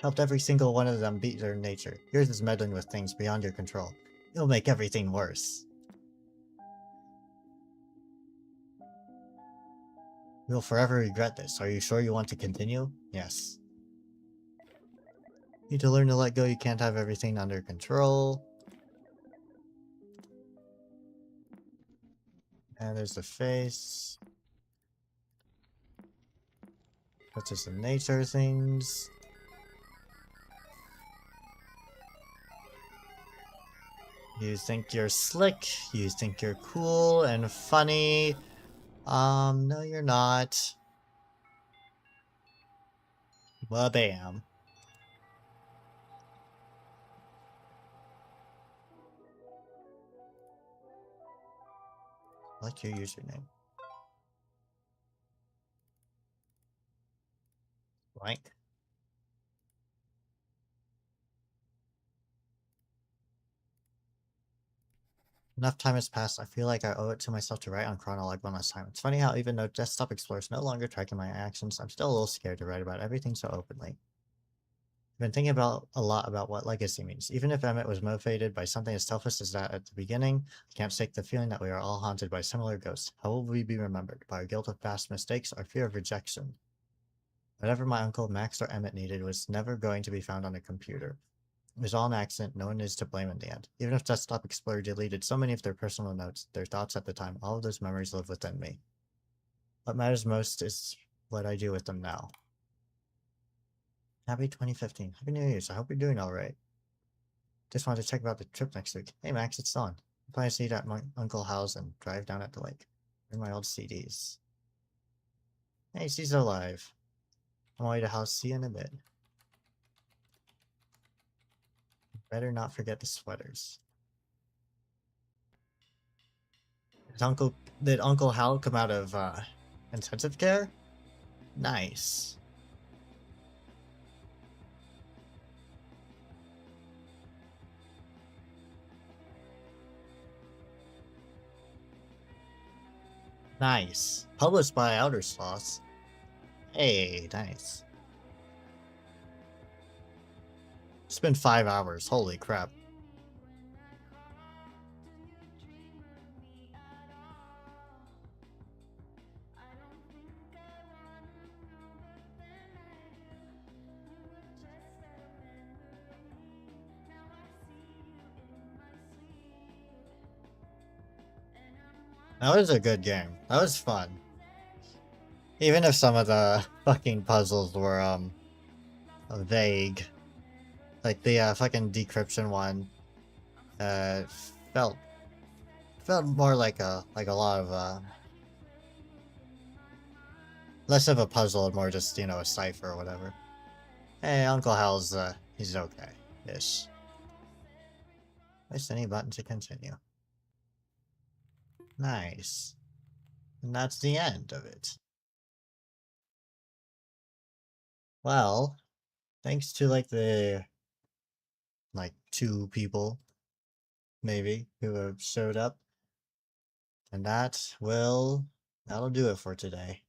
Helped every single one of them beat their nature. Yours is meddling with things beyond your control. It'll make everything worse. You'll forever regret this. Are you sure you want to continue? Yes. Need to learn to let go. You can't have everything under control. And there's the face. That's just some nature things. You think you're slick. You think you're cool and funny. No you're not. Well, bam. I like your username. Blank. Enough time has passed, I feel like I owe it to myself to write on Chronolog one last time. It's funny how even though Desktop Explorer is no longer tracking my actions, I'm still a little scared to write about everything so openly. I've been thinking a lot about what legacy means. Even if Emmett was motivated by something as selfless as that at the beginning, I can't shake the feeling that we are all haunted by similar ghosts. How will we be remembered? By our guilt of past mistakes or fear of rejection? Whatever my uncle Max or Emmett needed was never going to be found on a computer. It was all an accident, no one is to blame in the end. Even if Desktop Explorer deleted so many of their personal notes, their thoughts at the time, all of those memories live within me. What matters most is what I do with them now. Happy 2015. Happy New Year's. I hope you're doing alright. Just wanted to check about the trip next week. Hey Max, it's Dawn. I'm planning to see you at my Uncle Hal's and drive down at the lake. Bring my old CDs. Hey, she's alive. I'm on my way to Hal's. See you in a bit. Better not forget the sweaters. Did Uncle Hal come out of intensive care? Nice. Nice. Published by Outer Sloths. Hey, nice. It's been 5 hours. Holy crap. That was a good game. That was fun. Even if some of the fucking puzzles were, vague. Like the, fucking decryption one, felt more like a lot of, less of a puzzle and more just, you know, a cipher or whatever. Hey, Uncle Hal's, he's okay-ish. Press any button to continue. Nice. And that's the end of it. Well, thanks to like the 2 people maybe who have showed up. And that'll do it for today.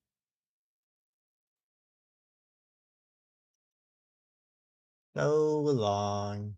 So long.